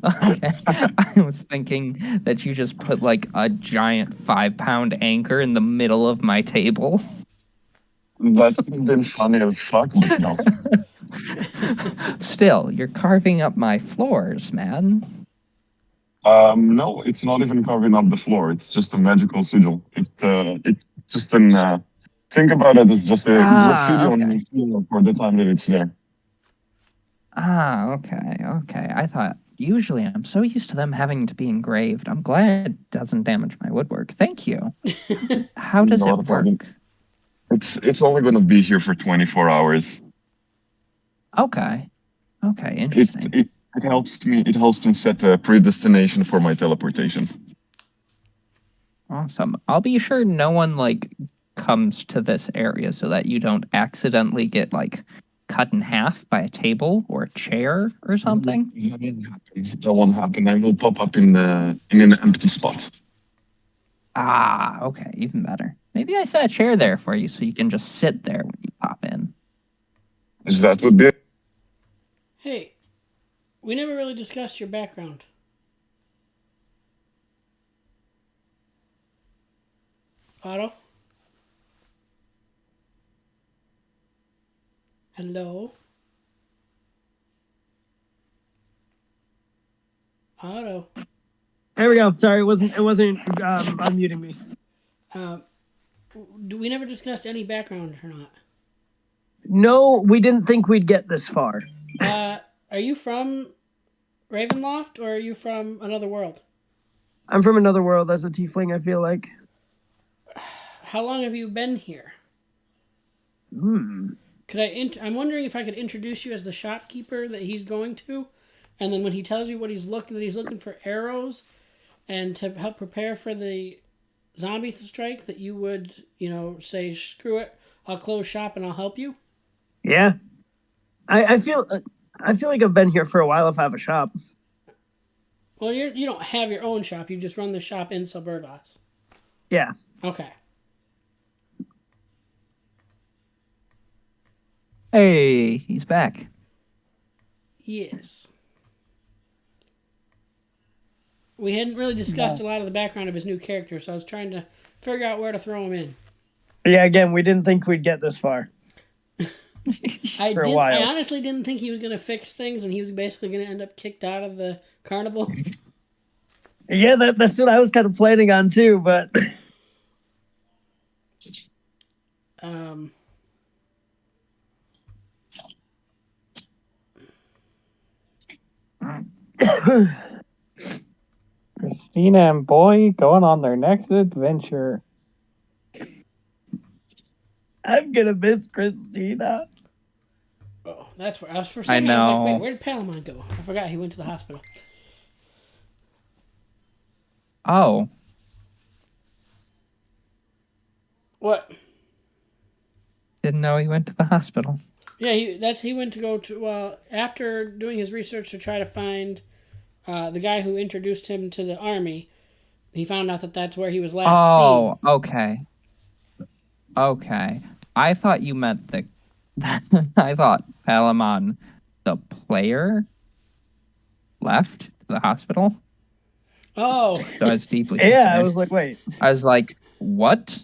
Okay. I was thinking that you just put like a giant 5-pound anchor in the middle of my table. That would have been funny as fuck, but no. Still, you're carving up my floors, man. No, it's not even carving up the floor. It's just a magical sigil. It just an think about it as just a graffiti on the floor for the time that it's there. Okay. I thought usually I'm so used to them having to be engraved. I'm glad it doesn't damage my woodwork. Thank you. How does Not it a problem. work? It's only gonna be here for 24 hours. Okay, interesting. It helps me. It helps me set a predestination for my teleportation. Awesome. I'll be sure no one like comes to this area so that you don't accidentally get like cut in half by a table or a chair or something. That won't happen. I will pop up in an empty spot. Okay, even better. Maybe I set a chair there for you so you can just sit there when you pop in. Is that would be? Hey, we never really discussed your background. Otto? Hello? Otto? There we go. Sorry, it wasn't unmuting me. We never discussed any background or not? No, we didn't think we'd get this far. Are you from Ravenloft or are you from another world? I'm from another world as a tiefling, I feel like. How long have you been here? Could I'm wondering if I could introduce you as the shopkeeper that he's going to, and then when he tells you what he's looking for arrows, and to help prepare for the zombie strike, that you would, say, screw it, I'll close shop and I'll help you. Yeah, I feel like I've been here for a while. If I have a shop. Well, you don't have your own shop. You just run the shop in Suburbas. Yeah. Okay. Hey, he's back. Yes. We hadn't really discussed a lot of the background of his new character, so I was trying to figure out where to throw him in. Yeah, again, we didn't think we'd get this far. I while. honestly didn't think he was going to fix things, and he was basically going to end up kicked out of the carnival. Yeah, that's what I was kind of planning on too, but Christina and Boy going on their next adventure. I'm gonna miss Christina. Oh, that's where I was for a second. I was like, wait, where did Palamon go? I forgot he went to the hospital. Oh, What? didn't know he went to the hospital. Yeah, he went to go to after doing his research to try to find the guy who introduced him to the army. He found out that that's where he was last seen. Oh, okay. Okay. I thought you meant the. I thought Palamon, the player, left the hospital. Oh, So I was deeply Yeah, I concerned. was like, wait. I was like, what?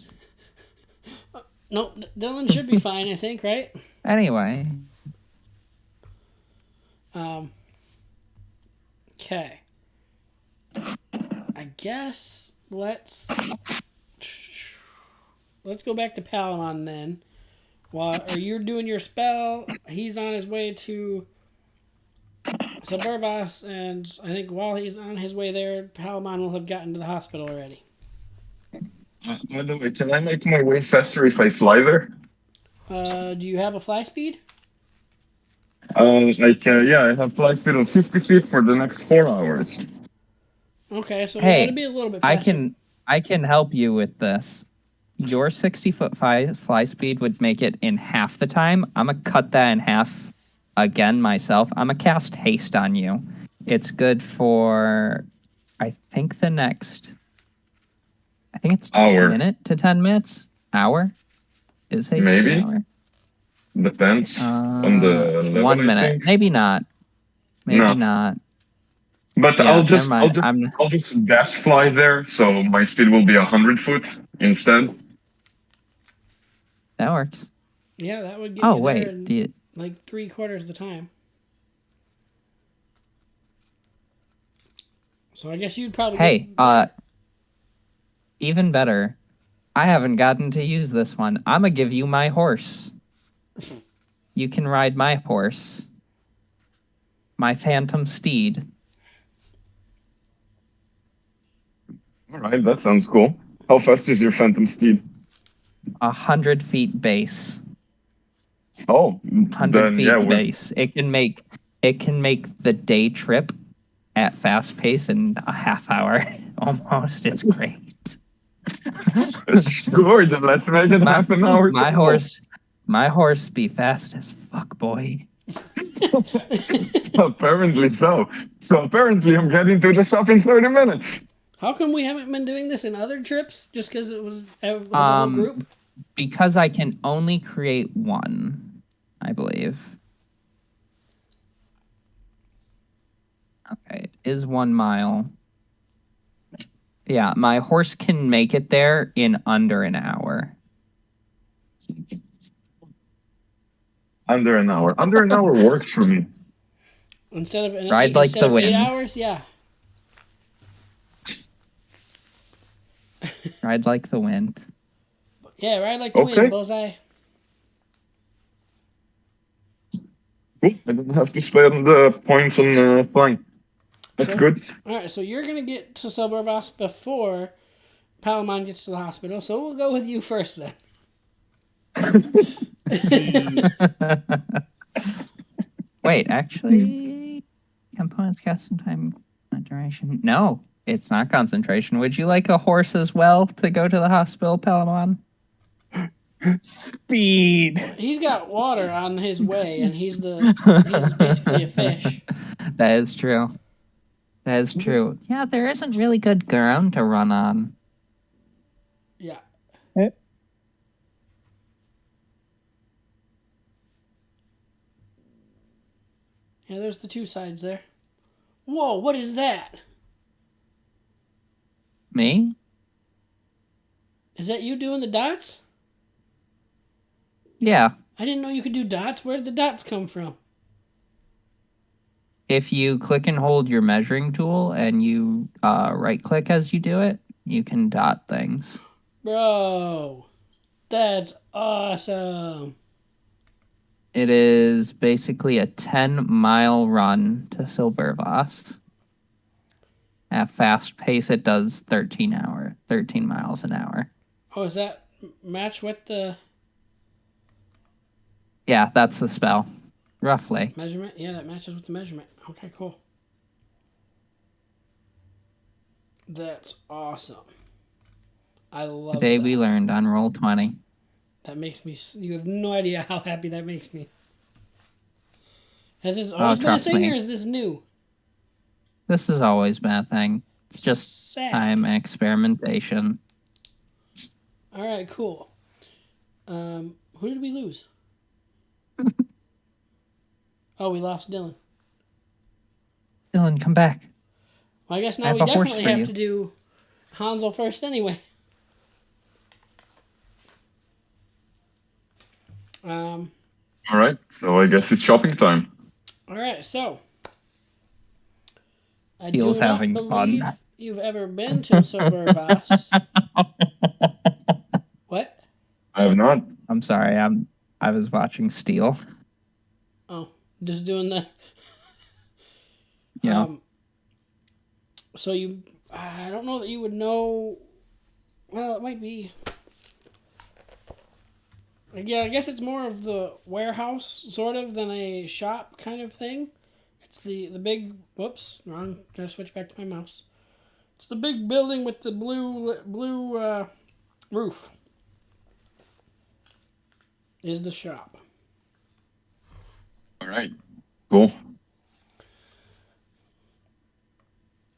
no, Dylan should be fine, I think, right? Anyway. Okay. I guess let's go back to Palamon then. While you're doing your spell, he's on his way to Suburbos, and I think while he's on his way there, Palamon will have gotten to the hospital already. By the way, can I make my way faster if I fly there? Do you have a fly speed? I can. Yeah, I have fly speed of 50 feet for the next 4 hours. Okay, so Hey, it'll be a little bit faster. I can help you with this. Your 60-foot fly speed would make it in half the time. I'm gonna cut that in half again myself. I'm gonna cast haste on you. It's good for, I think it's Hour. a minute to 10 minutes. Hour? Is haste Maybe. an hour? Depends on the level, 1 I minute. think. Maybe not. Maybe No. not. But Yeah, I'll never just mind. I'll just dash fly there, so my speed will be 100 foot instead. That works. Yeah, that would get Oh you wait, there in like 3/4 of the time. So I guess you'd probably hey, even better. I haven't gotten to use this one. I'm gonna give you my horse. You can ride my horse. My phantom steed. All right, that sounds cool. How fast is your phantom steed? 100 feet base. Oh, 100 then feet yeah, base. It can make the day trip at fast pace in a half hour. Almost. It's great. sure. Then let's make it half an hour. My horse be fast as fuck, boy. Apparently so. So apparently I'm getting to the shop in 30 minutes. How come we haven't been doing this in other trips? Just because it was the whole group? Because I can only create one, I believe. Okay, it is 1 mile. Yeah, my horse can make it there in under an hour. Under an hour. Under an hour works for me. Instead of Ride like instead the of wind. 8 hours, yeah. Ride like the wind. Yeah, ride like the Okay. wind, Bullseye. Cool. I didn't have to spend the points on flying. That's Sure. good. Alright, so you're going to get to Suburbos before Palamon gets to the hospital, so we'll go with you first then. Wait, actually, components cast in time duration. No, it's not concentration. Would you like a horse as well to go to the hospital, Palamon? Speed. He's got water on his way, and he's basically a fish. That is true. That is true. Yeah, there isn't really good ground to run on. Yeah. Yeah, there's the two sides there. Whoa, what is that? Me? Is that you doing the dots? Yeah. I didn't know you could do dots. Where did the dots come from? If you click and hold your measuring tool and you right click as you do it, you can dot things. Bro, that's awesome. It is basically a 10-mile run to Silbervoss. At fast pace, it does 13 miles an hour. Oh, is that match with the... Yeah, that's the spell. Roughly. Measurement? Yeah, that matches with the measurement. Okay, cool. That's awesome. I love Today that. we learned on roll 20. That makes me. You have no idea how happy that makes me. Has this always been a trust thing, me. or is this new? This has always been a thing. It's just Sad. time and experimentation. All right, cool. Who did we lose? Oh, we lost Dylan. Dylan, come back. Well, I guess I now have we a horse definitely for have you. to do Hansel first anyway. All right, so I guess it's shopping time. All right, so I Feels do not having believe fun. you've ever been to Suburbas. What? I have not. I'm sorry. I was watching Steel. Oh, just doing that. Yeah. So I don't know that you would know. Well, it might be. Yeah, I guess it's more of the warehouse sort of than a shop kind of thing. It's the big. Whoops, wrong. Gotta switch back to my mouse. It's the big building with the blue roof. Is the shop. All right, cool.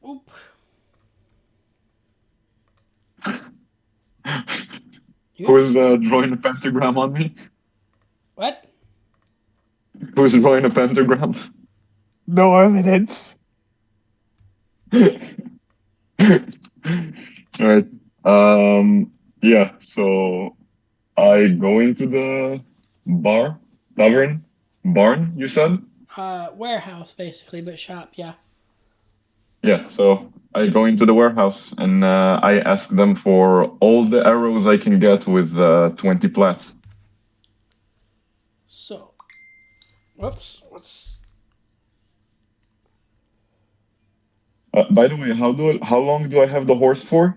Oop. Who is drawing a pentagram on me? What? Who is drawing a pentagram? No evidence. All right. Yeah. So I go into the barn. You said. Warehouse basically, but shop. Yeah. Yeah. So I go into the warehouse and I ask them for all the arrows I can get with 20 plats. So. Whoops. What's. By the way, how long do I have the horse for?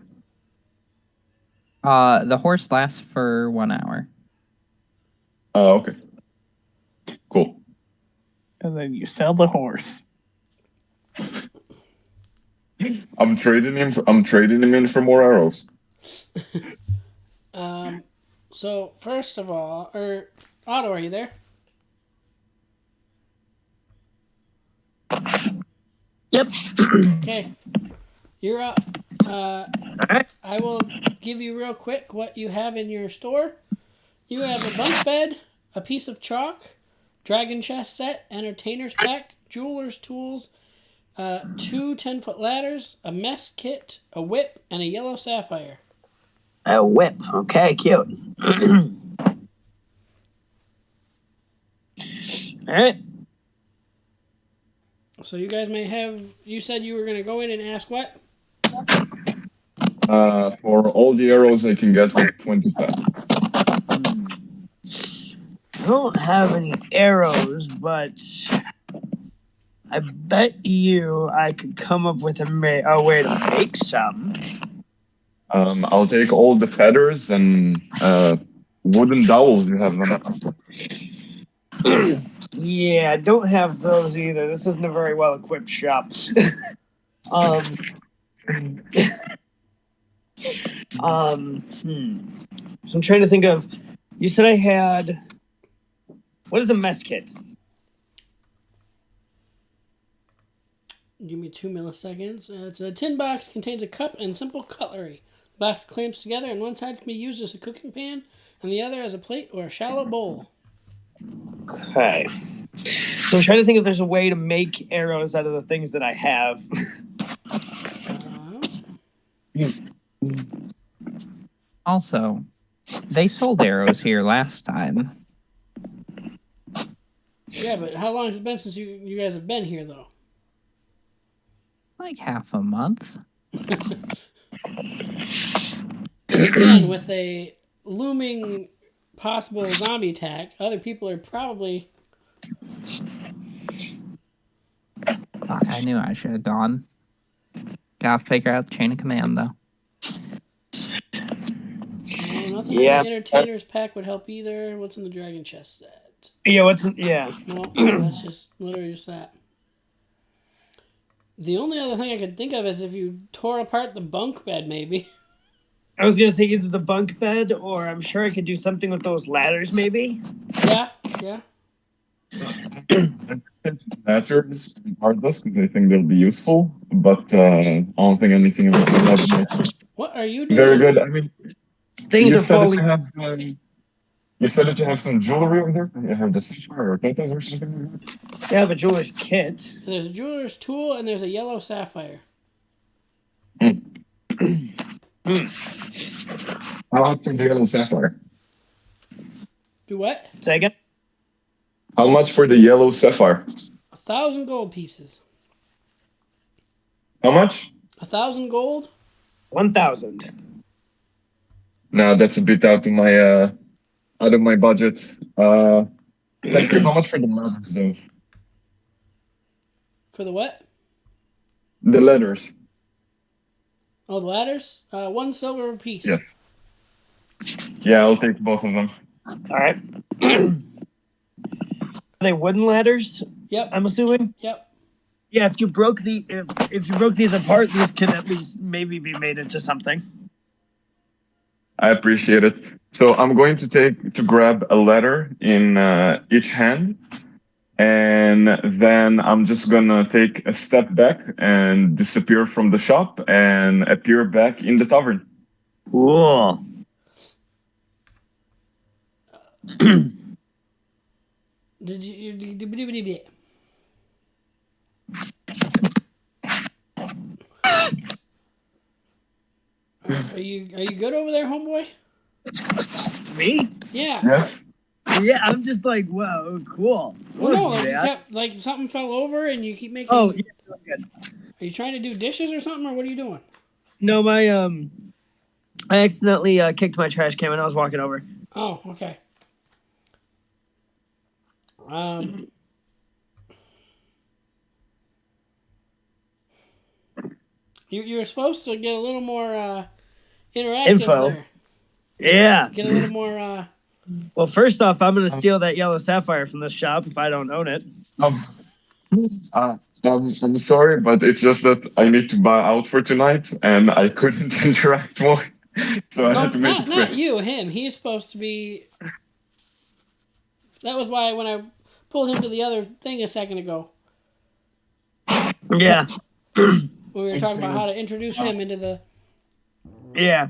The horse lasts for 1 hour. Okay. Cool. And then you sell the horse. I'm trading him in for more arrows. So first of all, Otto, are you there? Yep. Okay. You're up. Alright. I will give you real quick what you have in your store. You have a bunk bed, a piece of chalk, dragon chest set, entertainer's pack, jeweler's tools, 2 10-foot ladders, a mess kit, a whip, and a yellow sapphire. A whip. Okay, cute. Alright. So you guys may have. You said you were going to go in and ask what? For all the arrows I can get with 20 plats. I don't have any arrows, but I bet you I could come up with a way to make some. I'll take all the feathers and wooden dowels you have them. Yeah, I don't have those either. This isn't a very well equipped shop. So I'm trying to think of. You said I had. What is a mess kit? Give me 2 milliseconds. It's a tin box, contains a cup and simple cutlery. The box clamps together, and one side can be used as a cooking pan, and the other as a plate or a shallow bowl. Okay. So I'm trying to think if there's a way to make arrows out of the things that I have. Also, they sold arrows here last time. Yeah, but how long has it been since you guys have been here, though? Like half a month. Again, with a looming possible zombie attack, other people are probably... Fuck, I knew I should have gone. Gotta figure out the chain of command, though. Nothing in the entertainer's pack would help either. What's in the dragon chest set? Yeah, yeah. No, that's just literally just that. The only other thing I could think of is if you tore apart the bunk bed, maybe. I was gonna say either the bunk bed, or I'm sure I could do something with those ladders, maybe. Yeah, yeah. Ladders regardless, because I think they'll be useful, but I don't think anything else will have What are you doing? very good. I mean, Things you are said that falling. you have you said that you have some jewelry over there. You have the sapphire or topaz or something like that. They have a jeweler's kit. And there's a jeweler's tool and there's a yellow sapphire. How much for the yellow sapphire? Do what? Say again? How much for the yellow sapphire? 1,000 gold pieces. How much? 1,000 gold? 1,000. No, that's a bit out of my budget. Thank you. How much for the letters though? For the what? The letters. Oh, the ladders? 1 silver a piece. Yes. Yeah, I'll take both of them. All right. Are they wooden ladders? Yep. I'm assuming. Yep. Yeah. If you broke if you broke these apart, these could at least maybe be made into something. I appreciate it. So I'm going to grab a letter in each hand, and then I'm just gonna take a step back and disappear from the shop and appear back in the tavern. Cool. Did you? Are you good over there, homeboy? Me? Yeah. Yes. Yeah. I'm just like, whoa, cool. Well, no, We'll do like, you that. kept, like something fell over and you keep making. Oh, yeah, really good. Are you trying to do dishes or something, or what are you doing? No, I accidentally kicked my trash can when I was walking over. Oh, okay. You were supposed to get a little more interactive Info. there. Yeah. Get a little more. Well, first off, I'm gonna steal that yellow sapphire from this shop if I don't own it. I'm sorry, but it's just that I need to buy out for tonight, and I couldn't interact more, so I No, had to make not it quick. you. Him. He's supposed to be. That was why when I pulled him to the other thing a second ago, Yeah. when we were talking about how to introduce him into the. Yeah.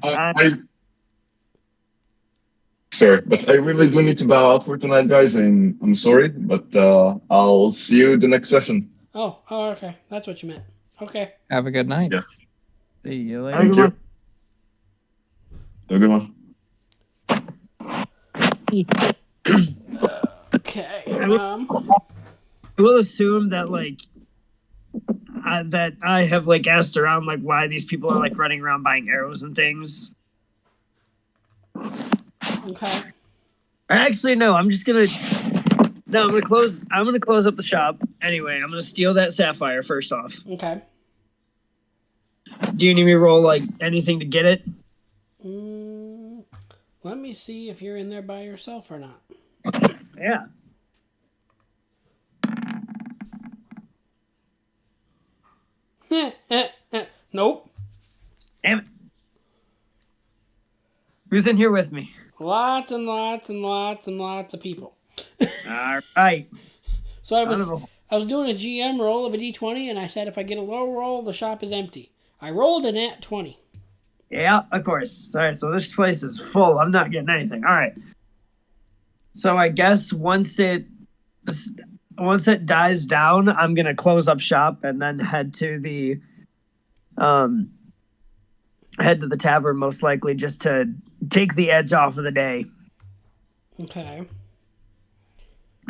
Sorry, but I really do need to bow out for tonight, guys. I'm sorry, but I'll see you the next session. Oh, okay. That's what you meant. Okay. Have a good night. Yes. See you later. Thank you. Have a good one. Okay. I will assume that that I have asked around why these people are running around buying arrows and things. Okay. Actually, no. I'm gonna close. I'm gonna close up the shop anyway. I'm gonna steal that sapphire first off. Okay. Do you need me to roll anything to get it? Let me see if you're in there by yourself or not. Yeah. Nope. Damn it. Who's in here with me? Lots and lots and lots and lots of people. All right. So I was doing a GM roll of a D20, and I said if I get a low roll, the shop is empty. I rolled a nat 20. Yeah, of course. All right, so this place is full. I'm not getting anything. All right. So I guess once it dies down, I'm gonna close up shop and then head to the tavern, most likely, just to take the edge off of the day. Okay.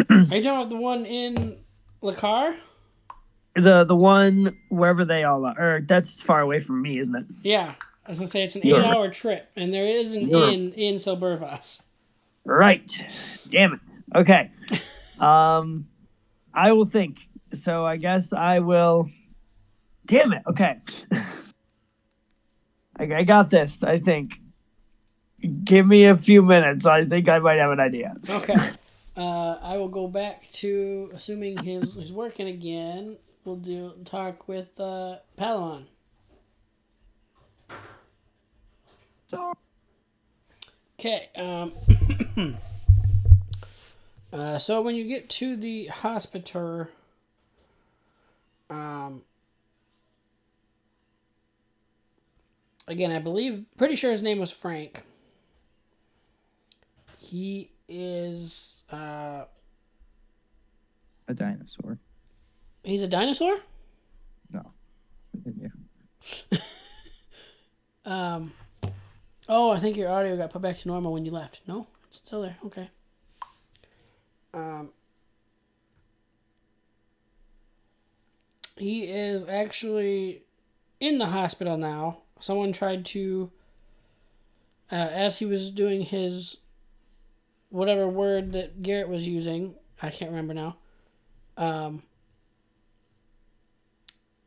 Are you talking about the one in Lakar? The one wherever they all are. Or that's far away from me, isn't it? Yeah. I was going to say it's an You're 8-hour trip, and there is an inn in Silbervas. Right. Damn it. Okay. I will think. So I guess I will. Damn it. Okay. I got this, I think. Give me a few minutes. I think I might have an idea. Okay. I will go back to assuming he's working again. We'll talk with Palamon. So, Okay. So when you get to the hospital, again, I believe, pretty sure his name was Frank. He is a dinosaur. he's a dinosaur? No. Continue. Oh, I think your audio got put back to normal when you left. No? It's still there. Okay. He is actually in the hospital now. Someone tried to, as he was doing his, whatever word that Garrett was using, I can't remember now.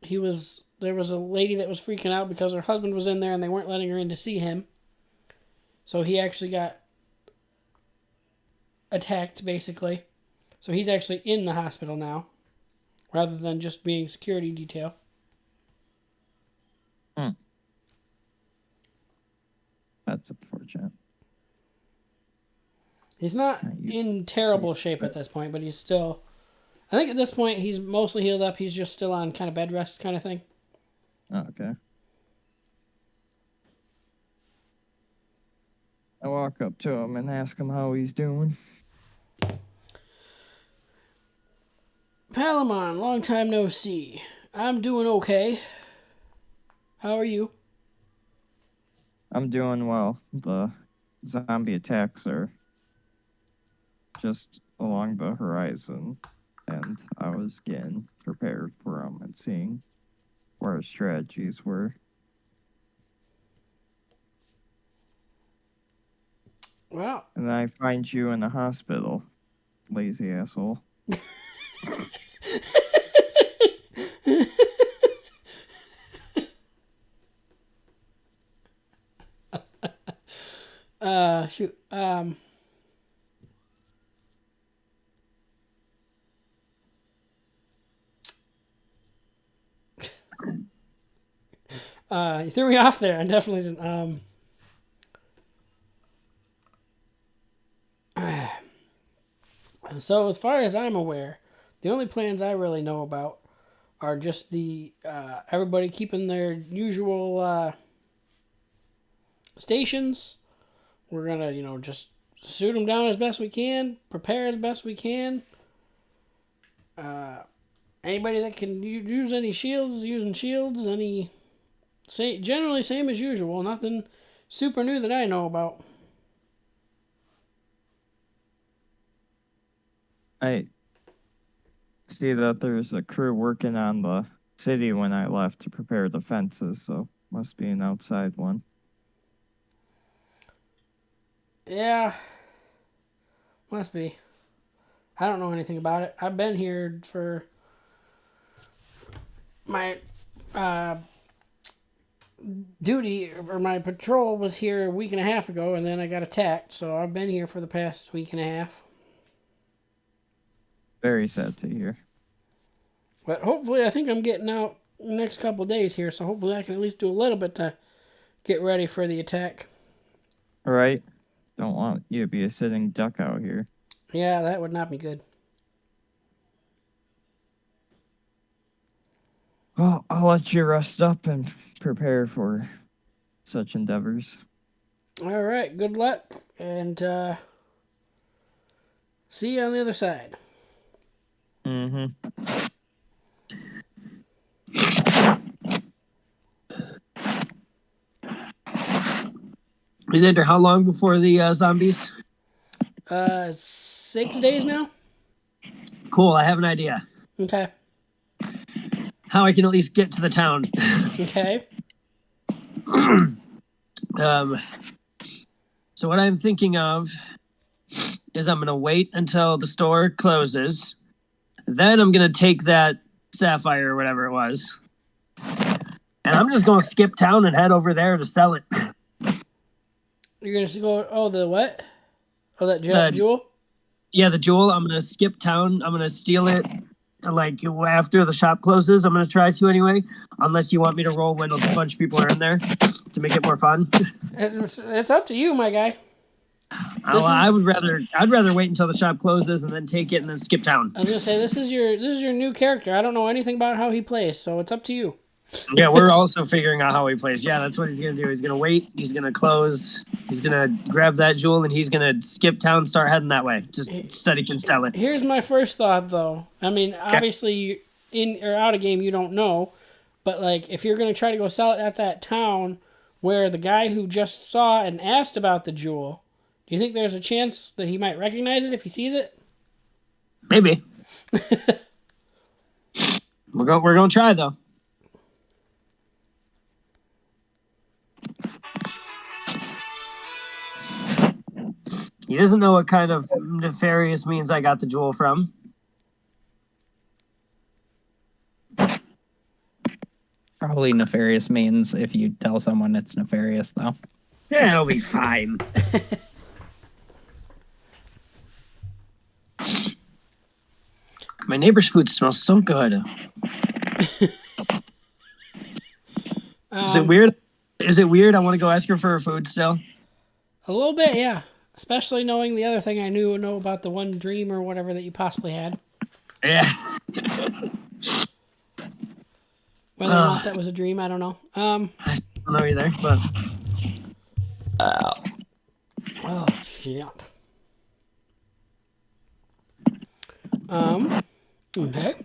There was a lady that was freaking out because her husband was in there and they weren't letting her in to see him. So he actually got attacked, basically. So he's actually in the hospital now, rather than just being security detail. That's unfortunate. He's not in terrible shape at this point, but he's still... I think at this point he's mostly healed up. He's just still on kind of bed rest kind of thing. Oh, okay. I walk up to him and ask him how he's doing. Palamon, long time no see. I'm doing okay. How are you? I'm doing well. The zombie attacks are just along the horizon, and I was getting prepared for them and seeing where our strategies were. Well. And then I find you in the hospital, lazy asshole. Shoot. You threw me off there. I definitely didn't. So as far as I'm aware, the only plans I really know about are just the everybody keeping their usual stations. We're gonna, just shoot them down as best we can, prepare as best we can. Anybody that can use any shields is using shields. Generally same as usual. Nothing super new that I know about. I see that there's a crew working on the city when I left to prepare the fences, so must be an outside one. Yeah, must be. I don't know anything about it. I've been here for my duty, or my patrol was here a week and a half ago, and then I got attacked, so I've been here for the past week and a half. Very sad to hear. But hopefully, I think I'm getting out the next couple of days here, so hopefully I can at least do a little bit to get ready for the attack. All right. Don't want you to be a sitting duck out here. Yeah, that would not be good. Well, I'll let you rest up and prepare for such endeavors. All right, good luck, and see you on the other side. Mm-hmm. Xander, how long before the zombies? 6 days now. Cool, I have an idea. Okay. How I can at least get to the town. Okay. So what I'm thinking of is I'm going to wait until the store closes. Then I'm going to take that sapphire or whatever it was. And I'm just going to skip town and head over there to sell it. You're going to go, the what? Oh, that The- jewel? Yeah, the jewel. I'm gonna skip town. I'm gonna steal it. Like after the shop closes, I'm gonna try to anyway. Unless you want me to roll when a bunch of people are in there to make it more fun. It's up to you, my guy. I'd rather wait until the shop closes and then take it and then skip town. I was gonna say this is your new character. I don't know anything about how he plays, so it's up to you. Yeah, we're also figuring out how he plays. Yeah, that's what he's gonna do. He's gonna wait. He's gonna close. He's gonna grab that jewel and he's gonna skip town, start heading that way, just so he can sell it. Here's my first thought, though. I mean, obviously, in or out of game, you don't know, but like if you're gonna try to go sell it at that town where the guy who just saw and asked about the jewel, do you think there's a chance that he might recognize it if he sees it? Maybe. We're gonna try though. He doesn't know what kind of nefarious means I got the jewel from. Probably nefarious means if you tell someone it's nefarious, though. Yeah, it'll be fine. My neighbor's food smells so good. Is it weird? Is it weird? I want to go ask her for her food still. A little bit, yeah. Especially knowing the other thing I know about the one dream or whatever that you possibly had. Yeah. Whether or not that was a dream, I don't know. I don't know either, but... Oh, shit. Okay.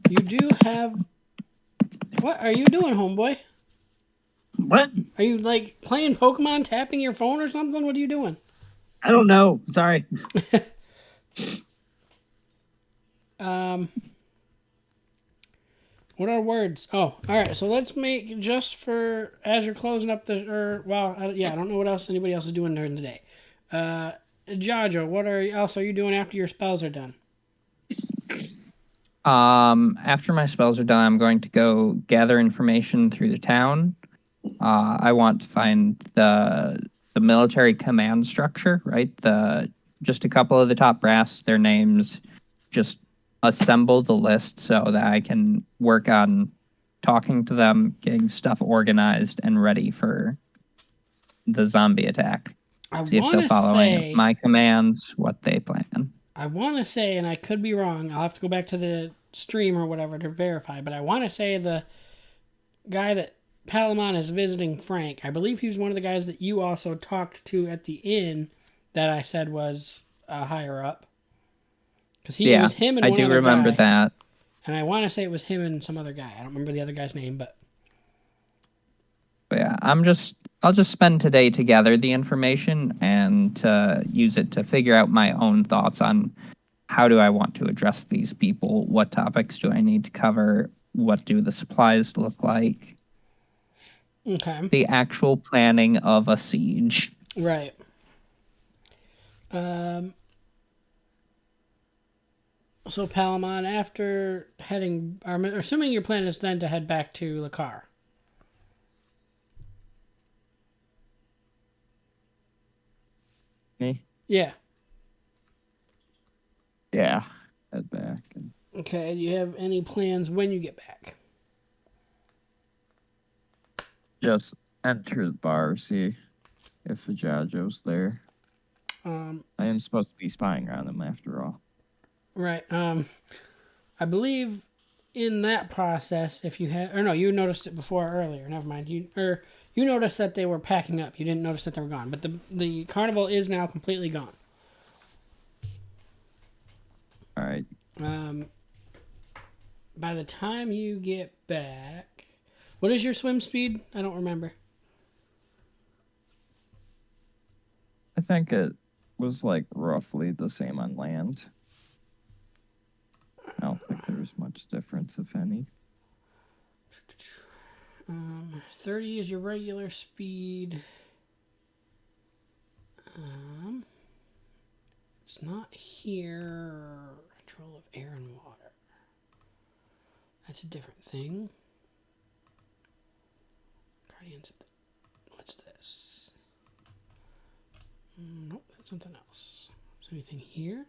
You do have... What are you doing, homeboy? What? Are you, like, playing Pokemon, tapping your phone or something? What are you doing? I don't know. Sorry. What are words? Oh, all right. So let's make just for as you're closing up the I don't know what else anybody else is doing during the day. Jajo, what else are you doing after your spells are done? After my spells are done, I'm going to go gather information through the town. I want to find the military command structure, right? Just a couple of the top brass, their names, just assemble the list so that I can work on talking to them, getting stuff organized and ready for the zombie attack. See if they're following my commands, what they plan. I want to say, and I could be wrong, I'll have to go back to the stream or whatever to verify, but I want to say the guy that Palamon is visiting Frank, I believe he was one of the guys that you also talked to at the inn that I said was higher up. Because it was him and I one do other remember guy. that. And I want to say it was him and some other guy. I don't remember the other guy's name, but yeah, I'll just spend today to gather the information and to use it to figure out my own thoughts on how do I want to address these people, what topics do I need to cover, what do the supplies look like. Okay. The actual planning of a siege. Right. So Palamon, after heading, assuming your plan is then to head back to the car. Me? Yeah. Yeah. Head back. Okay. Do you have any plans when you get back? Just enter the bar, see if the Jajo's there. I am supposed to be spying on him after all. Right. I believe in that process, if you had, or no, you noticed it earlier. Never mind. You noticed that they were packing up. You didn't notice that they were gone. But the carnival is now completely gone. All right. By the time you get back, what is your swim speed? I don't remember. I think it was like roughly the same on land. I don't think there was much difference, if any. 30 is your regular speed. It's not here. Control of air and water. That's a different thing. Guardians of the... What's this? Nope, that's something else. Is there anything here?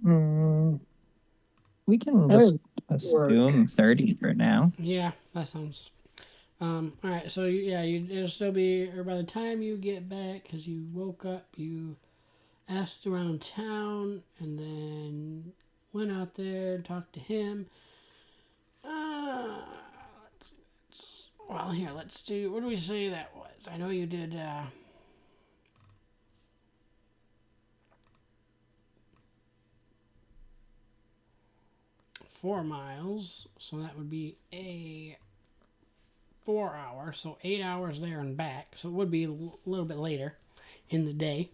Hmm. We can just assume 30 for now. Yeah, that sounds... all right, so it'll still be, or by the time you get back, because you woke up, you asked around town, and then went out there, talked to him. Let's do, what do we say that was? I know you did, 4 miles, so that would be a 4 hour, so 8 hours there and back, so it would be a little bit later in the day.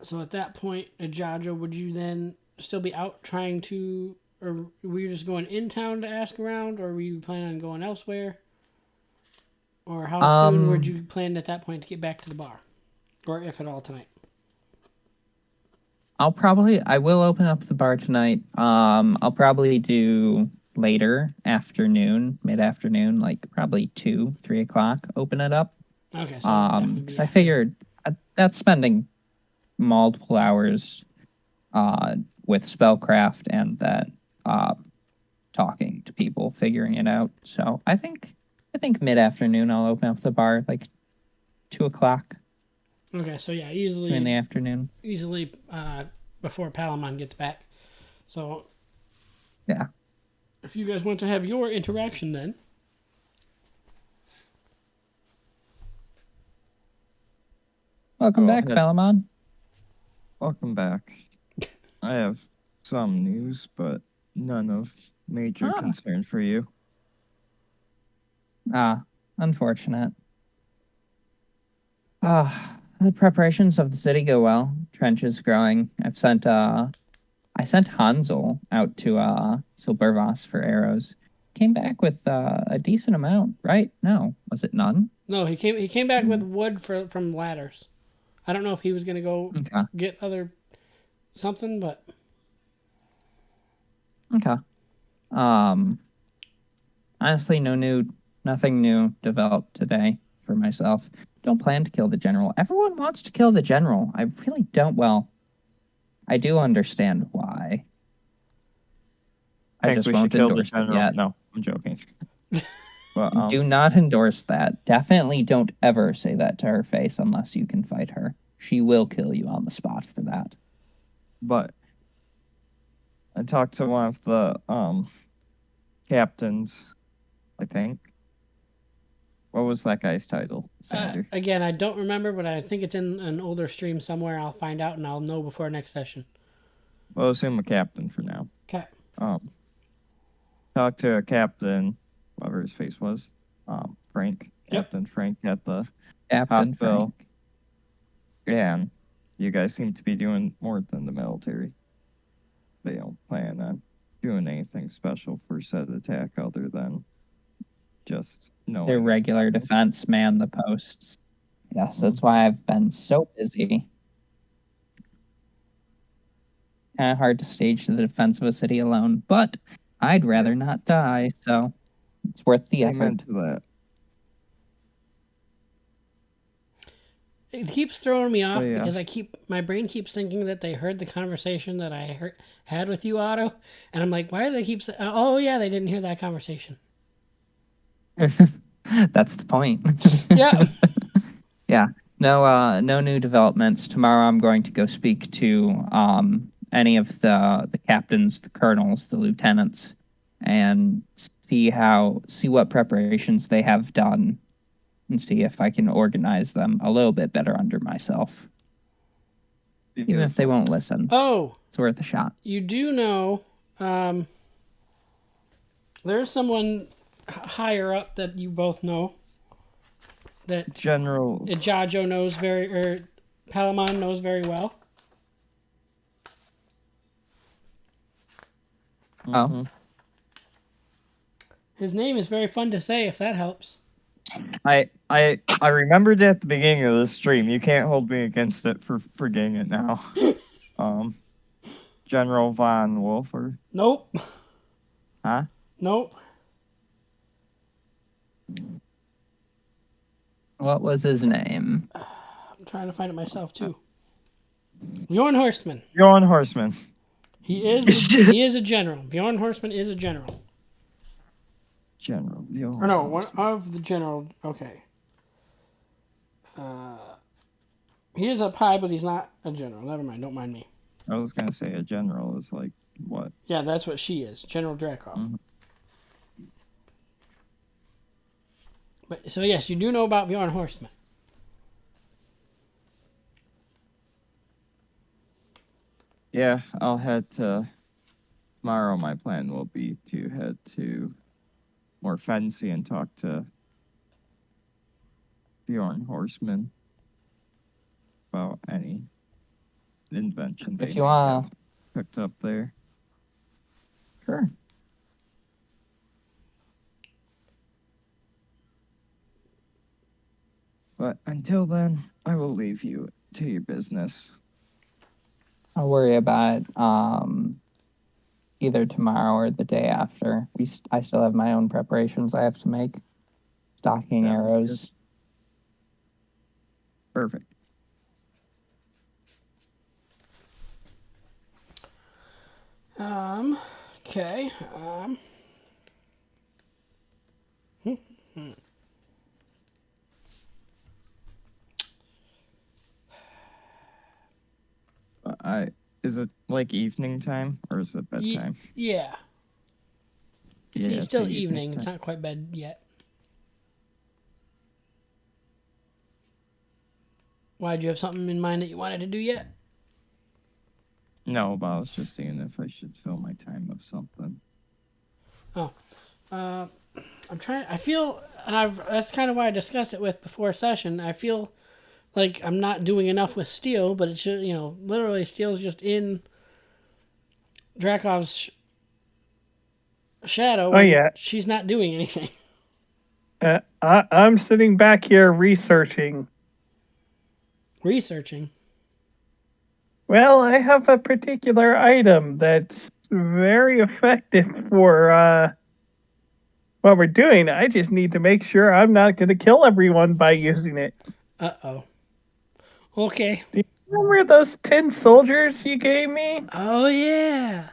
So at that point, Jaja, would you then still be out trying to, or were you just going in town to ask around, or were you planning on going elsewhere? Or how soon would you plan at that point to get back to the bar? Or if at all tonight? I will open up the bar tonight. I'll probably do later afternoon, mid-afternoon, like probably 2, 3 o'clock, open it up. Okay, so definitely because I figured that's spending multiple hours with spellcraft and that talking to people, figuring it out. So I think mid-afternoon I'll open up the bar, like 2 o'clock. Okay, so yeah, easily in the afternoon. Easily before Palamon gets back. So yeah, if you guys want to have your interaction, then welcome back, Palamon. Welcome back. I have some news, but none of major concern for you. Unfortunate. The preparations of the city go well. Trench is growing. I sent Hansel out to Silbervas for arrows. Came back with a decent amount, right? No, was it none? No, he came back with wood from ladders. I don't know if he was gonna go get other something, but okay. Honestly, nothing new developed today for myself. Don't plan to kill the general. Everyone wants to kill the general. I really don't. Well, I do understand why. I just won't endorse it yet. No, I'm joking. But, do not endorse that. Definitely don't ever say that to her face unless you can fight her. She will kill you on the spot for that. But I talked to one of the captains, I think. What was that guy's title? Again, I don't remember, but I think it's in an older stream somewhere. I'll find out and I'll know before next session. Well, assume a captain for now. Okay. Talked to a captain, whatever his face was. Frank. Yep. Captain Frank at the Captain hospital. Frank. Yeah, and you guys seem to be doing more than the military. They don't plan on doing anything special for said attack other than just knowing. Their regular defense man the posts. Yes, that's why I've been so busy. Kind of hard to stage the defense of a city alone, but I'd rather not die, so it's worth the effort. To that. It keeps throwing me off yes. because my brain keeps thinking that they heard the conversation that I had with you, Otto, and I'm like, why do they keep saying? Oh yeah, they didn't hear that conversation. That's the point. Yeah. Yeah. No new developments. Tomorrow I'm going to go speak to any of the captains, the colonels, the lieutenants, and see what preparations they have done and see if I can organize them a little bit better under myself. Even if they won't listen. Oh. It's worth a shot. You do know there's someone higher up that you both know that General Jajo knows Palamon knows very well. Oh. His name is very fun to say, if that helps. I remembered it at the beginning of the stream. You can't hold me against it for forgetting it now. General Von Wolfer. Nope. Huh? Nope. What was his name? I'm trying to find it myself too. Bjorn Horstman. Bjorn Horseman. He is a general. Bjorn Horstman is a general. General Bjorn. Or no, one of the general. Okay. He is up high, but he's not a general. Never mind. Don't mind me. I was gonna say a general is like what? Yeah, that's what she is, General Drakov. Mhm. But so yes, you do know about Bjorn Horstman. Yeah, I'll head to tomorrow. My plan will be to head to more Fancy and talk to Bjorn Horseman about any invention If they you might wanna, have picked up there. sure. But until then, I will leave you to your business. I'll worry about either tomorrow or the day after. I still have my own preparations I have to make. Stocking Sounds arrows. Perfect. Okay. Is it like evening time or is it bedtime? Yeah. It's Yeah, still it's evening. It's time. not quite bed yet. Why, do you have something in mind that you wanted to do yet? No, but I was just seeing if I should fill my time with something. I'm trying. I feel, and that's kind of why I discussed it with before session. I feel like I'm not doing enough with steel, but it's just, literally steel's just in Drakov's shadow. Oh, and yeah. she's not doing anything. I'm sitting back here researching. Researching. Well, I have a particular item that's very effective for what we're doing. I just need to make sure I'm not going to kill everyone by using it. Uh-oh. Okay. Do you remember those 10 soldiers you gave me? Oh, yeah.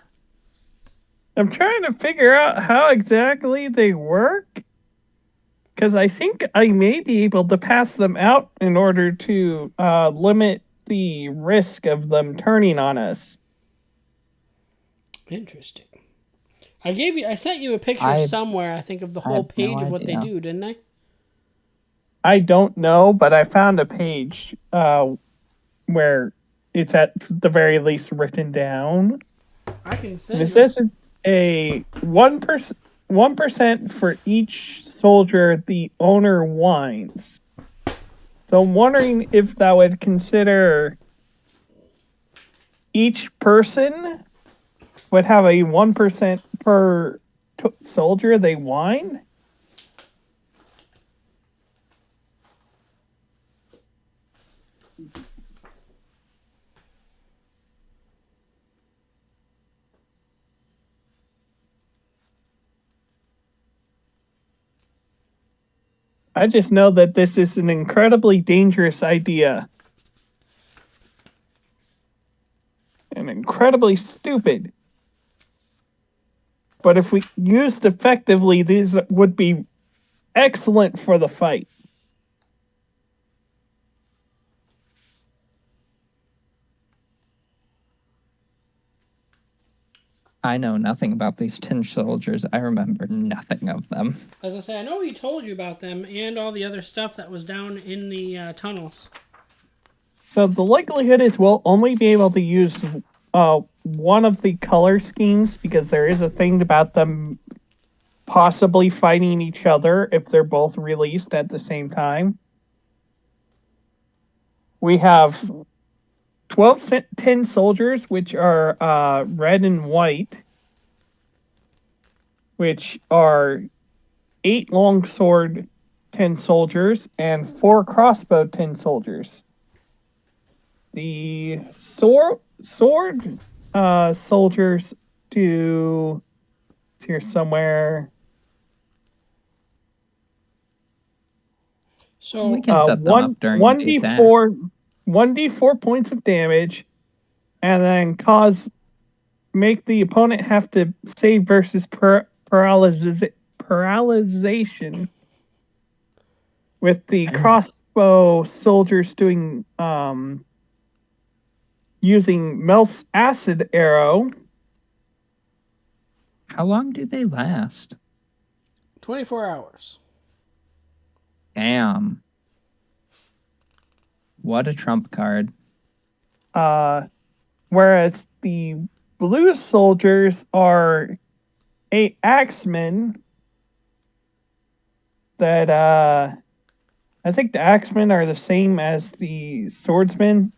I'm trying to figure out how exactly they work. Because I think I may be able to pass them out in order to limit the risk of them turning on us. Interesting. I sent you a picture somewhere, I think, of the whole have no page of what they idea. do, didn't I? I don't know, but I found a page where it's at the very least written down. I can And send it you. says it's a 1% for each soldier the owner wines. So I'm wondering if that would consider each person would have a 1% per soldier they wine. I just know that this is an incredibly dangerous idea. And incredibly stupid. But if we used effectively, these would be excellent for the fight. I know nothing about these tin soldiers. I remember nothing of them. As I say, I know he told you about them and all the other stuff that was down in the tunnels. So the likelihood is we'll only be able to use one of the color schemes because there is a thing about them possibly fighting each other if they're both released at the same time. We have 12 tin soldiers, which are red and white, which are 8 longsword tin soldiers and 4 crossbow tin soldiers. The sword soldiers do. It's here somewhere. So We can set them up during the attack. 1d4 points of damage, and then make the opponent have to save versus paralyzation. With the crossbow soldiers doing using Melt's acid arrow. How long do they last? 24 hours. Damn. What a trump card. Whereas the blue soldiers are 8 axemen that I think the axemen are the same as the swordsmen.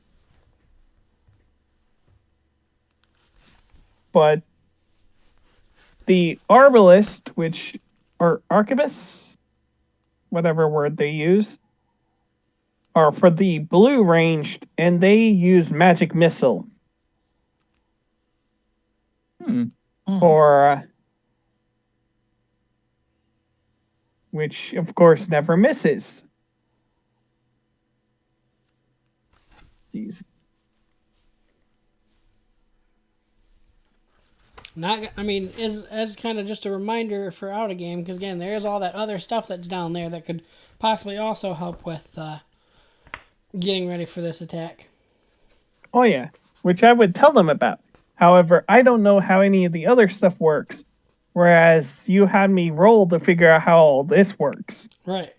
But the arbalist, or arquebus, whatever word they use, are for the blue ranged, and they use magic missile. Or which of course never misses. Jeez. As kind of just a reminder for out of game, because again, there's all that other stuff that's down there that could possibly also help with getting ready for this attack. Oh yeah, which I would tell them about. However, I don't know how any of the other stuff works, whereas you had me roll to figure out how all this works. Right.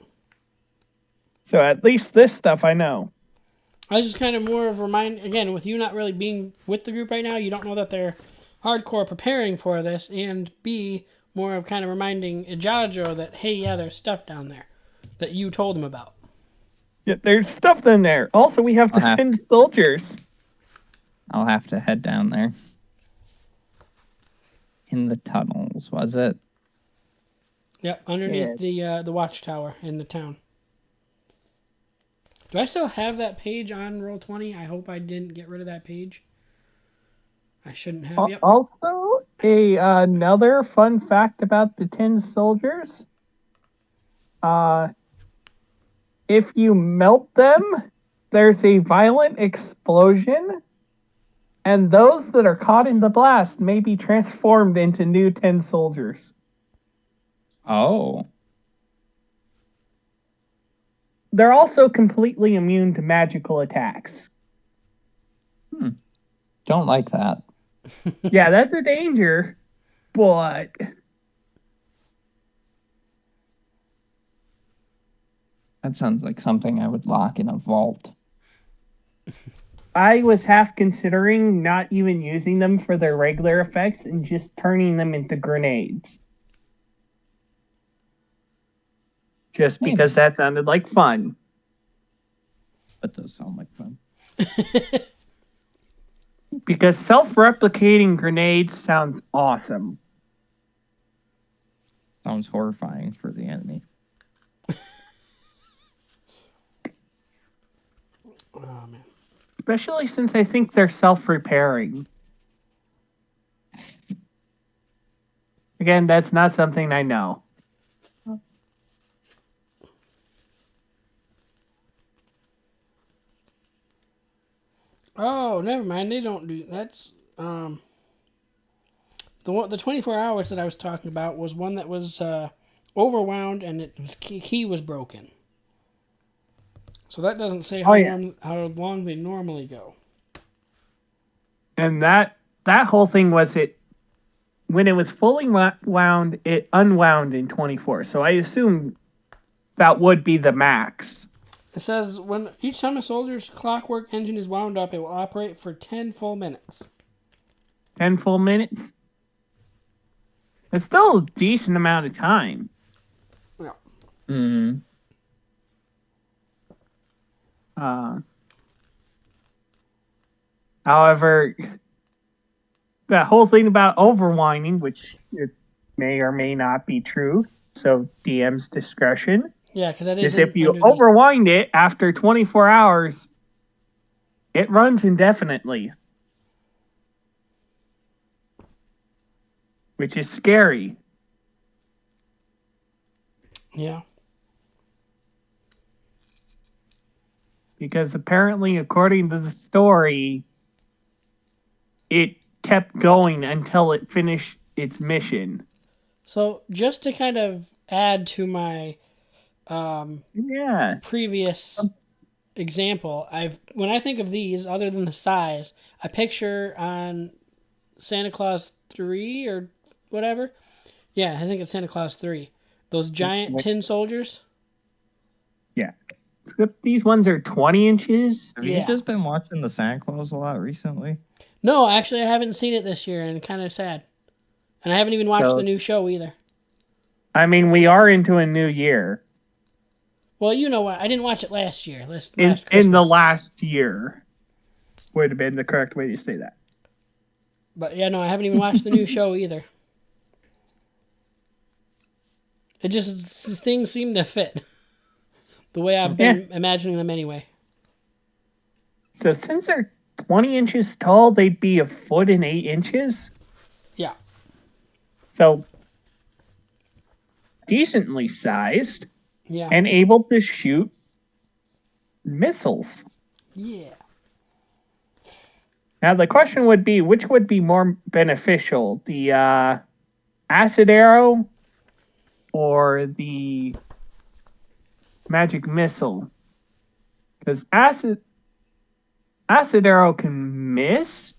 So at least this stuff I know. I was just kind of more of again, with you not really being with the group right now, you don't know that they're hardcore preparing for this, and B, more of kind of reminding Ijajo that, hey, yeah, there's stuff down there that you told him about. Yeah, there's stuff in there. Also, we have the tin soldiers. I'll have to head down there. In the tunnels, was it? Yep, underneath the watchtower in the town. Do I still have that page on Roll20? I hope I didn't get rid of that page. I shouldn't have. Yep. Also, another fun fact about the tin soldiers. If you melt them, there's a violent explosion, and those that are caught in the blast may be transformed into new tin soldiers. Oh. They're also completely immune to magical attacks. Don't like that. Yeah, that's a danger, but That sounds like something I would lock in a vault. I was half considering not even using them for their regular effects and just turning them into grenades. Just because that sounded like fun. That does sound like fun. Because self-replicating grenades sounds awesome. Sounds horrifying for the enemy. Oh, man. Especially since I think they're self-repairing. Again, that's not something I know. Oh, never mind. They don't do that's the 24 hours that I was talking about was one that was overwound and its key was broken. So that doesn't say how long they normally go. And that whole thing was when it was fully wound, it unwound in 24. So I assume that would be the max. It says when each time a soldier's clockwork engine is wound up, it will operate for 10 full minutes. 10 full minutes? It's still a decent amount of time. Yeah. Mm-hmm. However, that whole thing about overwinding, which it may or may not be true, so DM's discretion. Yeah, because that Because is if you under the- overwind it after 24 hours, it runs indefinitely. Which is scary. Yeah. Because apparently, according to the story, it kept going until it finished its mission. So just to kind of add to my Yeah. previous example, when I think of these, other than the size, I picture on Santa Claus 3 or whatever. Yeah, I think it's Santa Claus 3. Those giant tin soldiers. Yeah. Except these ones are 20 inches. Have Yeah. you just been watching the Santa Claus a lot recently? No, actually, I haven't seen it this year, and kind of sad. And I haven't even watched So- the new show either. I mean, we are into a new year. Well, you know what? I didn't watch it last year. Last In Christmas. the last year would have been the correct way to say that. But yeah, no, I haven't even watched the new show either. It just things seem to fit the way I've been imagining them anyway. So since they're 20 inches tall, they'd be 1'8". Yeah. So decently sized Yeah. and able to shoot missiles. Yeah. Now the question would be, which would be more beneficial, the acid arrow or the magic missile? Because acid arrow can miss,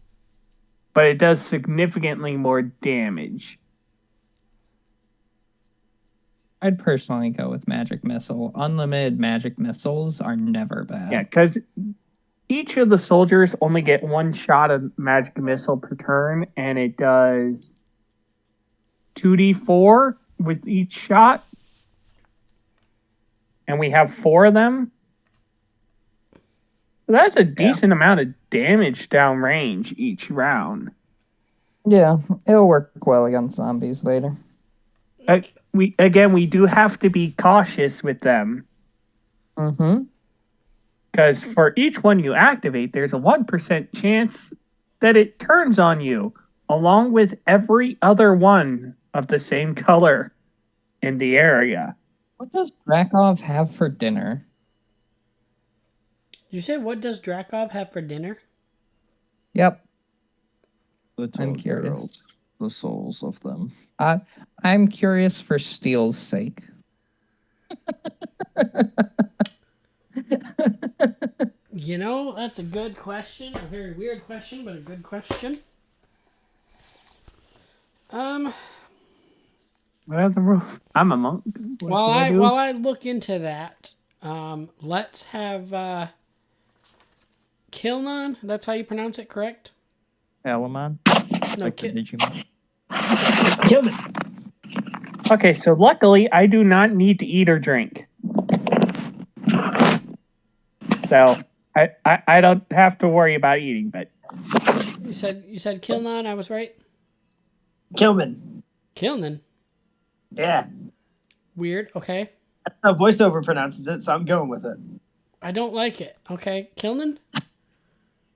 but it does significantly more damage. I'd personally go with magic missile. Unlimited magic missiles are never bad. Yeah, because each of the soldiers only get one shot of magic missile per turn, and it does 2d4 with each shot. And we have 4 of them. So that's a decent amount of damage downrange each round. Yeah, it'll work well against zombies later. We do have to be cautious with them. Mm-hmm. Because for each one you activate, there's a 1% chance that it turns on you, along with every other one of the same color in the area. What does Drakov have for dinner? You say, what does Drakov have for dinner? Yep. The I'm Toad curious. Girls, the souls of them. I'm curious for Steel's sake. You know, that's a good question. A very weird question, but a good question. What are the rules? I'm a monk. What While do I do? while I look into that, let's have Kilnon. That's how you pronounce it, correct? Alamon? No, Like the Digimon? Kill me. Okay, so luckily I do not need to eat or drink. So I don't have to worry about eating, but you said Kilnon. I was right. Kilman. Kilnon. Yeah. Weird. Okay. That's how voiceover pronounces it, so I'm going with it. I don't like it. Okay, Kilnon.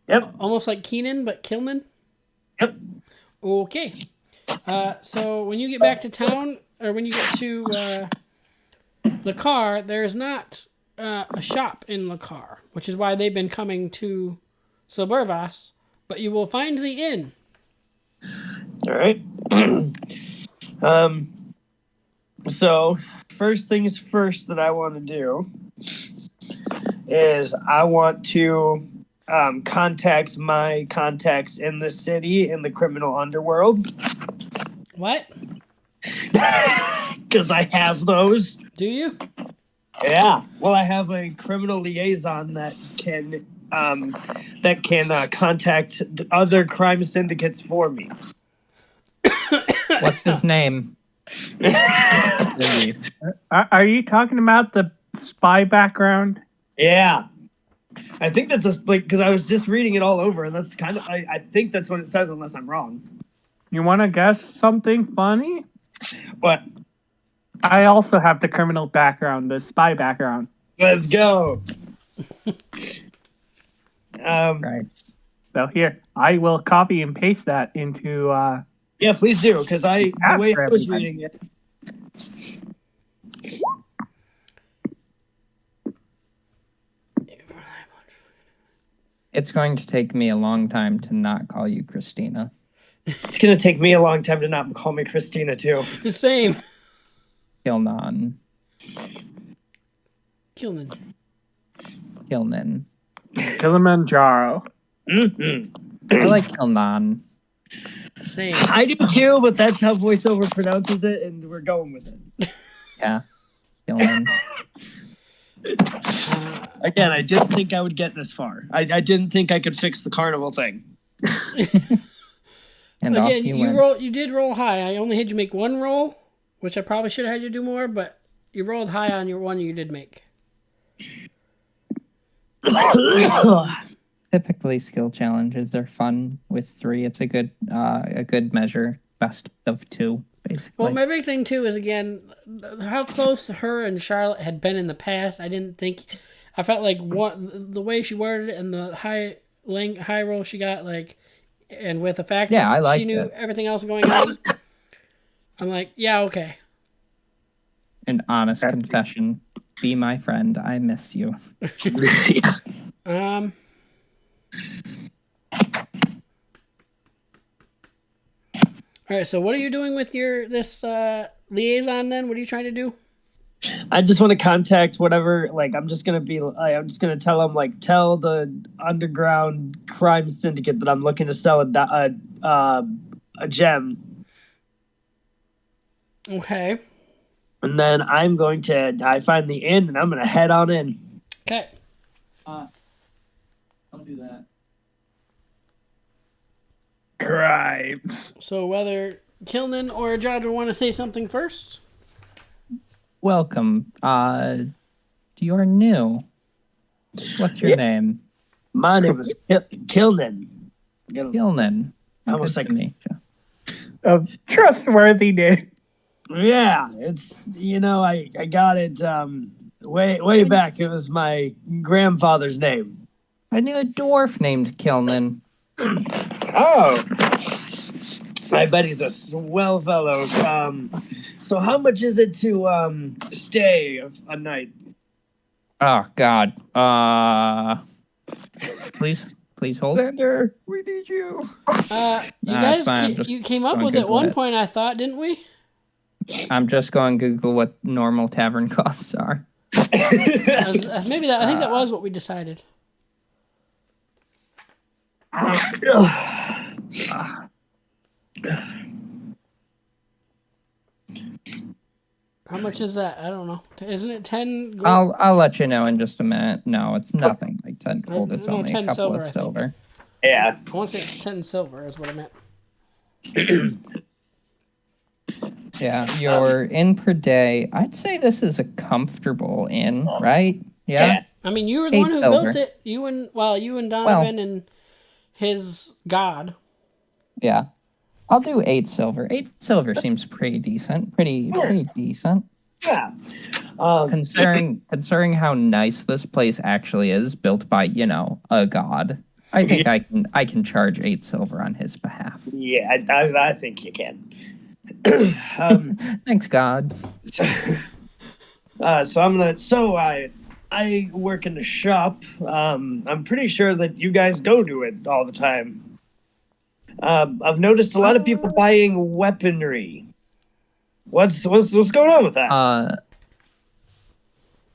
Yep. Almost like Keenan, but Kilman. Yep. Okay. So when you get back to town, or when you get to the car, there's not a shop in the car, which is why they've been coming to Silbervas, but you will find the inn. All right. So first things first that I want to do is I want to contact my contacts in the city in the criminal underworld What? because I have those. Do you? Yeah. Well, I have a criminal liaison that can contact other crime syndicates for me. What's his name? are you talking about the spy background? Yeah. I think that's just like because I was just reading it all over, and that's kind of I think that's what it says, unless I'm wrong. You want to guess something funny? What? I also have the criminal background, the spy background. Let's go. Right. So here, I will copy and paste that into. Yeah, please do, because the way I was everybody. reading it. It's going to take me a long time to not call you Christina. It's gonna take me a long time to not call me Christina too. Same. Kilnan. Kilnan. Kilimanjaro. Mm-hmm. I like Kilnan. Same. I do too, but that's how voiceover pronounces it, and we're going with it. Yeah. Kilnan. Again, I didn't think I would get this far. I didn't think I could fix the carnival thing. And off Again, you you went. You did roll high. I only had you make one roll, which I probably should have had you do more, but you rolled high on your one you did make. Typically, skill challenges are fun with 3. It's a good measure. Best of 2, basically. Well, my big thing too is again how close her and Charlotte had been in the past. I felt like the way she worded it and the high roll she got, like, and with the fact Yeah, I that liked she knew it. everything else going on, I'm like, yeah, okay. An honest confession. Be my friend. I miss you. All right, so what are you doing with this liaison then? What are you trying to do? I just want to contact whatever. Like, I'm just gonna tell them, like, tell the underground crime syndicate that I'm looking to sell a gem, Okay. and then I find the inn, and I'm gonna head on in. Okay. I'll do that. Crimes. So whether Kilnan or Jadra want to say something first? Welcome. You're new. What's your name? My name is Kilden. Kilnan. Almost Good like to meet you. A trustworthy name. Yeah, it's I got it way back. It was my grandfather's name. I knew a dwarf named Kilnan. Oh, I bet he's a swell fellow. So how much is it to stay a night? Oh God. Please hold. Xander, we need you. You Nah, it's guys, fine. I'm just you came up going with it at Google one it. point, I thought, didn't we? I'm just going to Google what normal tavern costs are. Maybe that. I think that was what we decided. How much is that? I don't know. Isn't it 10 gold? I'll let you know in just a minute. No, it's nothing like 10 gold. It's No, only 10 a couple silver, I of think. silver. Yeah. I want to say it's 10 silver is what I meant. Yeah, you're in per day. I'd say this is a comfortable inn, right? Yeah. I mean, you were the 8 one who silver. built it. You and Donovan and his god. Yeah. I'll do 8 silver. 8 silver seems pretty decent. Pretty decent. Yeah. Considering how nice this place actually is, built by, a god. I think I can charge 8 silver on his behalf. Yeah, I think you can. Thanks, God. I work in the shop. I'm pretty sure that you guys go to it all the time. I've noticed a lot of people buying weaponry. What's going on with that?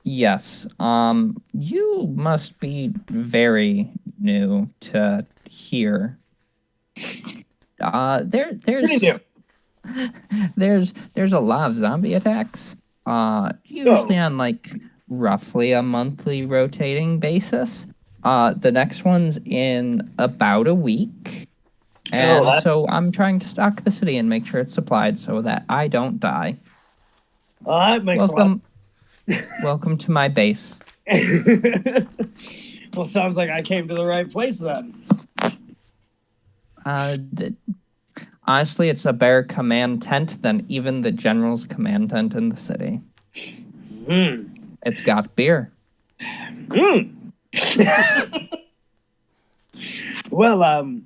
Yes. You must be very new to here. Pretty new. There's a lot of zombie attacks. Usually on like roughly a monthly rotating basis. The next one's in about a week. And so I'm trying to stock the city and make sure it's supplied so that I don't die. That makes a lot. Welcome to my base. Well, sounds like I came to the right place then. Honestly, it's a better command tent than even the general's command tent in the city. Hmm. It's got beer. Well,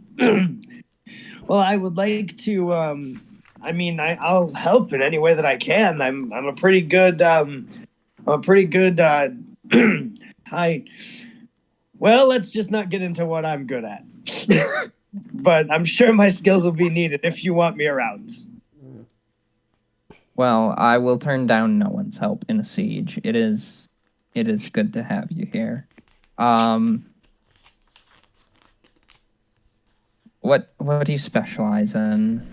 well, I would like to. I mean, I'll help in any way that I can. I'm a pretty good. Hi. Well, let's just not get into what I'm good at. But I'm sure my skills will be needed if you want me around. Well, I will turn down no one's help in a siege. It is good to have you here. What do you specialize in?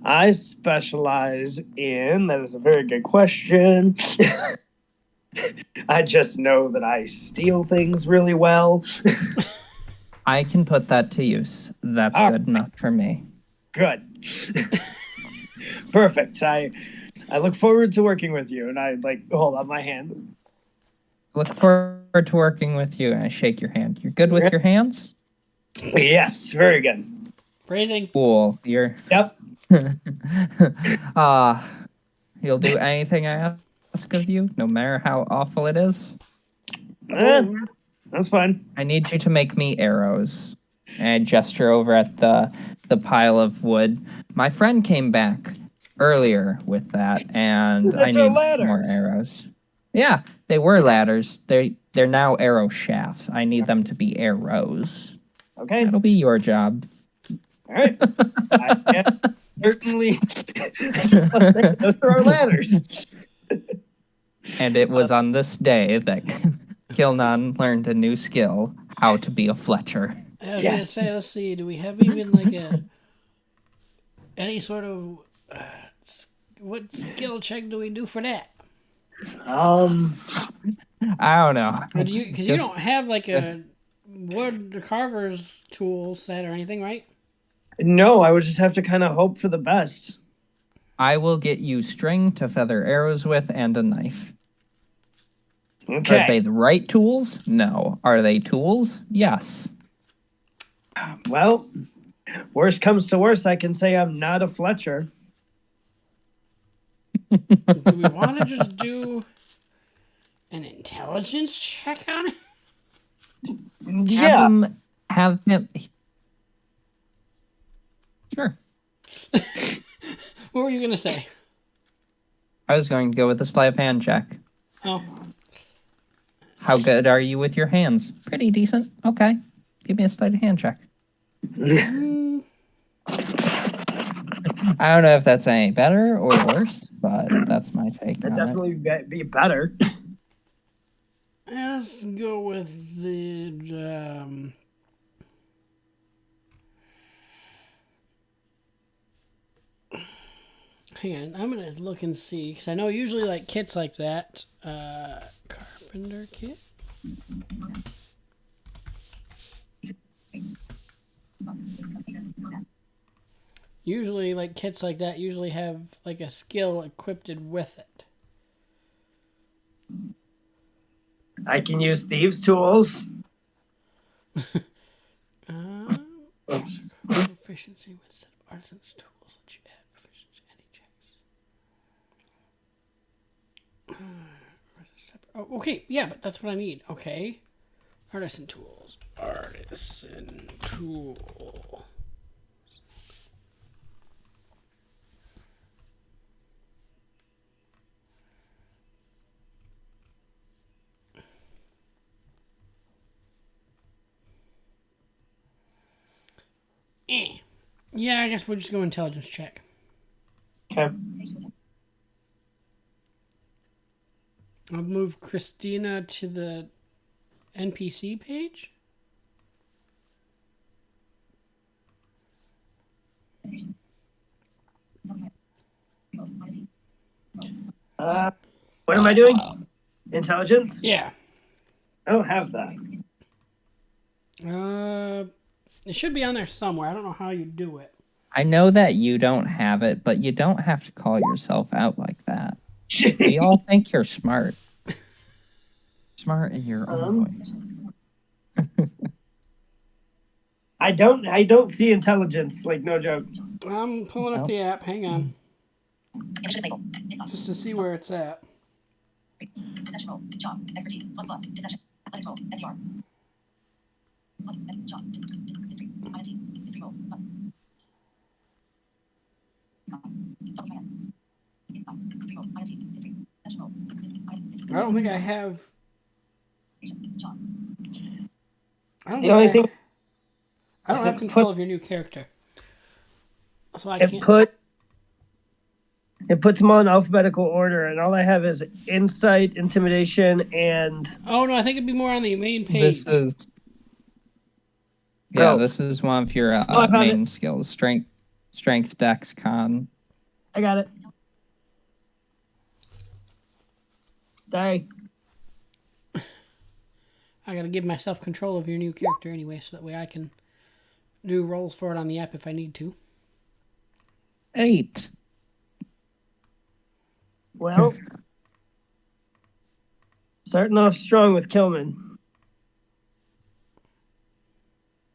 I specialize in. That is a very good question. I just know that I steal things really well. I can put that to use. That's good enough for me. Good. Perfect. I look forward to working with you, and I hold out my hand. Look forward to working with you. And I shake your hand. You're good with your hands? Yes, very good. Phrasing. Cool. You're. Yep. You'll do anything I ask of you, no matter how awful it is. That's fine. I need you to make me arrows. And I gesture over at the pile of wood. My friend came back earlier with that, and I need more arrows. Yeah, they were ladders. They're now arrow shafts. I need them to be arrows. Okay. That'll be your job. All right. I can certainly. Those are our ladders. And it was on this day that Kilnan learned a new skill: how to be a Fletcher. I was gonna say, let's see. Do we have even like any sort of what skill check do we do for that? I don't know. Because you don't have like a wood carver's tool set or anything, right? No, I would just have to kind of hope for the best. I will get you string to feather arrows with and a knife. Okay. Are they the right tools? No. Are they tools? Yes. Well, worst comes to worst, I can say I'm not a Fletcher. Do we want to just do an intelligence check on it? Yeah. Have him. Sure. What were you gonna say? I was going to go with a sleight of hand check. Oh. How good are you with your hands? Pretty decent. Okay. Give me a sleight of hand check. I don't know if that's any better or worse, but that's my take It'd on definitely be better. Let's go with the hang on, I'm gonna look and see because I know usually like kits like that, carpenter kit. Usually, like kits like that usually have like a skill equipped with it. I can use thieves' tools. Proficiency with set of artisan's tools that you add proficiency any checks. Oh, okay, yeah, but that's what I need. Okay, artisan tools. Artisan tool. Yeah, I guess we'll just go intelligence check. Okay. I'll move Christina to the NPC page. What am I doing? Intelligence? Yeah. I don't have that. It should be on there somewhere. I don't know how you do it. I know that you don't have it, but you don't have to call yourself out like that. We all think you're smart. Smart in your own voice. I don't see intelligence. Like no joke. I'm pulling up Oh. the app. Hang on. Just to see where it's at. I don't think I have. I don't The only thing I don't is have it control put- of your new character, so I it can't. puts them all in alphabetical order, and all I have is insight, intimidation, and Oh no, I think it'd be more on the main page. This is. Yeah, Oh. this is one of your I found main skills: strength, dex, con. I got it. Die. I gotta give myself control of your new character anyway, so that way I can do rolls for it on the app if I need to. 8. Well, starting off strong with Kilman.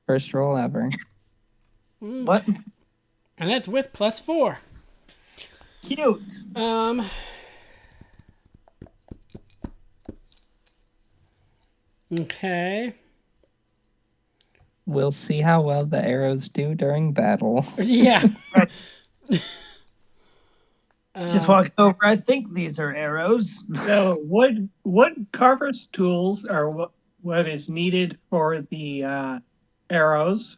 First roll ever. What? And that's with +4. Cute. Okay. We'll see how well the arrows do during battle. Yeah. Just walks over. I think these are arrows. So wood carver's tools are what is needed for the arrows,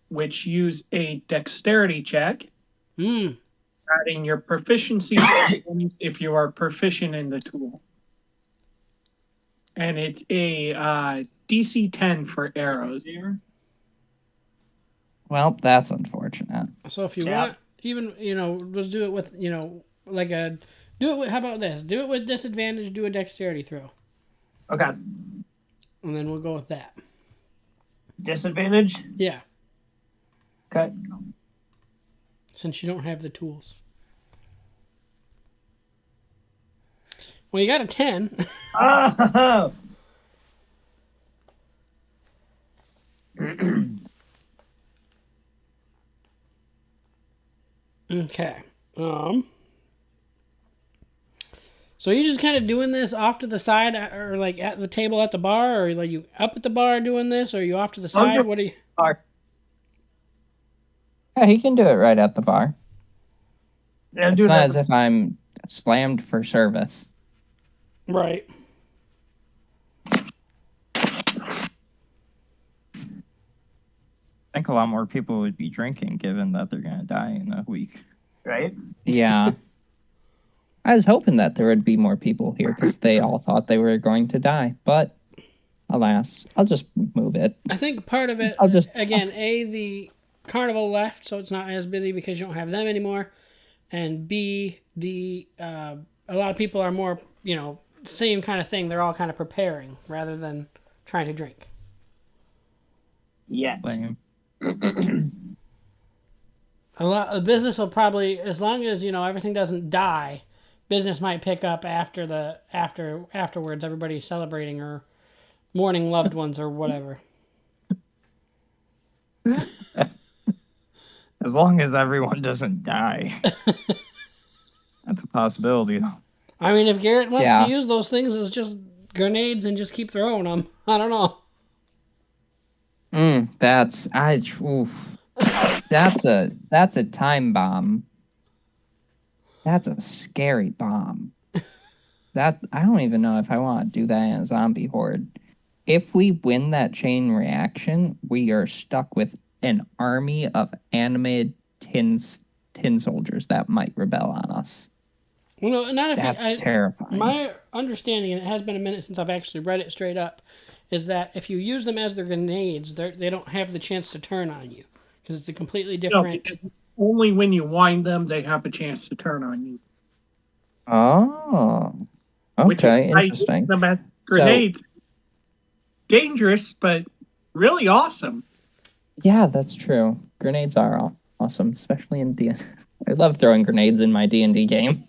which use a dexterity check, adding your proficiency if you are proficient in the tool. And it's a DC 10 for arrows. Well, that's unfortunate. So if you Yeah. want, even let's do it with like a do it with. How about this? Do it with disadvantage. Do a dexterity throw, Okay. and then we'll go with that. Disadvantage. Yeah, Okay. since you don't have the tools. Well, you got a 10. Oh. Okay. So you just kind of doing this off to the side, or like at the table at the bar, or like you up at the bar doing this, or you off to the side? What do you? Yeah, he can do it right at the bar. Yeah, It's do not that. as if I'm slammed for service. Right. I think a lot more people would be drinking given that they're going to die in a week. Right. Yeah. I was hoping that there would be more people here because they all thought they were going to die. But alas, I'll just move it. I think part of it, I'll just- again, the carnival left, so it's not as busy because you don't have them anymore, and B, a lot of people are more, same kind of thing. They're all kind of preparing rather than trying to drink. Yet. Lame. A lot of business will probably, as long as everything doesn't die, business might pick up afterwards. Everybody's celebrating or mourning loved ones or whatever. As long as everyone doesn't die. That's a possibility, though. I mean, if Garrett wants Yeah. to use those things as just grenades and just keep throwing them, I don't know. That's a time bomb. That's a scary bomb. That I don't even know if I want to do that in a zombie horde. If we win that chain reaction, we are stuck with an army of animated tin soldiers that might rebel on us. Well, no, not if That's terrifying. My understanding, and it has been a minute since I've actually read it straight up, is that if you use them as their grenades, they don't have the chance to turn on you because it's a completely No, different. because only when you wind them, they have a chance to turn on you. Oh, Which okay, is why interesting. using them as grenades. Dangerous, but really awesome. Yeah, that's true. Grenades are awesome, especially in D. I love throwing grenades in my D&D game.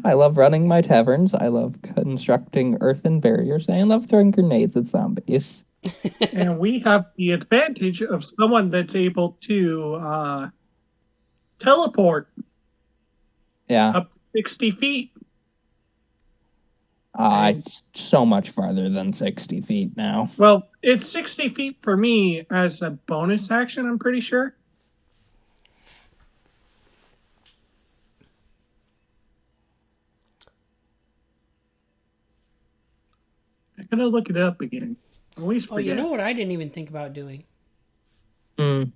I love running my taverns. I love constructing earthen barriers, and I love throwing grenades at zombies. And we have the advantage of someone that's able to teleport Yeah, up 60 feet. it's so much farther than 60 feet now. Well, it's 60 feet for me as a bonus action, I'm pretty sure. I'm going to look it up again. I always forget. Oh, you know what I didn't even think about doing? Mm.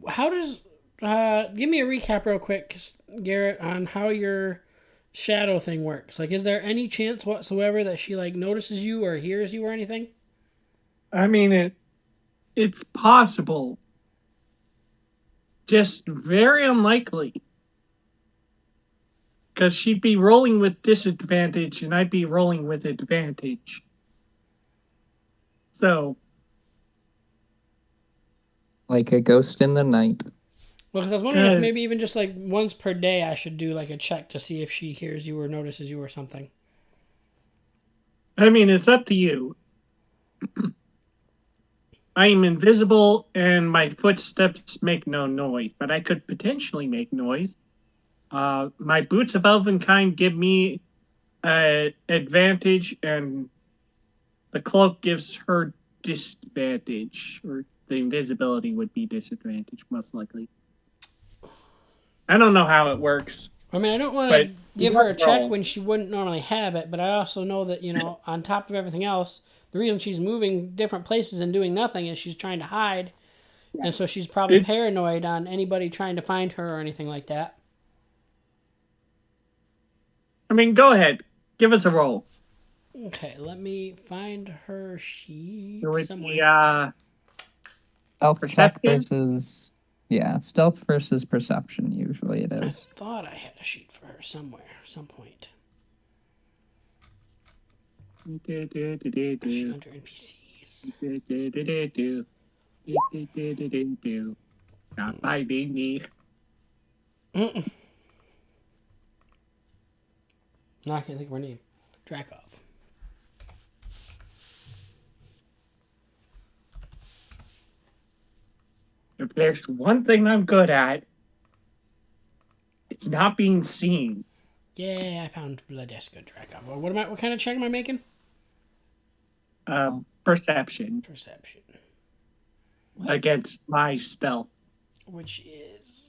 How does... give me a recap real quick, Garrett, on how your shadow thing works. Like, is there any chance whatsoever that she, like, notices you or hears you or anything? I mean, it's possible. Just very unlikely. Because she'd be rolling with disadvantage and I'd be rolling with advantage. So, Like a ghost in the night. Well, because I was wondering if maybe even just, like, once per day I should do, like, a check to see if she hears you or notices you or something. I mean, it's up to you. I am invisible and my footsteps make no noise, but I could potentially make noise. My boots of Elvenkind give me advantage, and the cloak gives her disadvantage, or the invisibility would be disadvantage, most likely. I don't know how it works. I mean, I don't want to give her a check when she wouldn't normally have it, but I also know that, you know, on top of everything else, the reason she's moving different places and doing nothing is she's trying to hide, and so she's probably paranoid on anybody trying to find her or anything like that. I mean, go ahead. Give us a roll. Okay, let me find her sheet It would somewhere. be, Stealth check perception? versus... Yeah, stealth versus perception, usually it I is. thought I had a sheet for her somewhere, some point. Sheet under NPCs. Not biting me. No, I can't think of her name. Drakov. If there's one thing I'm good at, it's not being seen. Yeah, I found Vladeska Drakov. What kind of check am I making? Perception Perception. against my stealth. Which is...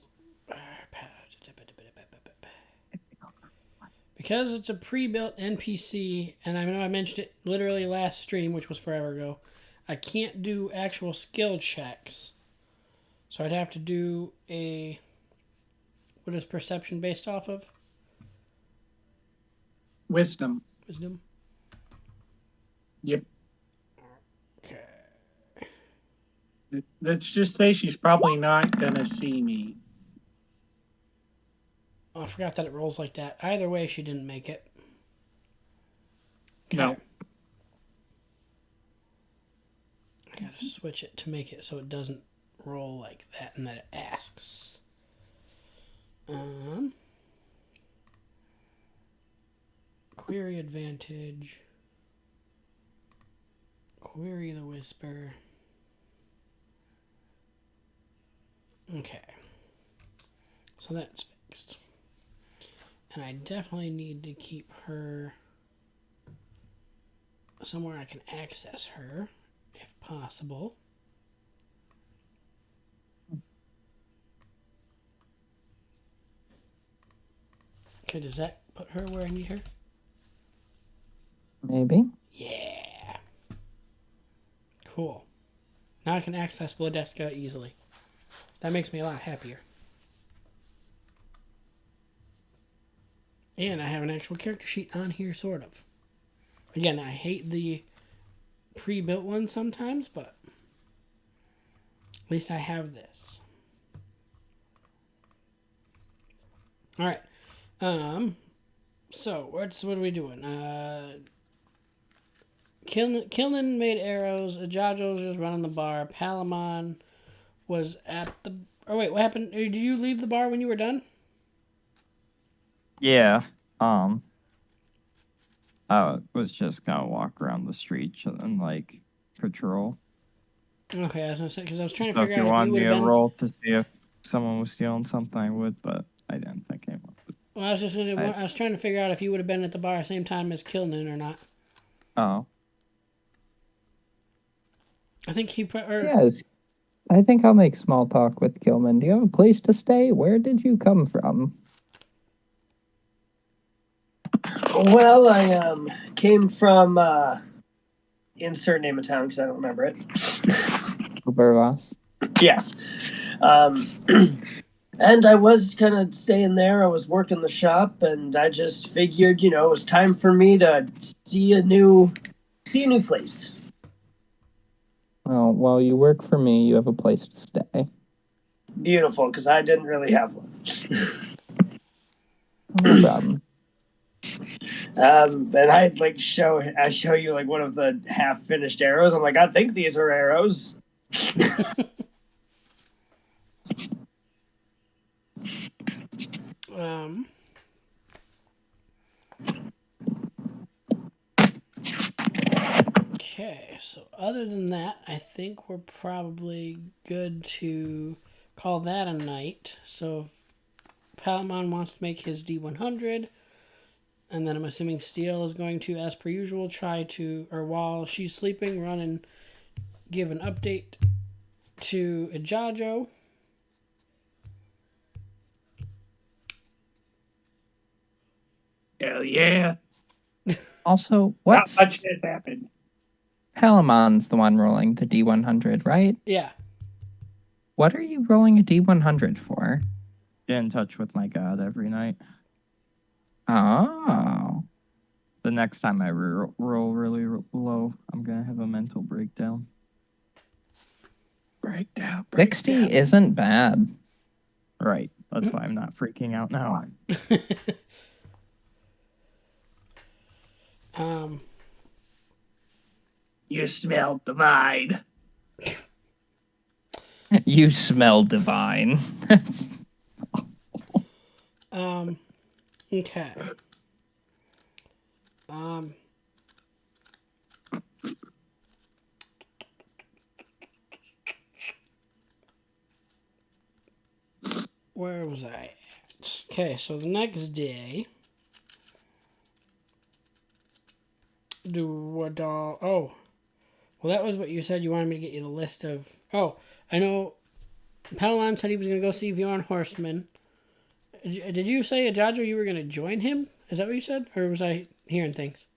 Because it's a pre-built NPC, and I know I mentioned it literally last stream, which was forever ago, I can't do actual skill checks. So I'd have to do a... What is perception based off of? Wisdom. Wisdom? Yep. Okay. Let's just say she's probably not gonna see me. Oh, I forgot that it rolls like that. Either way, she didn't make it. Okay. No. I gotta switch it to make it so it doesn't roll like that and that it asks. Query advantage. Query the whisper. Okay. So that's fixed. And I definitely need to keep her somewhere I can access her, if possible. Okay, does that put her where I need her? Maybe. Yeah. Cool. Now I can access Vladeska easily. That makes me a lot happier. And I have an actual character sheet on here, sort of. Again, I hate the pre-built ones sometimes, but at least I have this. All right. So what are we doing? Killen made arrows. Ajajo was just running the bar. Palamon was at the... Oh, wait, what happened? Did you leave the bar when you were done? Yeah. I was just gonna walk around the streets and like patrol. Okay, I was gonna say because I was trying to So if figure you out if you wanted would me have to been. roll to see if someone was stealing something, I would, but I didn't think anyone would. Well, I was just gonna. I was trying to figure out if you would have been at the bar at the same time as Kilnan or not. Oh, I think he. Or, Yes. I think I'll make small talk with Gilman. Do you have a place to stay? Where did you come from? Well, I came from insert name of town because I don't remember it. Ubervas. Yes. And I was kind of staying there. I was working the shop, and I just figured, it was time for me to see a new place. Oh, well, you work for me. You have a place to stay. Beautiful, because I didn't really have one. No problem. And I show you like one of the half finished arrows. I'm like, I think these are arrows. Okay, so other than that, I think we're probably good to call that a night. So if Palamon wants to make his D100, and then I'm assuming Steel is going to, as per usual, try to, or while she's sleeping, run and give an update to Ijajo. Hell yeah. Also, Not what's much has happened. Palamon's the one rolling the D100, right? Yeah. What are you rolling a D100 for? get in touch with my god every night. Oh. The next time I roll really low, I'm gonna have a mental breakdown. Breakdown. 60 isn't bad. Right. That's why I'm not freaking out now. You smell divine. You smell divine. That's Okay. Where was I at? Okay, so the next day. Oh. Well, that was what you said. You wanted me to get you the list of. Oh, I know. Palamon said he was going to go see Bjorn Horseman. Did you say, Ajajo, you were going to join him? Is that what you said? Or was I hearing things?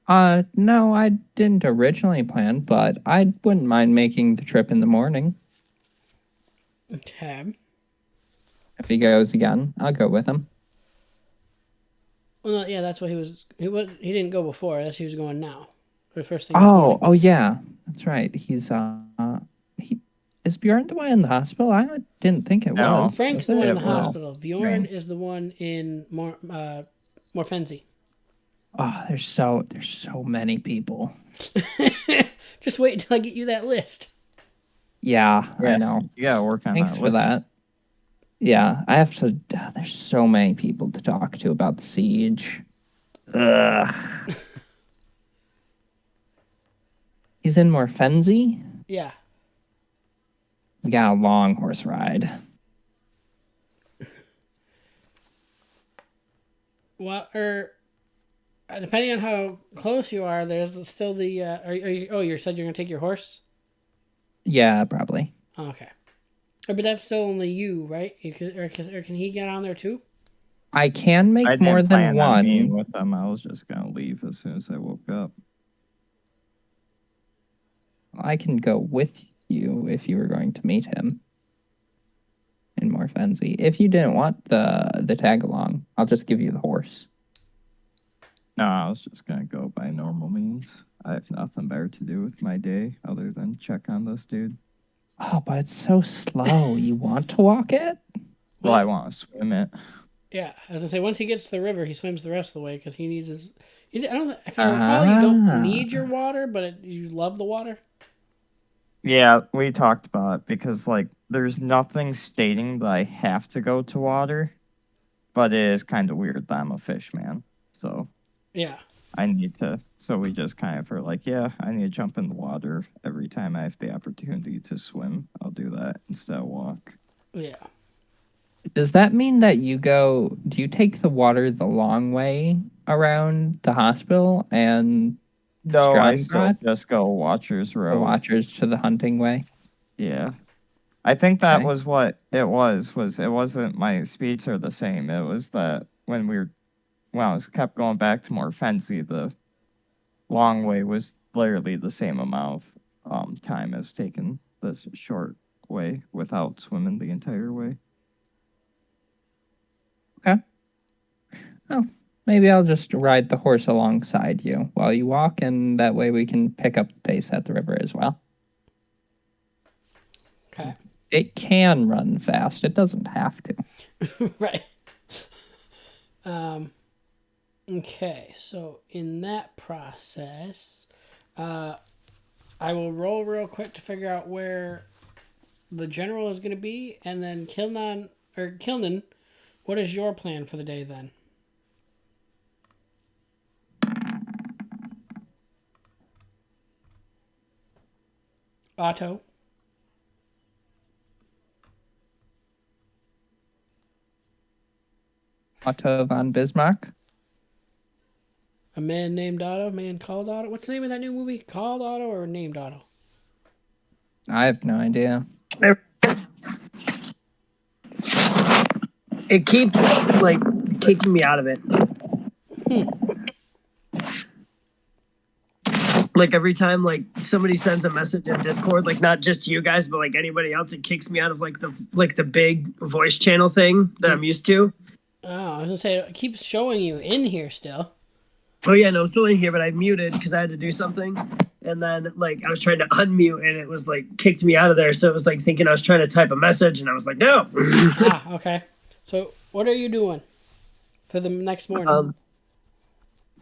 no, I didn't originally plan, but I wouldn't mind making the trip in the morning. Okay. If he goes again, I'll go with him. Well, yeah, that's what he was. He didn't go before. That's he was going now. The first thing. Oh, yeah, that's right. He's is Bjorn the one in the hospital? I didn't think it No. was. Frank's Was the one it? in the Well, hospital. Bjorn is the one in Morfenzi. Oh, there's so many people. Just wait until I get you that list. Yeah, I know. You gotta work on Thanks that. for that. Yeah, I have to. There's so many people to talk to about the siege. Ugh. He's in Morfenzi. Yeah. We got a long horse ride. Well, depending on how close you are, there's still the. You said you're gonna take your horse? Yeah, probably. Oh, okay. But that's still only you, right? Or can he get on there too? I can make I didn't more than plan on being one. with them. I was just gonna leave as soon as I woke up. I can go with you if you were going to meet him in Morfenzi. If you didn't want the tag along, I'll just give you the horse. No, I was just gonna go by normal means. I have nothing better to do with my day other than check on this dude. Oh, but it's so slow. You want to walk it? Well, I want to swim it. Yeah, I was gonna say once he gets to the river, he swims the rest of the way because he needs his. If I recall, you don't need your water, but you love the water. Yeah, we talked about it because like there's nothing stating that I have to go to water, but it is kind of weird that I'm a fish man. So Yeah. I need to. So we just kind of are like, yeah, I need to jump in the water every time I have the opportunity to swim. I'll do that instead of walk. Yeah. Does that mean that do you take the water the long way around the hospital and No, I still Strahd just go Watcher's the Road. Watchers to the hunting way? Yeah. I think that Okay. was what it was it wasn't my speeds are the same. It was that when I was kept going back to more fancy, the long way was literally the same amount of time as taking this short way without swimming the entire way. Oh, maybe I'll just ride the horse alongside you while you walk, and that way we can pick up the pace at the river as well. Okay. It can run fast. It doesn't have to. Right. Okay, so in that process, I will roll real quick to figure out where the general is going to be, and then Kilnan, what is your plan for the day then? Otto? Otto von Bismarck? A man named Otto? Man called Otto? What's the name of that new movie? Called Otto or named Otto? I have no idea. It keeps like kicking me out of it. Like every time like somebody sends a message in Discord, like not just you guys, but like anybody else, it kicks me out of like the big voice channel thing that I'm used to. Oh, I was gonna say it keeps showing you in here still. Oh yeah, no, it's still in here, but I muted because I had to do something. And then like I was trying to unmute and it was like kicked me out of there. So it was like thinking I was trying to type a message and I was like, no. Okay. So what are you doing for the next morning?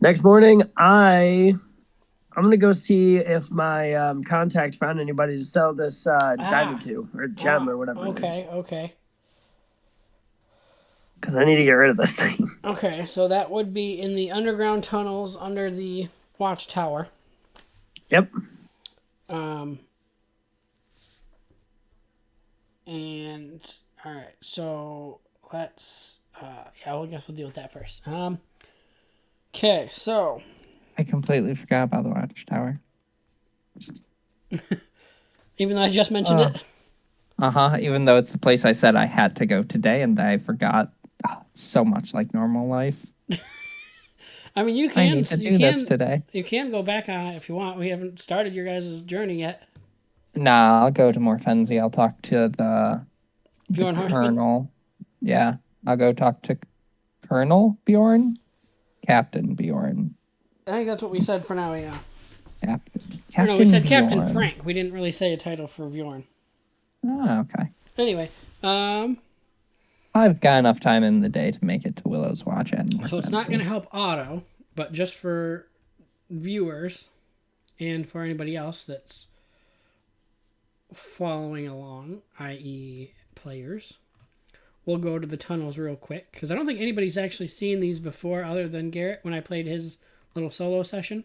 Next morning, I'm gonna go see if my contact found anybody to sell this diamond to or gem or whatever it is. Okay. Because I need to get rid of this thing. Okay, so that would be in the underground tunnels under the watchtower. Yep. And all right, so let's I guess we'll deal with that first. Okay, so I completely forgot about the watchtower. even though I just mentioned it. Even though it's the place I said I had to go today, and I forgot. It's so much like normal life. I mean, you I can need to do this today. You can go back on it if you want. We haven't started your guys' journey yet. Nah, I'll go to Morfenzi. I'll talk to the Bjorn Horseman? Colonel. Yeah, I'll go talk to Colonel Bjorn, Captain Bjorn. I think that's what we said for now. Yeah. Captain. No, we said Captain Bjorn. Frank. We didn't really say a title for Bjorn. Oh, okay. Anyway, I've got enough time in the day to make it to Willow's Watch and so it's not going to help Otto, but just for viewers and for anybody else that's following along, i.e. players, we'll go to the tunnels real quick because I don't think anybody's actually seen these before other than Garrett when I played his little solo session.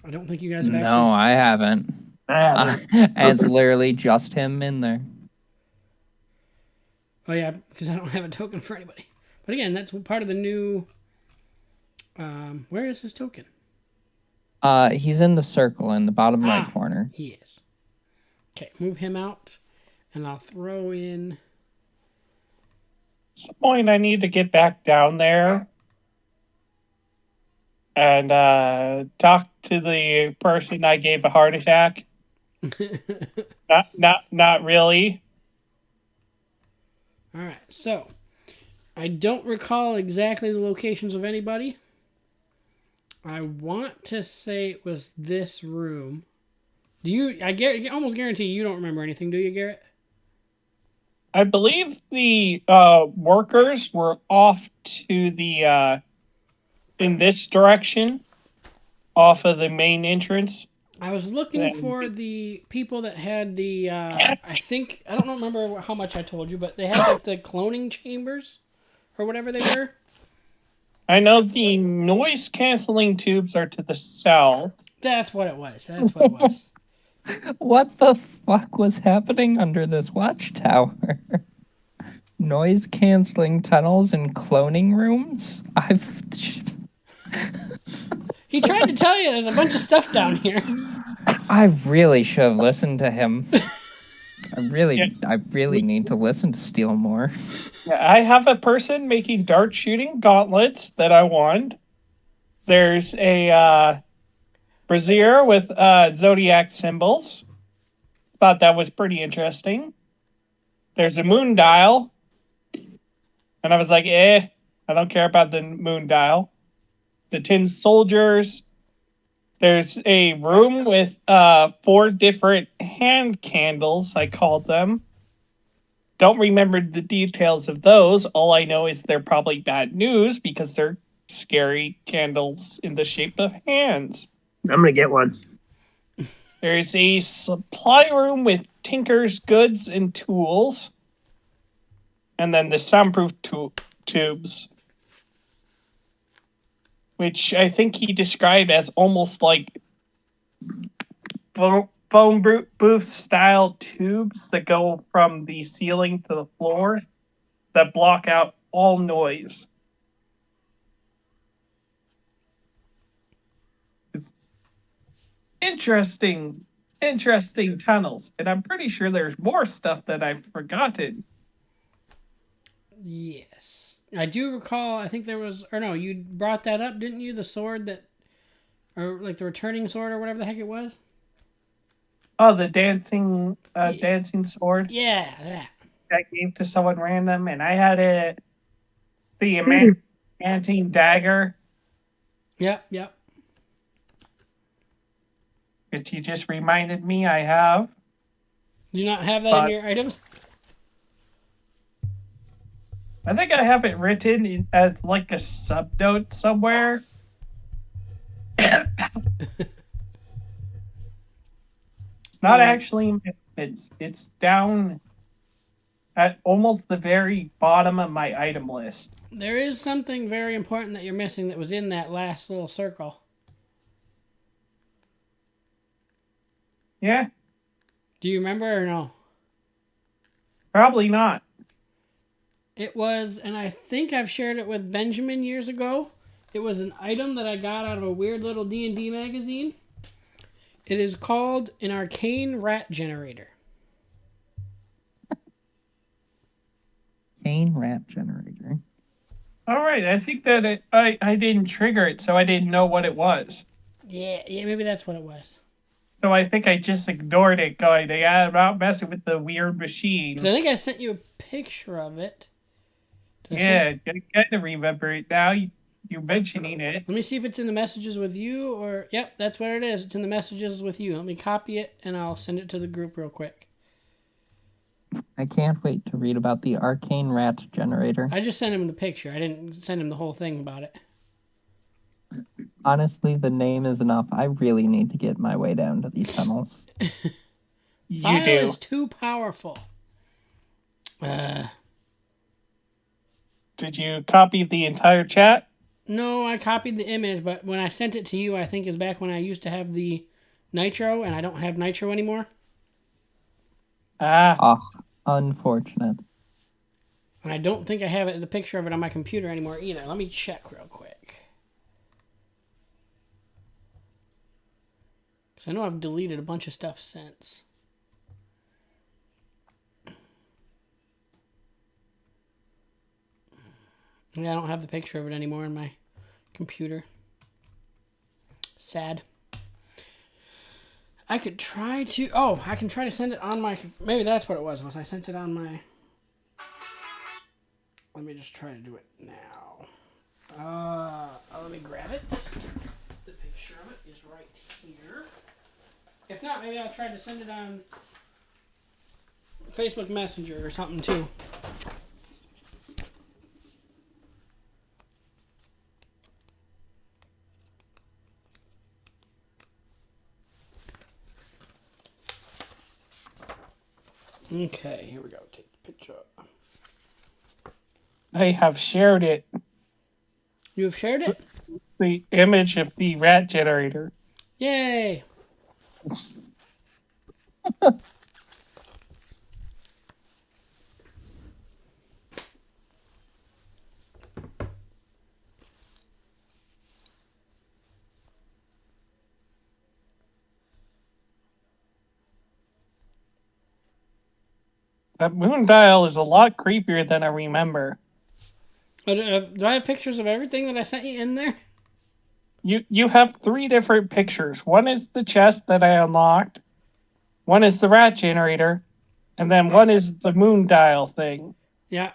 I don't think you guys have actually... No, I haven't. It's literally just him in there. Oh yeah, because I don't have a token for anybody. But again, that's part of the new... where is his token? He's in the circle in the bottom right corner. He is. Okay, move him out, and I'll throw in... At some point, I need to get back down there and talk to the person I gave a heart attack. Not really. All right, so I don't recall exactly the locations of anybody. I want to say it was this room. Do you? I almost guarantee you don't remember anything, do you, Garrett? I believe the workers were off to the in this direction, off of the main entrance. I was looking for the people that had the, I don't remember how much I told you, but they had like the cloning chambers or whatever they were. I know the noise canceling tubes are to the south. That's what it was. That's what it was. What the fuck was happening under this watchtower? Noise canceling tunnels and cloning rooms? He tried to tell you there's a bunch of stuff down here. I really should have listened to him. I really need to listen to Steel more. Yeah, I have a person making dart shooting gauntlets that I want. There's a brazier with zodiac symbols. Thought that was pretty interesting. There's a moon dial. And I was like, I don't care about the moon dial. The tin soldiers. There's a room with 4 different hand candles, I called them. Don't remember the details of those. All I know is they're probably bad news because they're scary candles in the shape of hands. I'm gonna get one. There's a supply room with tinker's goods and tools. And then the soundproof tubes, which I think he described as almost like phone booth style tubes that go from the ceiling to the floor that block out all noise. It's interesting tunnels, and I'm pretty sure there's more stuff that I've forgotten. Yes. I do recall, I think there was, or no, you brought that up, didn't you? The sword that, or like the returning sword or whatever the heck it was? Oh, the dancing sword. Yeah, that. I gave to someone random, and I had it. The enchanting dagger. Yep. Which you just reminded me I have. Do you not have that in your items? I think I have it written as like a subnote somewhere. It's not actually. It's down at almost the very bottom of my item list. There is something very important that you're missing that was in that last little circle. Yeah, Do you remember or no? probably not. It was, and I think I've shared it with Benjamin years ago. It was an item that I got out of a weird little D&D magazine. It is called an arcane rat generator. Arcane rat generator. All right, I think that I didn't trigger it, so I didn't know what it was. Yeah, maybe that's what it was. So I think I just ignored it, going, yeah, I'm not messing with the weird machine. 'Cause I think I sent you a picture of it. Yeah, I kind of remember it now. You mentioning it. Let me see if it's in the messages with you, or... Yep, that's what it is. It's in the messages with you. Let me copy it, and I'll send it to the group real quick. I can't wait to read about the arcane rat generator. I just sent him the picture. I didn't send him the whole thing about it. Honestly, the name is enough. I really need to get my way down to these tunnels. You File do. is too powerful. Did you copy the entire chat? No, I copied the image, but when I sent it to you, I think is back when I used to have the nitro, and I don't have nitro anymore. Unfortunate. And I don't think I have the picture of it on my computer anymore either. Let me check real quick. Because I know I've deleted a bunch of stuff since. Yeah, I don't have the picture of it anymore in my computer. Sad. I could try to... Oh, I can try to send it on my... Maybe that's what it was I sent it on my... Let me just try to do it now. Let me grab it. The picture of it is right here. If not, maybe I'll try to send it on Facebook Messenger or something too. Okay, here we go. Take the picture. I have shared it. You have shared it? The image of the rat generator. Yay! That moon dial is a lot creepier than I remember. Do I have pictures of everything that I sent you in there? You have 3 different pictures. One is the chest that I unlocked. One is the rat generator, and then one is the moon dial thing. Yeah.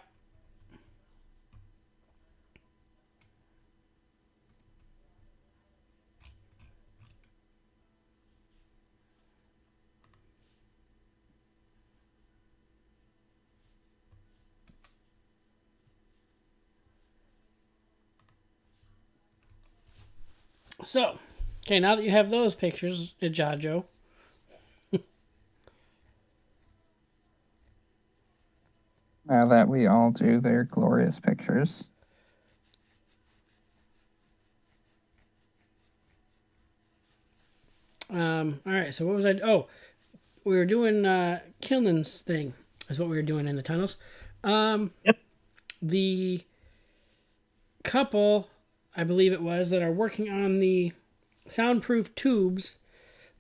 So, okay, now that you have those pictures, Jajo, Now that we all do their glorious pictures. all right, so what was I... Oh, we were doing Kilnan's thing, is what we were doing in the tunnels. Yep. The couple, I believe it was, that are working on the soundproof tubes,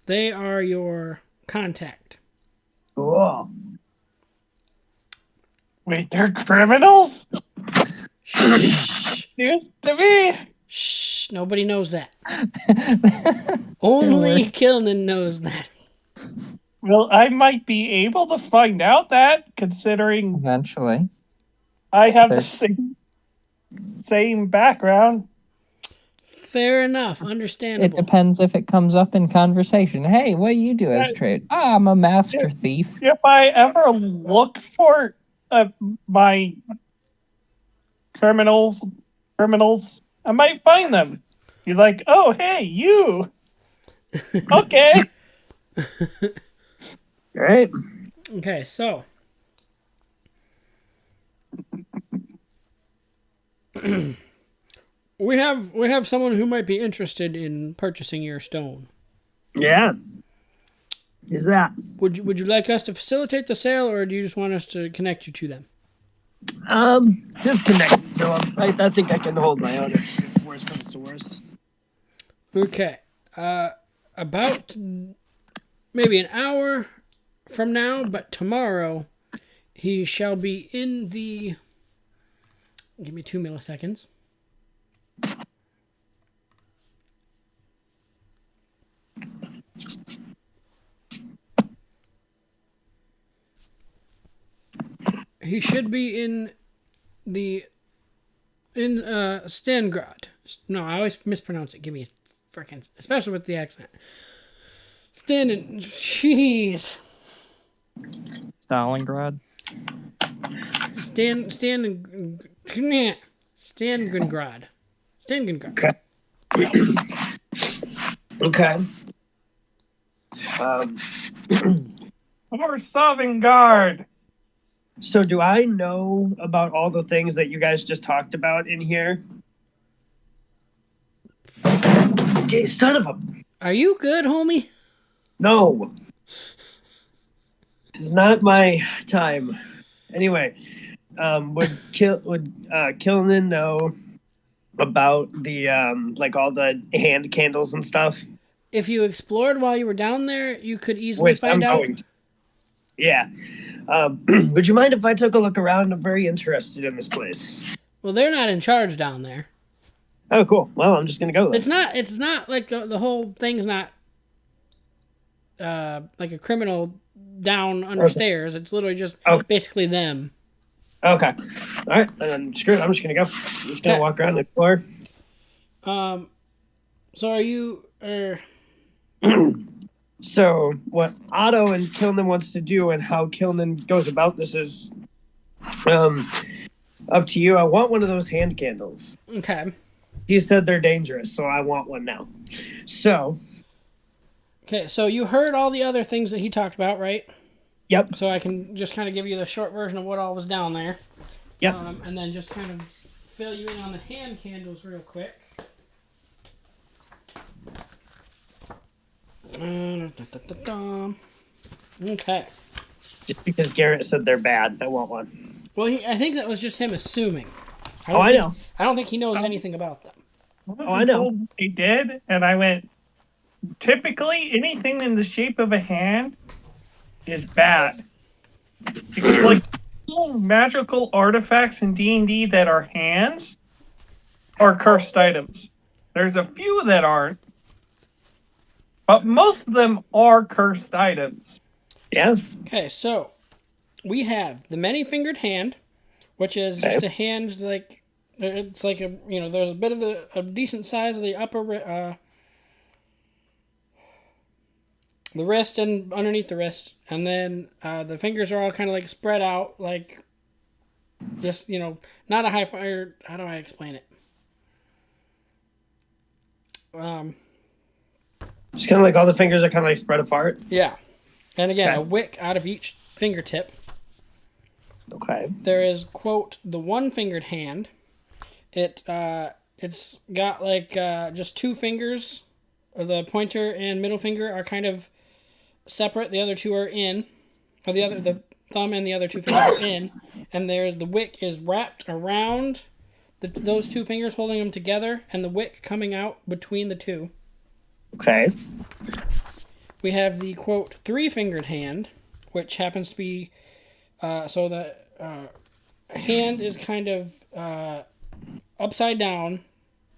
they are your contact. Cool. Wait, they're criminals? Shh, Used to be. shh, nobody knows that. Only Kilnan knows that. Well, I might be able to find out that, considering Eventually. I have the There's- same background. Fair enough, It understandable. depends if it comes up in conversation. Hey, what do you do as trade? I'm a master thief. If I ever look for my criminals, I might find them. You're like, oh, hey, you. Okay. Great. Okay, so we have someone who might be interested in purchasing your stone. Yeah. Is that? Would you like us to facilitate the sale, or do you just want us to connect you to them? Just connect to them. I think I can hold my own if worst comes to worst. Okay. About maybe an hour from now, but tomorrow he shall be in the... Give me 2 milliseconds. He should be in Stangrad. No, I always mispronounce it. Give me a freaking... Especially with the accent. Jeez. Stalingrad. Stangrad. Okay. Or Sovngarde. So do I know about all the things that you guys just talked about in here? Son of a... Are you good, homie? No. It's not my time. Anyway, would Kilnan know about the like all the hand candles and stuff? If you explored while you were down there, you could easily find out. Yeah. Would you mind if I took a look around? I'm very interested in this place. Well, they're not in charge down there. Oh, cool. Well, I'm just gonna go then. It's not like the whole thing's not like a criminal down under stairs. It's literally just basically them. Okay. All right. Then screw it. I'm just gonna go. I'm just gonna walk around the floor. So are you? So what Otto and Kilnan wants to do and how Kilnan goes about this is up to you. I want one of those hand candles. Okay. He said they're dangerous, so I want one now. So. Okay, so you heard all the other things that he talked about, right? Yep. So I can just kind of give you the short version of what all was down there. Yep. And then just kind of fill you in on the hand candles real quick. Okay. Just because Garrett said they're bad, I want one. Well, I think that was just him assuming. I know. I don't think he knows anything about them. I know. Told they did, and I went, typically anything in the shape of a hand is bad. Because, like, magical artifacts in D&D that are hands are cursed items. There's a few that aren't, but most of them are cursed items. Yeah. Okay, so we have the many-fingered hand, which is just a hand like it's like a there's a bit of a decent size of the upper the wrist and underneath the wrist, and then the fingers are all kind of like spread out, like just not a high fire. How do I explain it? Just kind of like all the fingers are kind of like spread apart. Yeah, and again, Okay. a wick out of each fingertip. Okay. There is, quote, the one-fingered hand. It's got like just two fingers. The pointer and middle finger are kind of separate. The other two are in. Or the thumb and the other two fingers are in. And the wick is wrapped around those two fingers, holding them together, and the wick coming out between the two. Okay. We have the, quote, three-fingered hand, which happens to be so the hand is kind of upside down,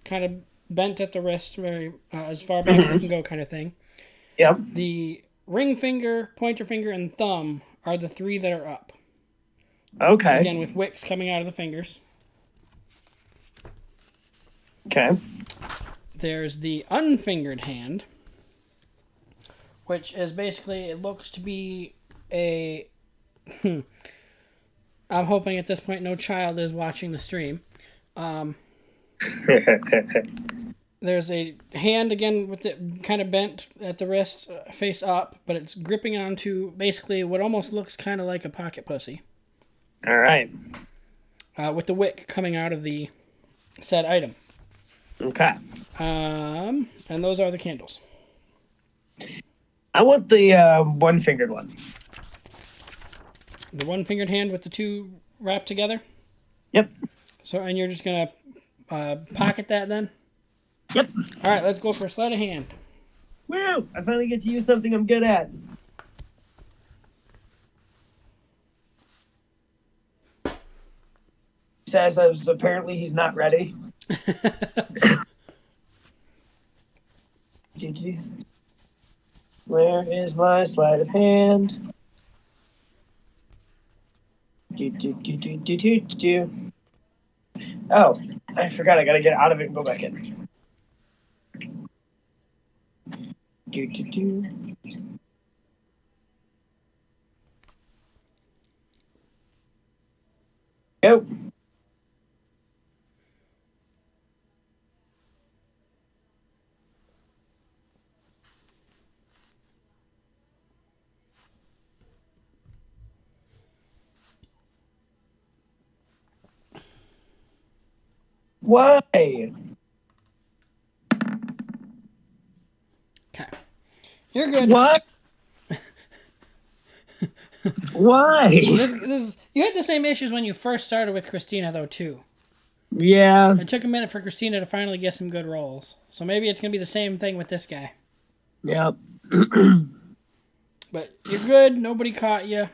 kind of bent at the wrist, very as far back as it can go, kind of thing. Yep. The ring finger, pointer finger, and thumb are the three that are up. Okay. Again, with wicks coming out of the fingers. Okay. There's the unfingered hand, which is basically, it looks to be a... I'm hoping at this point no child is watching the stream. There's a hand, again, with it kind of bent at the wrist, face up, but it's gripping onto basically what almost looks kind of like a pocket pussy. All right. With the wick coming out of the said item. Okay. And those are the candles. I want the one-fingered one. The one-fingered hand with the two wrapped together? Yep. So, and you're just going to pocket that then? Yep. All right, let's go for sleight of hand. Woo! I finally get to use something I'm good at. Says as apparently he's not ready. Where is my sleight of hand? Oh, I forgot. I gotta get out of it and go back in. Go. Why? Okay. You're good. What? Why? You had the same issues when you first started with Christina, though, too. Yeah. It took a minute for Christina to finally get some good rolls. So maybe it's going to be the same thing with this guy. Yep. But you're good. Nobody caught you.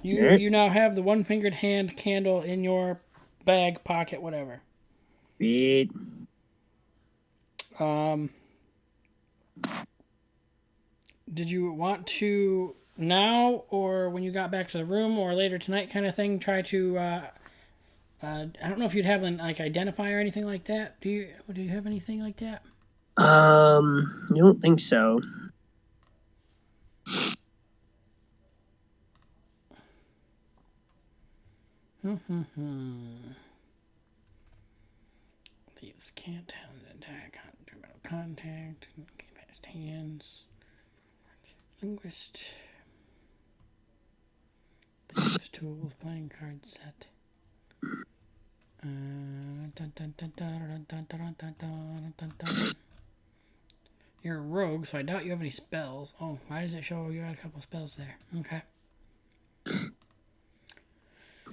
Yeah. You now have the one-fingered hand candle in your bag, pocket, whatever. Sweet. Did you want to now, or when you got back to the room, or later tonight kind of thing, try to, I don't know if you'd have an identify or anything like that. Do you have anything like that? I don't think so. These can't have the contact, past hands, linguist, thieves, tools, playing card set. You're a rogue, so I doubt you have any spells. Oh, why does it show you had a couple spells there? Okay.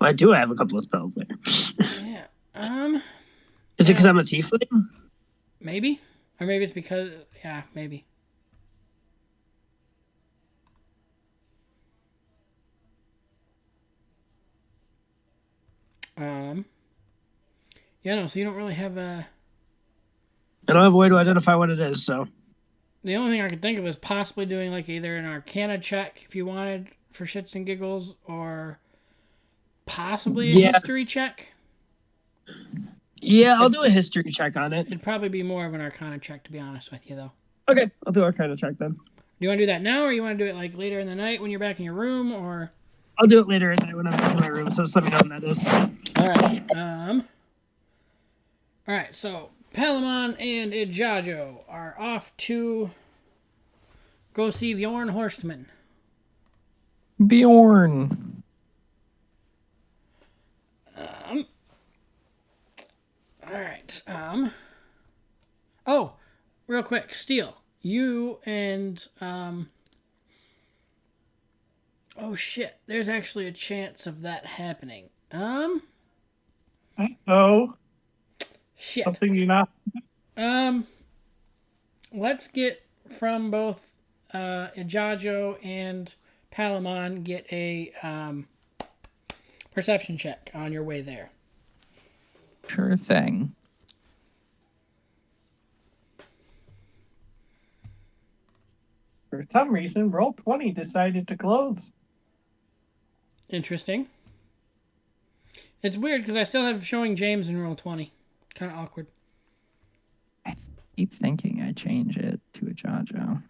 I do have a couple of spells there. Yeah. Is it because I'm a tiefling? Maybe, or maybe it's because maybe. Yeah, no. So you don't really have a. I don't have a way to identify what it is, so. The only thing I could think of is possibly doing like either an Arcana check if you wanted for shits and giggles, or possibly a history check. Yeah, I'll do a history check on it. It'd probably be more of an Arcana check, to be honest with you, though. Okay, I'll do a Arcana check then. Do you want to do that now, or you want to do it like later in the night when you're back in your room, or? I'll do it later at night when I'm back in my room, so just let me know when that is. All right. All right. So Palamon and Ijajo are off to go see Bjorn Horstman. Bjorn. All right. Oh, real quick, Steel. You and Oh shit! There's actually a chance of that happening. Oh, Shit. something you not. Let's get from both Ijajo and Palamon get a perception check on your way there. Sure thing. For some reason, Roll20 decided to close. Interesting. It's weird because I still have showing James in Roll20. Kind of awkward. I keep thinking I change it to a Jajo.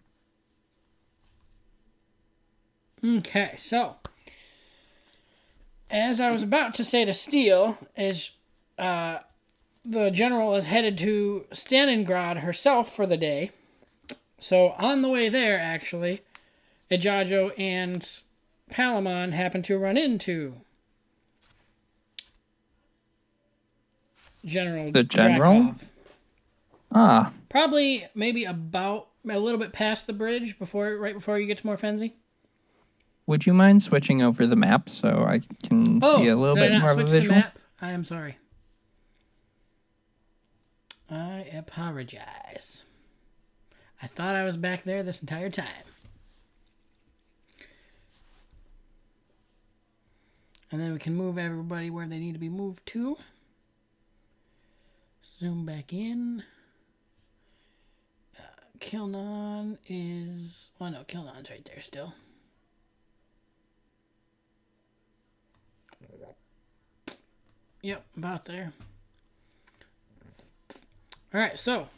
Okay, so as I was about to say to Steel, is the general is headed to Stalingrad herself for the day. So on the way there, actually, Ijajo and Palamon happen to run into The general? Drakov. Ah, Probably maybe about a little bit past the bridge right before you get to Morfenzi. would you mind switching over the map so I can see a little did I bit not more of a switch visual? the map? I am sorry. I apologize. I thought I was back there this entire time. And then we can move everybody where they need to be moved to. Zoom back in. Kilnon is... Oh no, Kilnon's right there still. Yep, about there. Alright, so...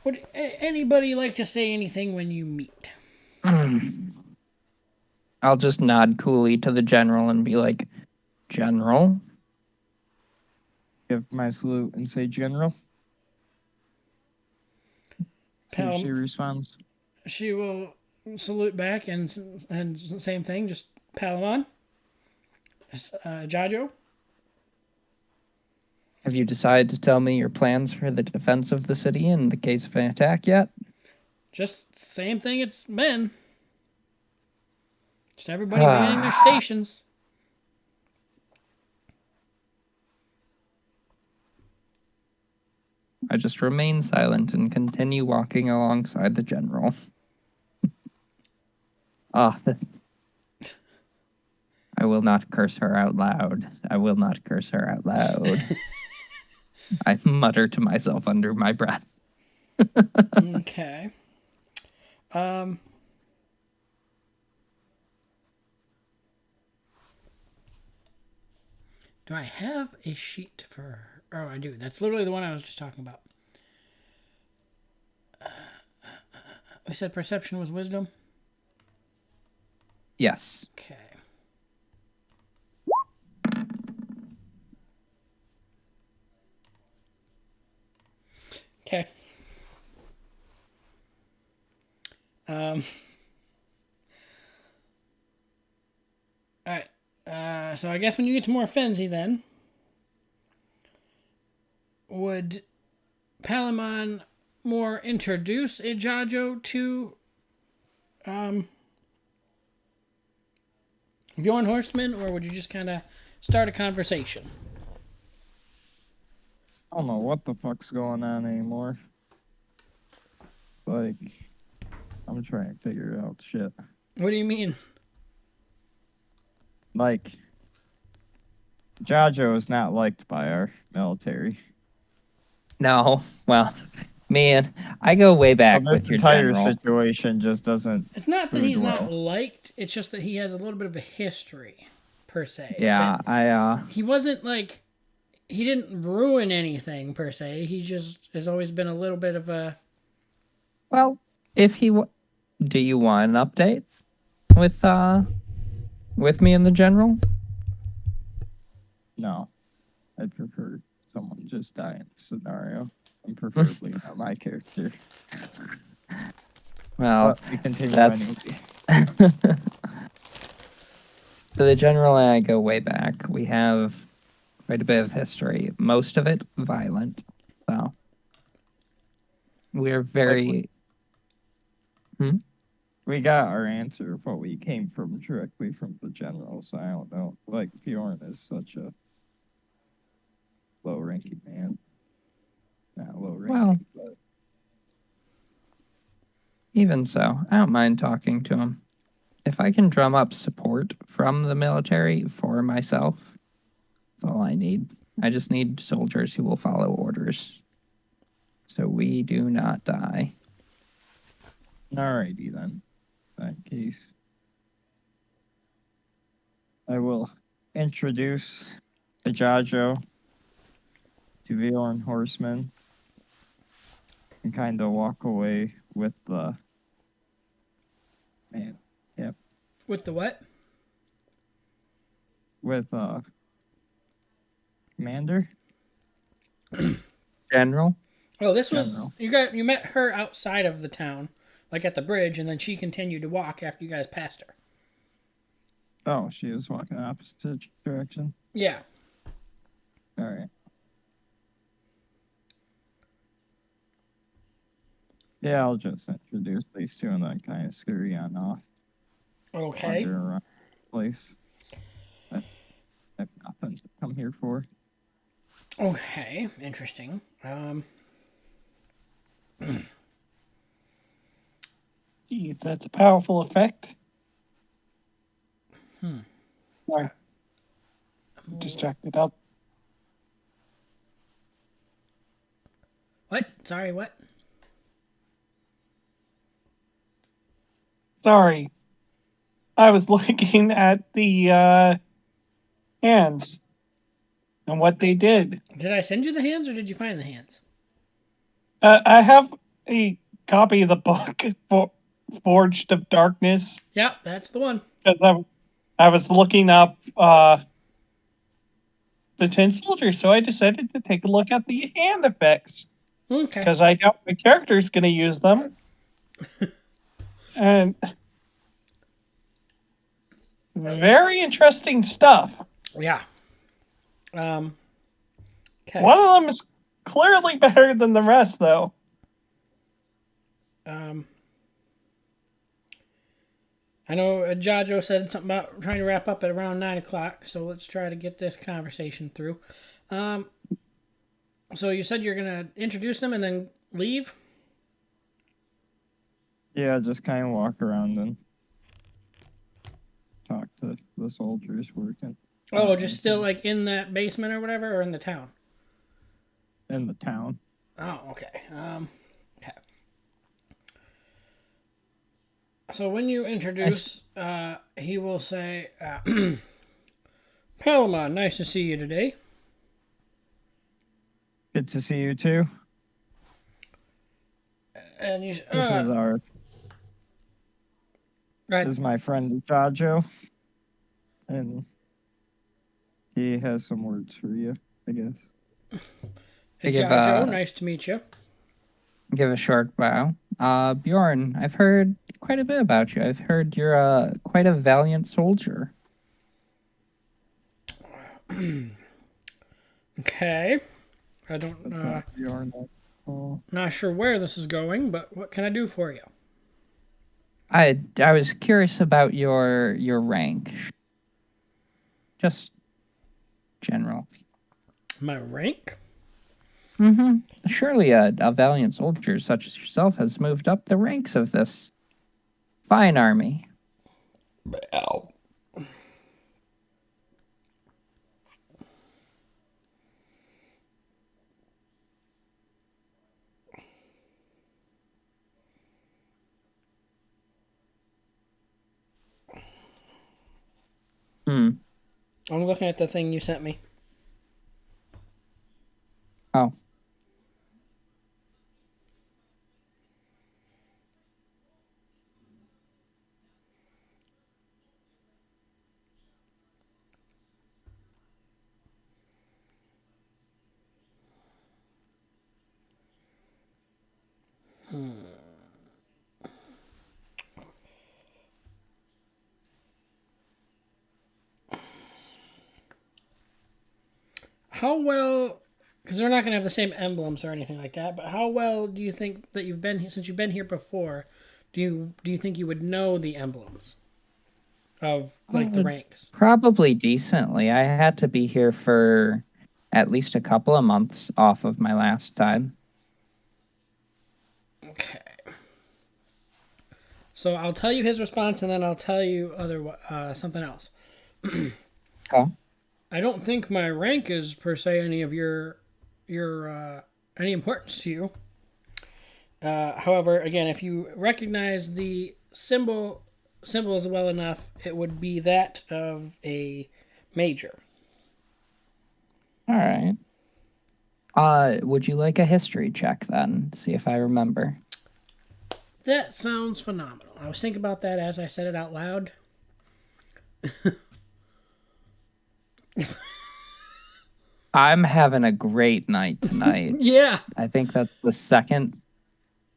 Would anybody like to say anything when you meet? I'll just nod coolly to the general and be like, General? Give my salute and say general. See if she responds. She will salute back and same thing, just Palamon. Jajo. Have you decided to tell me your plans for the defense of the city in the case of an attack yet? Just same thing it's been. Just everybody manning their stations. I just remain silent and continue walking alongside the general. I will not curse her out loud. I will not curse her out loud. I mutter to myself under my breath. Okay. Do I have a sheet for her? Oh, I do. That's literally the one I was just talking about. We said perception was wisdom? Yes. Okay. Okay. All right. So I guess when you get to Morfenzi then, would Palamon more introduce Ijajo to Bjorn Horstman, or would you just kind of start a conversation? I don't know what the fuck's going on anymore. Like, I'm trying to figure out shit. What do you mean? Like, Jajo is not liked by our military. No, well, man, I go way back Well, this with your entire general. situation just doesn't. It's not that Food he's not well. liked, it's just that he has a little bit of a history, per se. Yeah, That he wasn't like, he didn't ruin anything, per se. He just has always been a little bit of a... well, if he, do you want an update with me and the general? No, I'd prefer someone just die in the scenario, and preferably not my character. Well, But we continue that's- anyway. so the general and I go way back. We have quite a bit of history, most of it violent. So we're very. We got our answer of what we came from directly from the general, so I don't know. Like, Bjorn is such a low-ranking man. Not low-ranking, Well, but Even so, I don't mind talking to him. If I can drum up support from the military for myself, that's all I need. I just need soldiers who will follow orders, so we do not die. alrighty then. In that case, I will introduce Ajajo to Bjorn Horseman and kind of walk away with the man. Yep, With the what? with commander. General? Oh, this was General. you met her outside of the town, like at the bridge, and then she continued to walk after you guys passed her. Oh, she was walking opposite direction. Yeah. All right. Yeah, I'll just introduce these two and then kind of scurry on off. Okay. Wander around the place. I have nothing to come here for. Okay. Interesting. Geez, that's a powerful effect. Sorry. I'm distracted. What? Sorry, what? Sorry. I was looking at the hands and what they did. Did I send you the hands or did you find the hands? I have a copy of the book Forged of Darkness Yeah, that's the one. because I was looking up the Tin Soldier, so I decided to take a look at the hand effects Okay. because I doubt my character is going to use them. And very interesting stuff. Yeah. Okay. One of them is clearly better than the rest, though. I know Jajo said something about trying to wrap up at around 9 o'clock, so let's try to get this conversation through. So you said you're going to introduce them and then leave? Yeah, just kind of walk around and talk to the soldiers working Oh, just still like in that basement or whatever, or in the town? in the town. Oh, okay. Okay. So when you introduce, he will say, Palamon, nice to see you today. Good to see you too. And you, This is our. right. This is my friend Jajo, and he has some words for you, I guess. I give, Jajo, nice to meet you. Give a short bow. Bjorn, I've heard quite a bit about you. I've heard you're quite a valiant soldier. Okay. I don't. That's not your next call. Not sure where this is going, but what can I do for you? I was curious about your rank. Just general. My rank? Mm-hmm. Surely a valiant soldier such as yourself has moved up the ranks of this fine army. Ow. Hmm. I'm looking at the thing you sent me. Oh. How well, because they're not going to have the same emblems or anything like that, but how well do you think that you've been here, since you've been here before, do you think you would know the emblems of, like, the ranks? Probably decently. I had to be here for at least a couple of months off of my last time. Okay. So I'll tell you his response, and then I'll tell you something else. Oh. I don't think my rank is per se any of your any importance to you. However, again, if you recognize the symbols well enough, it would be that of a major. All right. Would you like a history check then? See if I remember. That sounds phenomenal. I was thinking about that as I said it out loud. I'm having a great night tonight. Yeah. I think that's the second.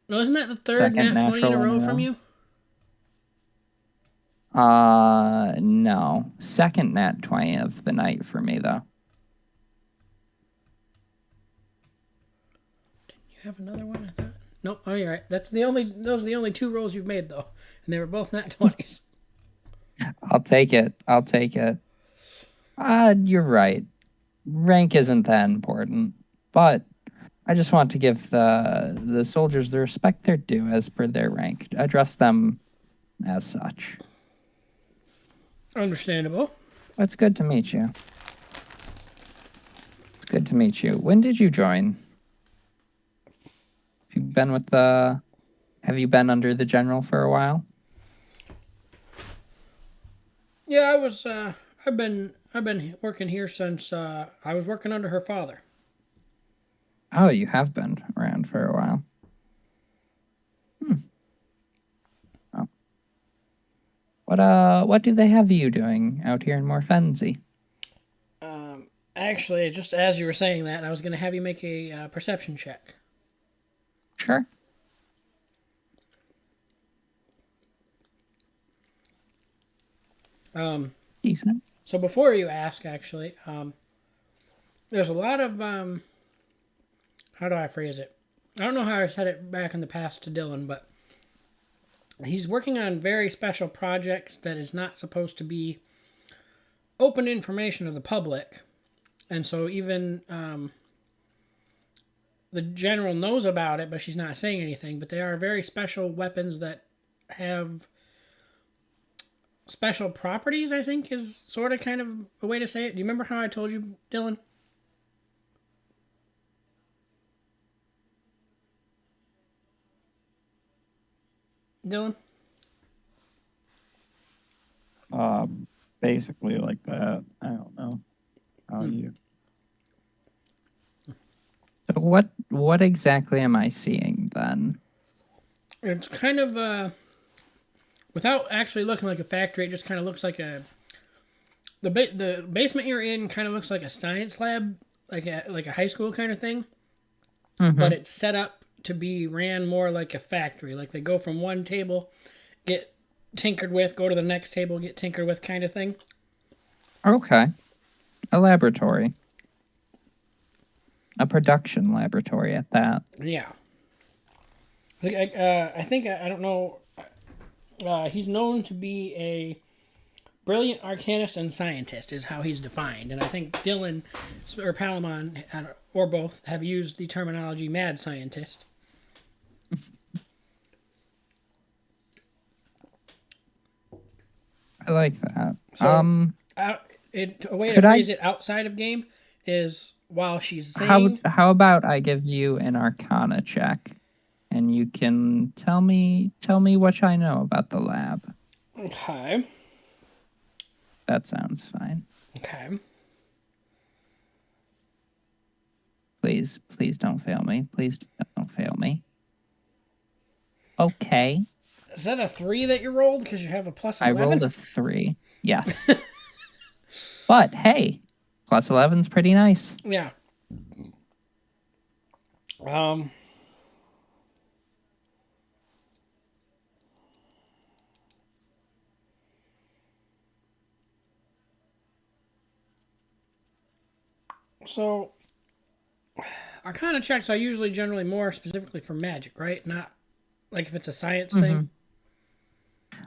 No, isn't that the third Second nat 20 in a natural row in a from row. you? No. Second nat 20 of the night for me, though. Didn't you have another one? I thought. Nope. Oh, you're right. Those are the only 2 rolls you've made, though, and they were both nat 20s. I'll take it. You're right. Rank isn't that important, but I just want to give the soldiers the respect they're due as per their rank. Address them as such. Understandable. It's good to meet you. It's good to meet you. When did you join? Have you been under the general for a while? Yeah, I was. I've been working here since I was working under her father. Oh, you have been around for a while. Oh. What do they have you doing out here in Morfenzi? Actually, just as you were saying that, I was going to have you make a perception check. Sure. Decent. So before you ask, actually, there's a lot of how do I phrase it? I don't know how I said it back in the past to Dylan, but he's working on very special projects that is not supposed to be open information to the public. And so even the general knows about it, but she's not saying anything. But they are very special weapons that have special properties, I think, is sort of kind of a way to say it. Do you remember how I told you, Dylan? Dylan? Basically like that. I don't know. How you? So what exactly am I seeing then? It's kind of without actually looking like a factory, it just kind of looks like the basement you're in kind of looks like a science lab, like a high school kind of thing. Mm-hmm. But it's set up to be ran more like a factory. Like they go from one table, get tinkered with, go to the next table, get tinkered with, kind of thing. Okay. A laboratory. A production laboratory at that. Yeah. I think, I don't know, he's known to be a brilliant arcanist and scientist is how he's defined. And I think Dylan or Palamon, or both, have used the terminology mad scientist. I like that. So, a way to phrase it outside of game is while she's saying... How about I give you an Arcana check, and you can tell me what I know about the lab. Okay. That sounds fine. Okay. Please don't fail me. Please don't fail me. Okay. Is that a 3 that you rolled? Because you have a plus 11? I rolled a 3. Yes. But hey, plus 11's pretty nice. Yeah. So, Arcana checks are usually generally more specifically for magic, right? Not like if it's a science thing.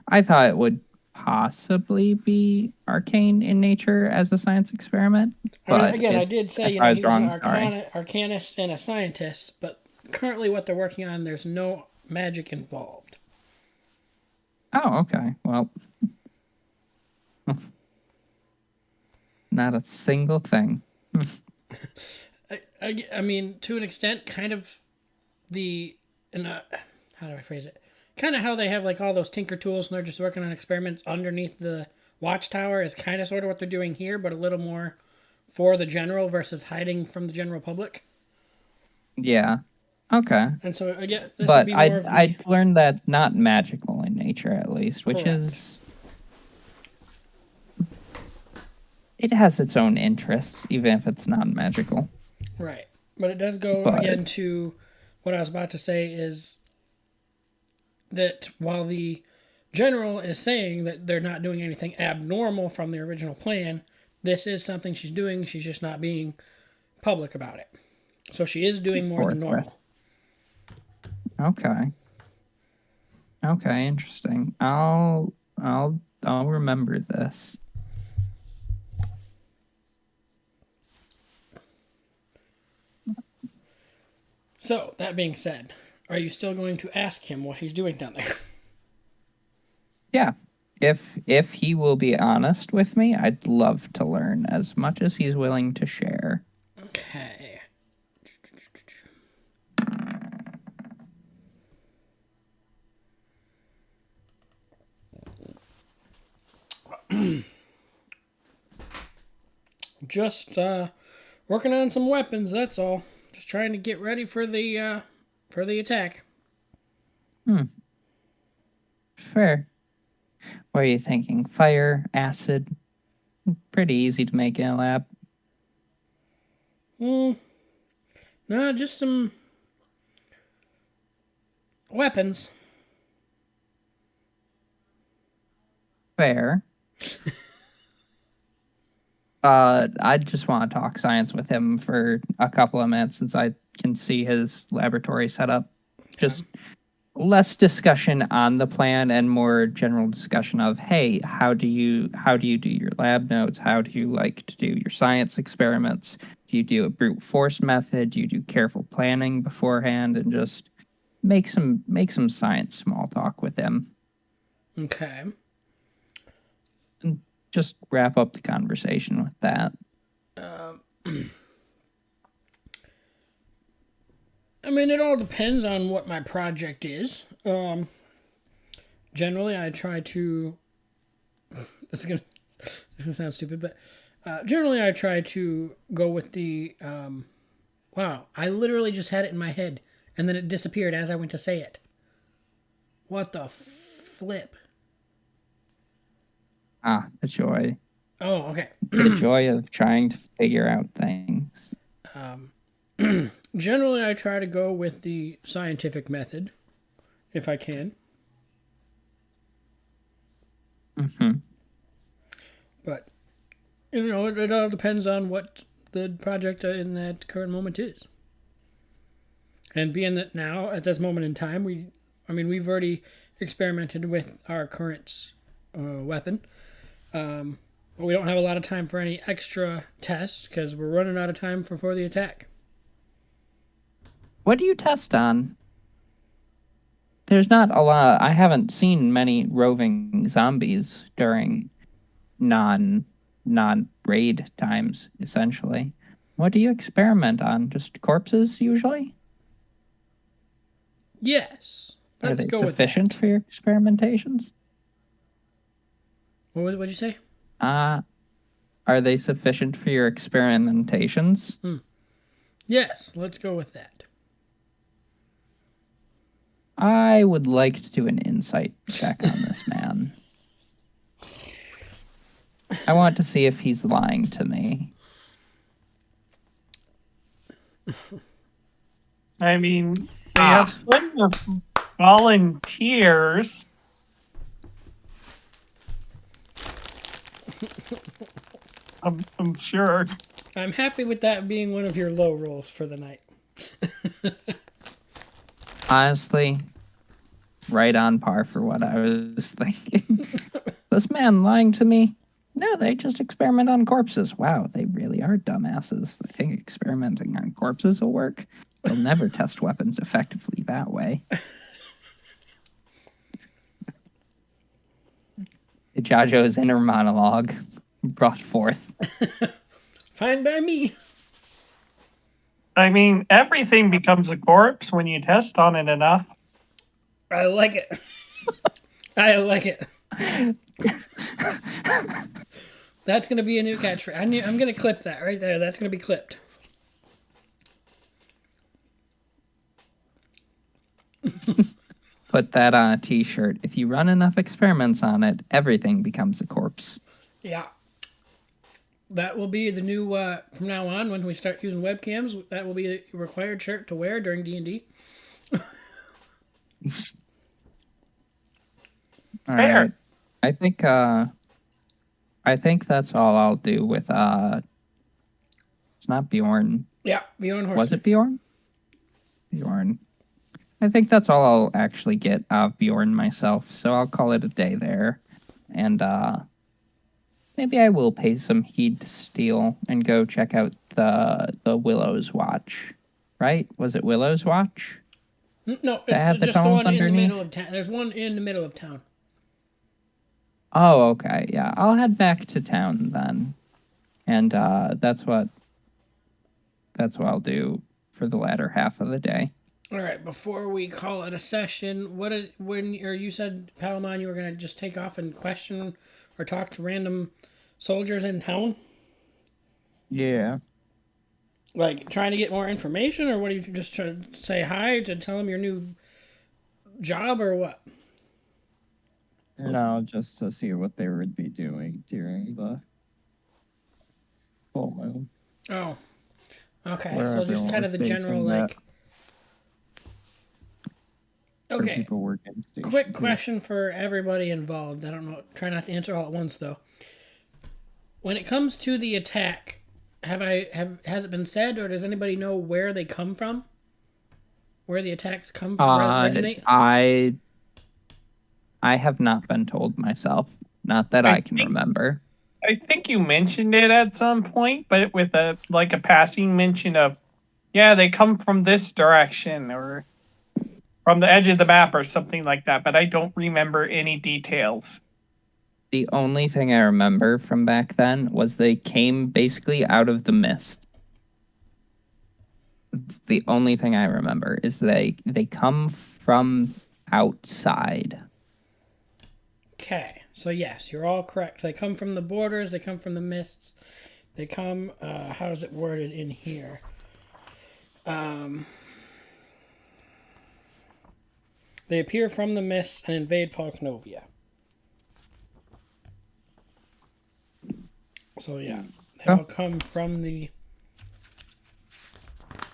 I thought it would possibly be arcane in nature as a science experiment. But again, I did say he was an arcanist and a scientist, but currently what they're working on, there's no magic involved. Oh, okay. Well, not a single thing. I mean, to an extent, kind of how do I phrase it? Kind of how they have like all those tinker tools and they're just working on experiments underneath the watchtower is kind of sort of what they're doing here, but a little more for the general versus hiding from the general public. Yeah. Okay. And so again, this but would be more I learned that's not magical in nature, at least, which is it has its own interests, even if it's not magical. Right, but it does go again to what I was about to say is that while the general is saying that they're not doing anything abnormal from the original plan, this is something she's doing. She's just not being public about it. So she is doing more than normal. Okay. Okay, interesting. I'll remember this. So, that being said, are you still going to ask him what he's doing down there? Yeah. If he will be honest with me, I'd love to learn as much as he's willing to share. Okay. Just working on some weapons, that's all. Just trying to get ready for the attack. Fair. What are you thinking? Fire, acid? Pretty easy to make in a lab. No, just some weapons. Fair. I just want to talk science with him for a couple of minutes since I can see his laboratory setup. Just less discussion on the plan and more general discussion of, hey, how do you do your lab notes? How do you like to do your science experiments? Do you do a brute force method? Do you do careful planning beforehand? And just make some science small talk with him. Okay. And just wrap up the conversation with that. I mean, it all depends on what my project is. Generally, I try to... This is gonna sound stupid, but generally I try to go with the... wow, I literally just had it in my head, and then it disappeared as I went to say it. What the flip? Ah, the joy. Oh, okay. The joy of trying to figure out things. Generally, I try to go with the scientific method, if I can. Mm-hmm. But, it all depends on what the project in that current moment is. And being that now, at this moment in time, we've already experimented with our current weapon. But we don't have a lot of time for any extra tests because we're running out of time before the attack. What do you test on? There's not a lot. I haven't seen many roving zombies during non-raid times, essentially. What do you experiment on? Just corpses, usually? Yes. Are Let's they go with sufficient that. for your experimentations? What'd you say? Are they sufficient for your experimentations? Yes, let's go with that. I would like to do an insight check on this man. I want to see if he's lying to me. I mean, they have plenty of volunteers. I'm sure. I'm happy with that being one of your low rolls for the night. Honestly, right on par for what I was thinking. This man lying to me? No, they just experiment on corpses. Wow, they really are dumbasses. They think experimenting on corpses will work. They'll never test weapons effectively that way. Jajo's inner monologue brought forth. Fine by me. I mean, everything becomes a corpse when you test on it enough. I like it. I like it. That's going to be a new catchphrase. I'm going to clip that right there. That's going to be clipped. Put that on a t-shirt. If you run enough experiments on it, everything becomes a corpse. Yeah. That will be the new, from now on, when we start using webcams, that will be the required shirt to wear during D&D. All Fair. right. I think that's all I'll do with it's not Bjorn. Yeah, Bjorn Horseman. Was it Bjorn? Bjorn. I think that's all I'll actually get out of Bjorn myself, so I'll call it a day there. And maybe I will pay some heed to Steel and go check out the Willow's Watch. Right? Was it Willow's Watch? No, That had it's the just the tunnels one in the middle underneath? of town. There's one in the middle of town. Oh, okay. Yeah, I'll head back to town then. And that's what I'll do for the latter half of the day. All right, before we call it a session, you said, Palamon, you were going to just take off and question or talk to random soldiers in town? Yeah. Like, trying to get more information, or what, are you just trying to say hi to tell them your new job, or what? No, just to see what they would be doing during the full moon. Oh. Okay, Where so just everyone kind of was the general, stationed at. like... Where Okay, people were getting stationed quick to. question for everybody involved. I don't know, try not to answer all at once, though. When it comes to the attack, has it been said, or does anybody know where they come from? Where the attacks come from, originate? I have not been told myself. Not that I can remember. I think you mentioned it at some point, but with a passing mention of, yeah, they come from this direction or from the edge of the map or something like that, but I don't remember any details. The only thing I remember from back then was they came basically out of the mist. It's the only thing I remember is they come from outside. Okay, so yes, you're all correct. They come from the borders, they come from the mists, they come, how is it worded in here? They appear from the mists and invade Falknovia. So yeah, they all come from the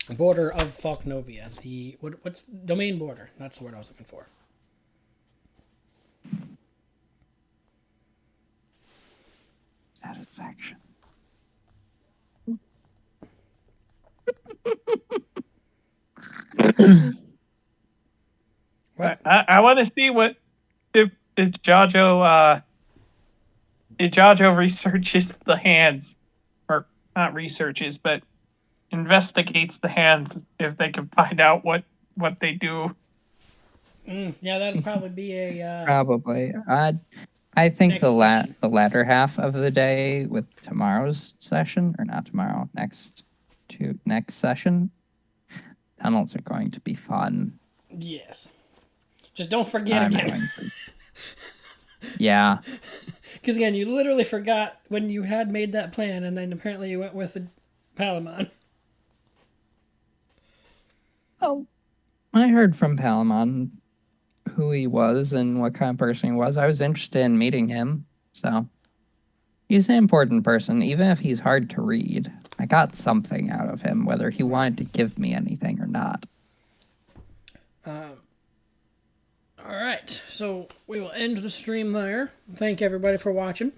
border of Falknovia. The what's domain border? That's the word I was looking for. Satisfaction. What? I want to see what if Jajo researches the hands, or not researches, but investigates the hands if they can find out what they do. Yeah, that'd probably be a Probably. I think Next session. the latter half of the day with tomorrow's session, or not tomorrow, next session, tunnels are going to be fun. yes. Just don't forget I'm again. going to- Yeah. Because again, you literally forgot when you had made that plan, and then apparently you went with the Palamon. Oh, I heard from Palamon who he was and what kind of person he was. I was interested in meeting him, so he's an important person, even if he's hard to read. I got something out of him, whether he wanted to give me anything or not. All right, so we will end the stream there. Thank everybody for watching.